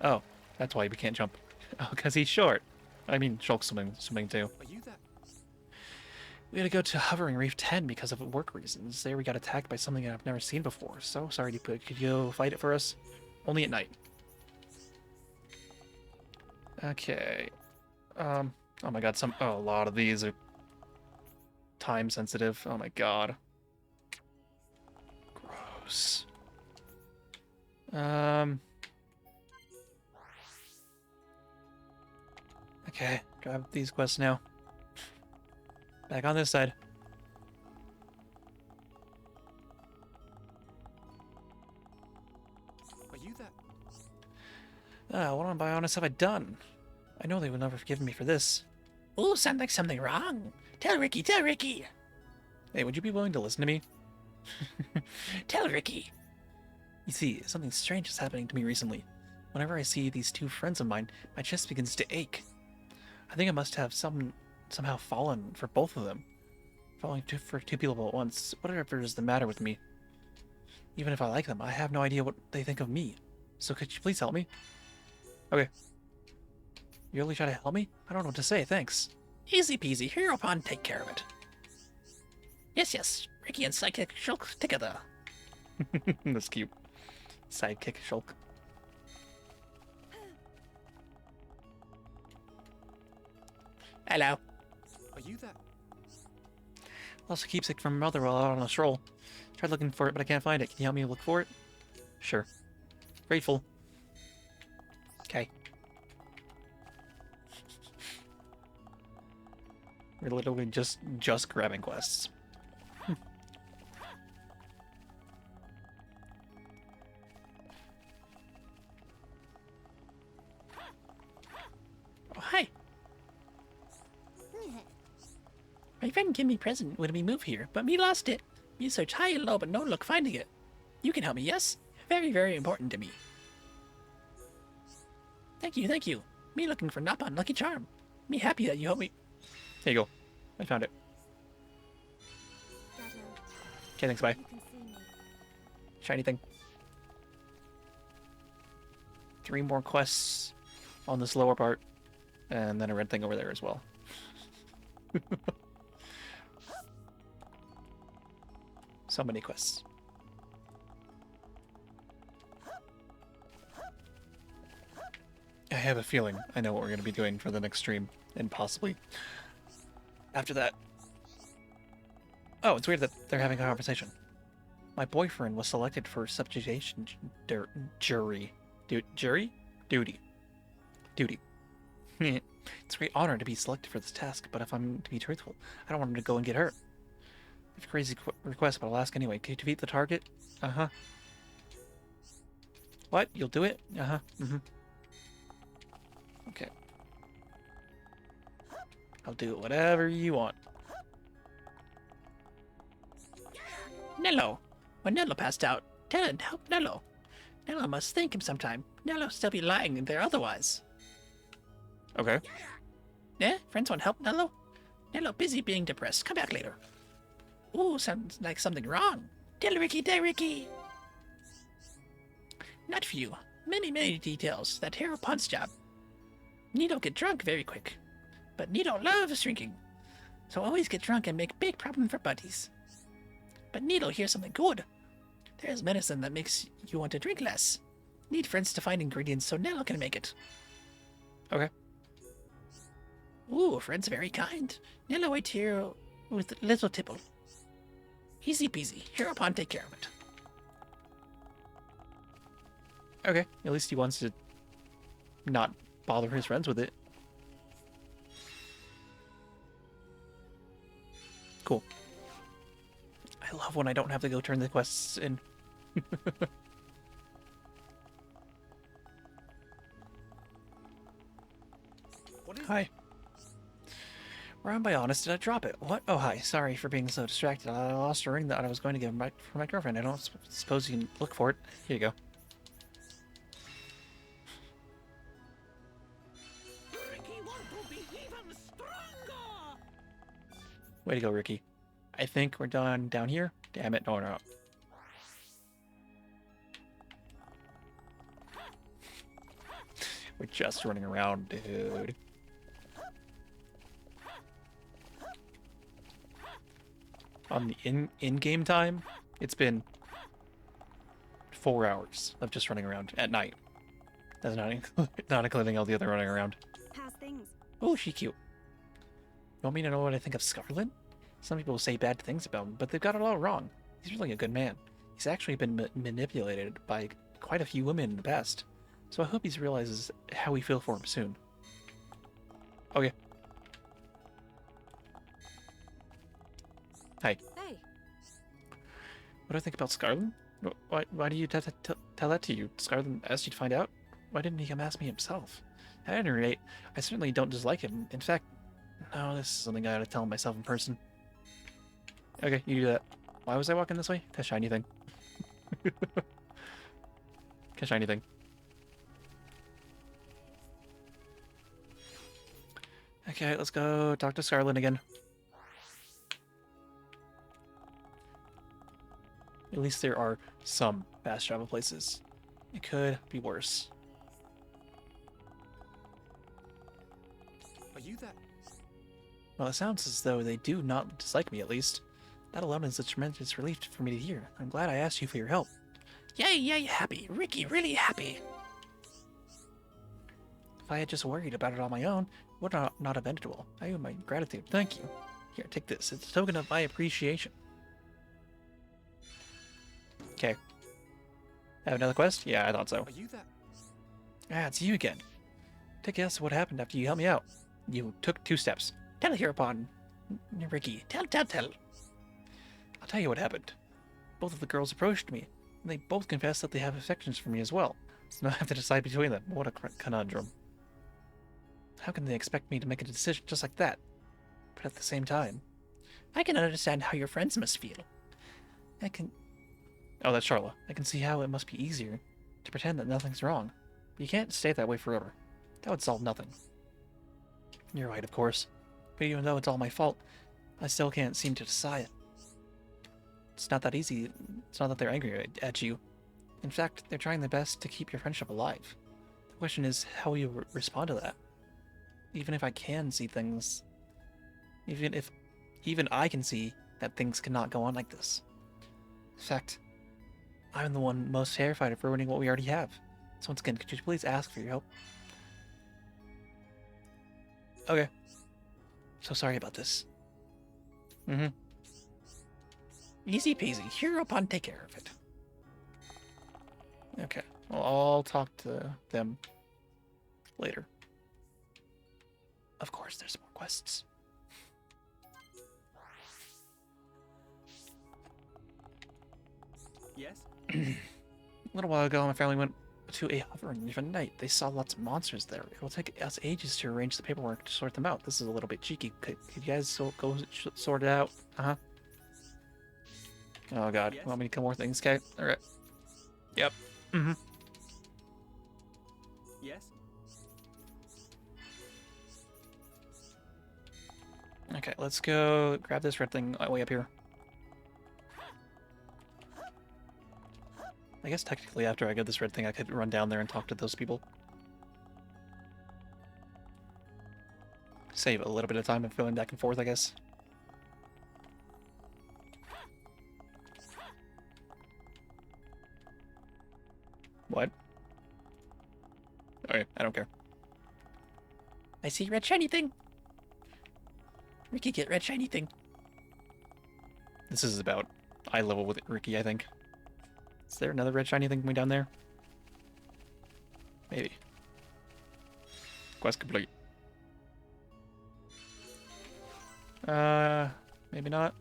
Oh, that's why we can't jump. Oh, because he's short. I mean, Shulk's swimming too. Are you that? We had to go to Hovering Reef 10 because of work reasons. There we got attacked by something I've never seen before. So sorry to put. Could you go fight it for us? Only at night. Okay. Oh my god, a lot of these are time sensitive. Oh my god. Gross. Okay, grab these quests now. Back on this side. Are you that? What on Bionis have I done? I know they would never forgive me for this. Ooh, sound like something wrong. Tell Ricky, tell Ricky. Hey, would you be willing to listen to me? Tell Ricky. You see, something strange is happening to me recently. Whenever I see these two friends of mine, my chest begins to ache. I think I must have somehow fallen for both of them. Falling for two people at once. Whatever is the matter with me? Even if I like them, I have no idea what they think of me. So could you please help me? Okay. You really try to help me? I don't know what to say, thanks. Easy peasy, Heropon take care of it. Yes, Ricky and Sidekick Shulk together. That's cute. Sidekick Shulk. Hello. Are you that? Lost a keepsake from my mother while out on a stroll. Tried looking for it, but I can't find it. Can you help me look for it? Sure. Grateful. Okay. We're literally just grabbing quests. Oh, hi. My friend gave me present when we moved here, but me lost it. Me search high and low, but no luck finding it. You can help me, yes? Very, very important to me. Thank you. Me looking for Nopon Lucky Charm. Me happy that you helped me. Here you go. I found it. Okay, thanks, bye. Shiny thing. 3 more quests on this lower part, and then a red thing over there as well. So many quests. I have a feeling I know what we're going to be doing for the next stream, and possibly after that. Oh, it's weird that they're having a conversation. My boyfriend was selected for subjugation jury. Jury? Duty. Duty. It's a great honor to be selected for this task, but if I'm to be truthful, I don't want him to go and get hurt. It's a crazy request, but I'll ask anyway. Can you defeat the target? Uh-huh. What? You'll do it? Uh-huh. Mm-hmm. Okay. I'll do whatever you want. Nello. When Nello passed out, Talon helped Nello. Nello must thank him sometime. Nello still be lying there otherwise. Okay. Eh? Friends want help, Nello? Nello busy being depressed. Come back later. Ooh, sounds like something wrong. Tell Ricky. Not for you. Many details. That hero punch job. Nito get drunk very quick. But Nito loves drinking. So always get drunk and make big problem for buddies. But Nito hears something good. There's medicine that makes you want to drink less. Need friends to find ingredients so Nello can make it. Okay. Ooh, friends very kind. Nello wait here with little tipple. Easy peasy. Hereupon take care of it. Okay. At least he wants to not bother his friends with it. Cool. I love when I don't have to go turn the quests in. Hi. Where am I honest? Did I drop it? What? Oh, hi. Sorry for being so distracted. I lost a ring that I was going to give for my girlfriend. I don't suppose you can look for it. Here you go. Ricky want to be even stronger. Way to go, Ricky. I think we're done down here. Damn it. No, no. We're just running around, dude. On the in-game time, it's been 4 hours of just running around at night. That's not including all the other running around. How's things? Oh, she cute. You want me to know what I think of Scarlet? Some people say bad things about him, but they've got it all wrong. He's really a good man. He's actually been manipulated by quite a few women in the past. So I hope he realizes how we feel for him soon. Okay. Hi. Hey. What do I think about Scarlet? Why do you tell that to you? Scarlet asked you to find out? Why didn't he come ask me himself? At any rate, I certainly don't dislike him. In fact, no, this is something I gotta tell myself in person. Okay, you do that. Why was I walking this way? That shiny thing. That shiny thing. Okay, let's go talk to Scarlet again. At least there are some fast travel places. It could be worse. Are you that? Well, it sounds as though they do not dislike me, at least. That alone is a tremendous relief for me to hear. I'm glad I asked you for your help. Yay, happy. Ricky, really happy. If I had just worried about it on my own, it would not have ended well. I owe my gratitude. Thank you. Here, take this. It's a token of my appreciation. Okay. Have another quest? Yeah, I thought so. Are you that? Ah, it's you again. Take a guess at what happened after you helped me out. You took 2 steps. Tell hereupon. Ricky, tell. I'll tell you what happened. Both of the girls approached me, and they both confessed that they have affections for me as well. So now I have to decide between them. What a conundrum. How can they expect me to make a decision just like that? But at the same time... I can understand how your friends must feel. Oh, that's Charla. I can see how it must be easier to pretend that nothing's wrong. But you can't stay that way forever. That would solve nothing. You're right, of course. But even though it's all my fault, I still can't seem to decide. It's not that easy. It's not that they're angry at you. In fact, they're trying their best to keep your friendship alive. The question is, how will you respond to that? Even if I can see things... Even I can see that things cannot go on like this. In fact, I'm the one most terrified of ruining what we already have. So once again, could you please ask for your help? Okay. So sorry about this. Easy peasy. Hero upon take care of it. Okay. Well, I'll talk to them later. Of course, there's more quests. Yes? A little while ago, my family went to a hovering reef at night. They saw lots of monsters there. It will take us ages to arrange the paperwork to sort them out. This is a little bit cheeky. Could you guys go sort it out? Uh-huh. Oh, God. Yes? Want me to kill more things? Okay. All right. Yep. Mm-hmm. Yes? Okay, let's go grab this red thing way up here. I guess technically after I get this red thing, I could run down there and talk to those people. Save a little bit of time of going back and forth, I guess. What? Okay, I don't care. I see red shiny thing. Ricky, get red shiny thing. This is about eye level with Ricky, I think. Is there another red shiny thing way down there? Maybe. Quest complete. Maybe not.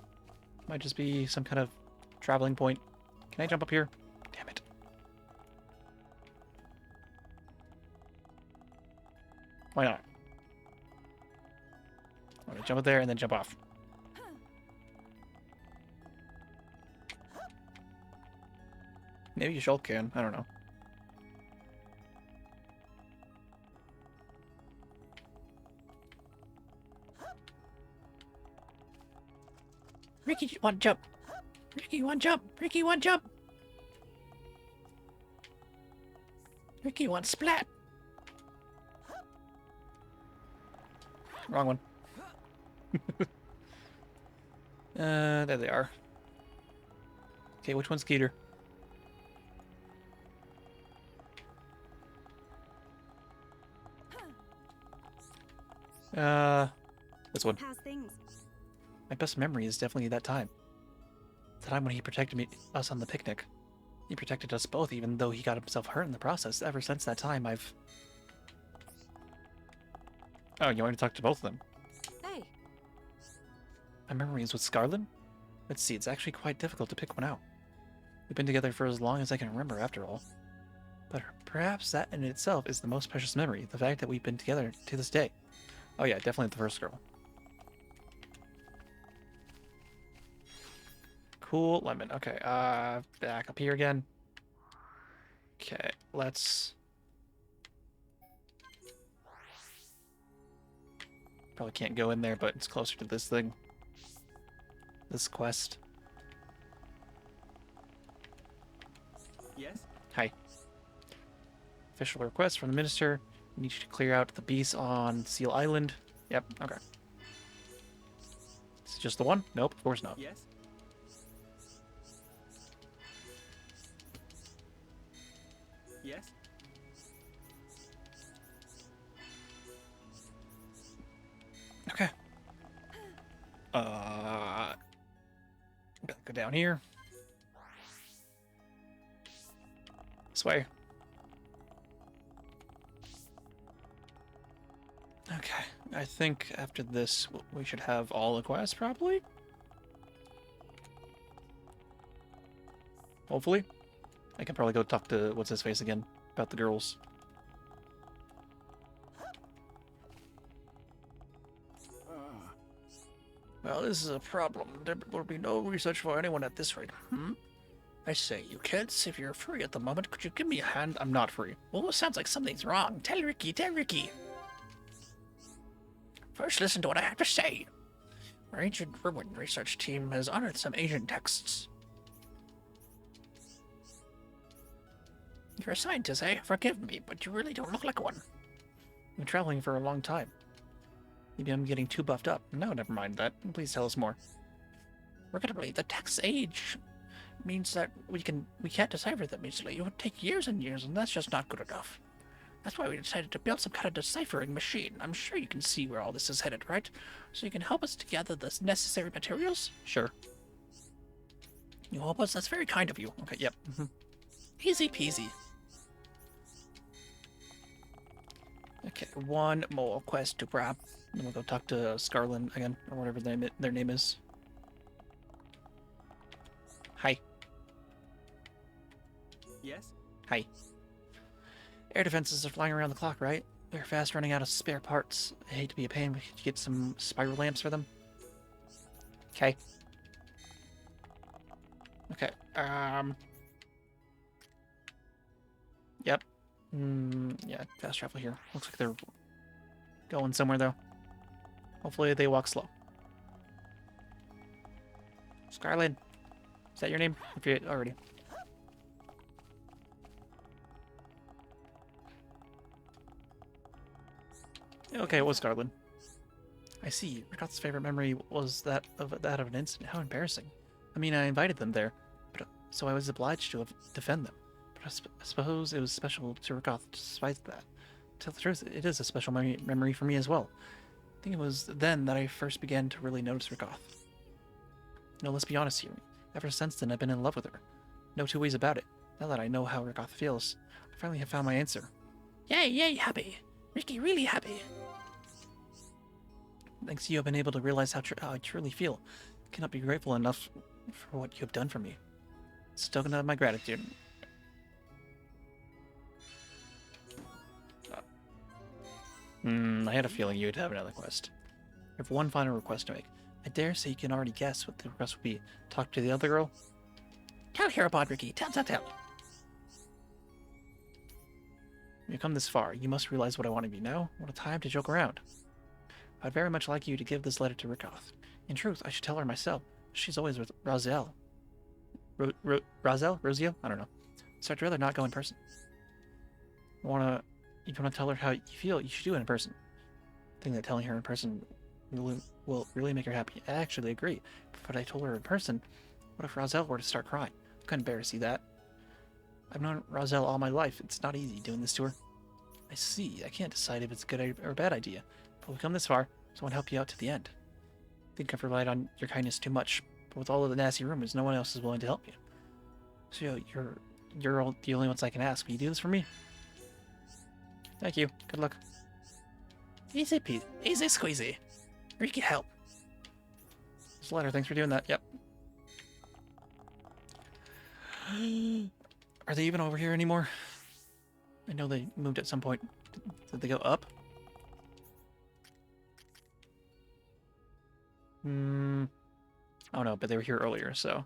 Might just be some kind of traveling point. Can I jump up here? Damn it. Why not? I'm gonna jump up there and then jump off. Maybe you Shulk can. I don't know. Ricky, you want to jump? Ricky, you want to jump? Ricky, you want to jump? Ricky, you want to splat? Wrong one. There they are. Okay, which one's Keter? This one. How's things? My best memory is definitely that time. The time when he protected us on the picnic. He protected us both, even though he got himself hurt in the process. Ever since that time, I've... Oh, you want to talk to both of them? Hey. My memory is with Scarlet? Let's see, it's actually quite difficult to pick one out. We've been together for as long as I can remember, after all. But perhaps that in itself is the most precious memory, the fact that we've been together to this day. Oh yeah, definitely the first girl. Cool, lemon. Okay, back up here again. Okay, let's... Probably can't go in there, but it's closer to this thing. This quest. Yes? Hi. Official request from the minister. We need you to clear out the beasts on Seal Island. Yep, okay. Is it just the one? Nope, of course not. Yes? Yes? Okay. Gotta go down here. This way. Okay, I think after this we should have all the quests, probably? Hopefully. I can probably go talk to what's-his-face again about the girls. Well, this is a problem. There will be no research for anyone at this rate. I say, you kids, if you're free at the moment, could you give me a hand? I'm not free. Well, it sounds like something's wrong. Tell Ricky, tell Ricky. First, listen to what I have to say. Our ancient ruin research team has unearthed some ancient texts. You're a scientist, eh? Forgive me, but you really don't look like one. I've been traveling for a long time. Maybe I'm getting too buffed up. No, never mind that. Please tell us more. Regrettably, the text age means that we can't decipher them easily. It would take years and years, and that's just not good enough. That's why we decided to build some kind of deciphering machine. I'm sure you can see where all this is headed, right? So you can help us to gather the necessary materials? Sure. You help us? That's very kind of you. Okay, yep. Easy peasy. Okay, one more quest to grab. Then we'll go talk to Scarlin again, or whatever their name is. Hi. Yes? Hi. Air defenses are flying around the clock, right? We're fast running out of spare parts. I hate to be a pain, but could you get some spiral lamps for them? Okay. Okay. Yep. Yeah, fast travel here. Looks like they're going somewhere, though. Hopefully they walk slow. Scarlin. Is that your name? If you already. Okay, it was Scarlin. I see. Ricott's favorite memory was that of an incident. How embarrassing. I mean, I invited them there, but so I was obliged to defend them. But I suppose it was special to Ricoth despite that. To tell the truth, it is a special memory for me as well. I think it was then that I first began to really notice Ricoth. No, let's be honest here. Ever since then, I've been in love with her. No two ways about it. Now that I know how Ricoth feels, I finally have found my answer. Yay, yay, happy. Ricky, really happy. Thanks to you, I've been able to realize how I truly feel. I cannot be grateful enough for what you have done for me. It's a token of my gratitude. I had a feeling you'd have another quest. I have one final request to make. I dare say you can already guess what the request would be. Talk to the other girl? Tell her about Ricky. Tell. When you come this far, you must realize what I want of you now. What a time to joke around. I'd very much like you to give this letter to Ricoth. In truth, I should tell her myself. She's always with Raziel. Raziel? Rozio? I don't know. So I'd rather not go in person. If you want to tell her how you feel, you should do it in person. I think that telling her in person will really make her happy. I actually agree. But if I told her in person, what if Raziel were to start crying? I couldn't bear to see that. I've known Raziel all my life. It's not easy doing this to her. I see. I can't decide if it's a good or a bad idea. But we've come this far, so I want to help you out to the end. I think I've relied on your kindness too much, but with all of the nasty rumors, no one else is willing to help you. So you're all the only ones I can ask. Will you do this for me? Thank you. Good luck. Easy peasy. Easy squeezy. Ricky, help. This letter. Thanks for doing that. Yep. Are they even over here anymore? I know they moved at some point. Did they go up? Oh no, but they were here earlier, so.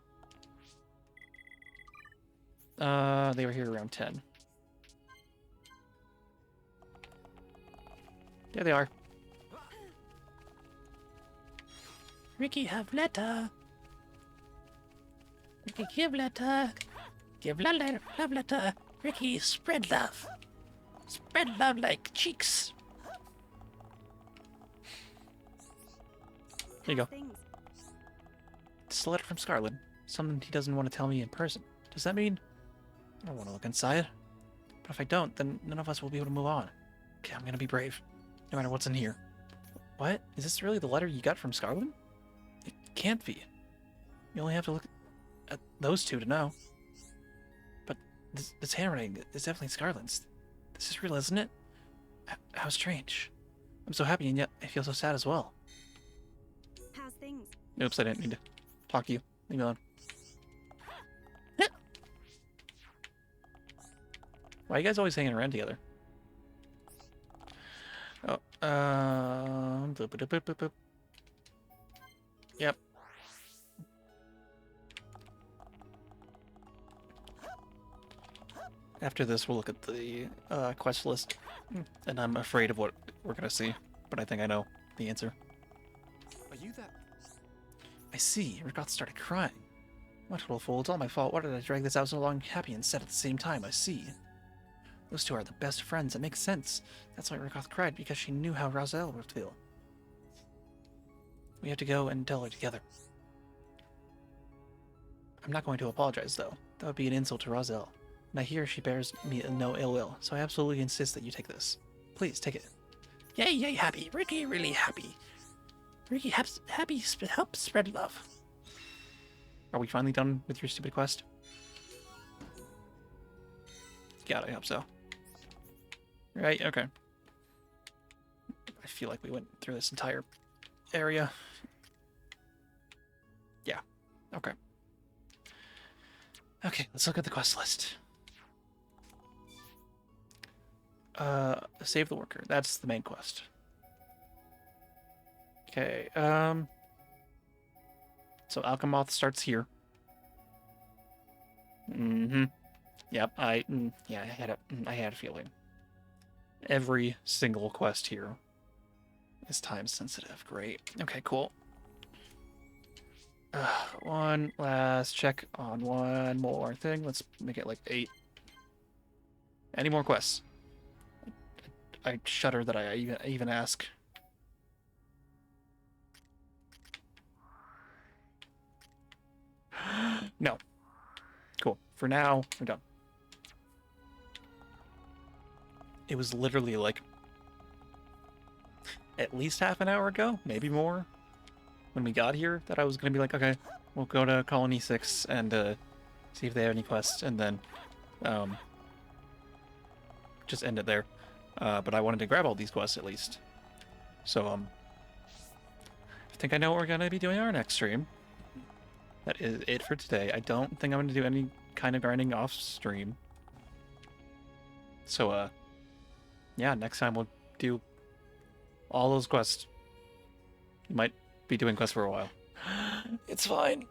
They were here around 10. There they are. Ricky, have letter. Ricky, give letter. Give love letter. Ricky, spread love. Spread love like cheeks. Here you go. It's a letter from Scarlin. Something he doesn't want to tell me in person. Does that mean I don't want to look inside? But if I don't, then none of us will be able to move on. Okay, I'm gonna be brave. No matter what's in here. What? Is this really the letter you got from Scarlin? It can't be. You only have to look at those two to know. But this handwriting is definitely Scarlin's. This is real, isn't it? How strange. I'm so happy and yet I feel so sad as well. How's things? Oops, I didn't mean to talk to you. Leave me alone. Why are you guys always hanging around together? Oh, boop, boop, boop, boop, boop. Yep. After this, we'll look at the quest list, and I'm afraid of what we're gonna see, but I think I know the answer. Are you that? I see. Ricoth started crying. What little fool? It's all my fault. Why did I drag this out so long, happy and sad at the same time? I see. Those two are the best friends. It makes sense. That's why Ricoth cried, because she knew how Raziel would feel. We have to go and tell her together. I'm not going to apologize, though. That would be an insult to Raziel. And I hear she bears me no ill will, so I absolutely insist that you take this. Please, take it. Yay, yay, happy. Ricky, really happy. Ricky, happy, help spread love. Are we finally done with your stupid quest? God, I hope so. Right, okay. I feel like we went through this entire area. Yeah, okay. Okay, let's look at the quest list. Save the worker. That's the main quest. Okay, so Alchemoth starts here. Mm-hmm. Yep, yeah, I had a feeling. Every single quest here is time sensitive. Great. Okay, cool. One last check on one more thing. Let's make it like 8. Any more quests? I shudder that I even ask. No. Cool. For now, we're done. It was literally like at least half an hour ago, maybe more, when we got here, that I was gonna be like, okay, we'll go to Colony 6 and see if they have any quests, and then just end it there. But I wanted to grab all these quests at least. So I think I know what we're gonna be doing our next stream. That is it for today. I don't think I'm gonna do any kind of grinding off stream. So yeah, next time we'll do all those quests. You might be doing quests for a while. It's fine.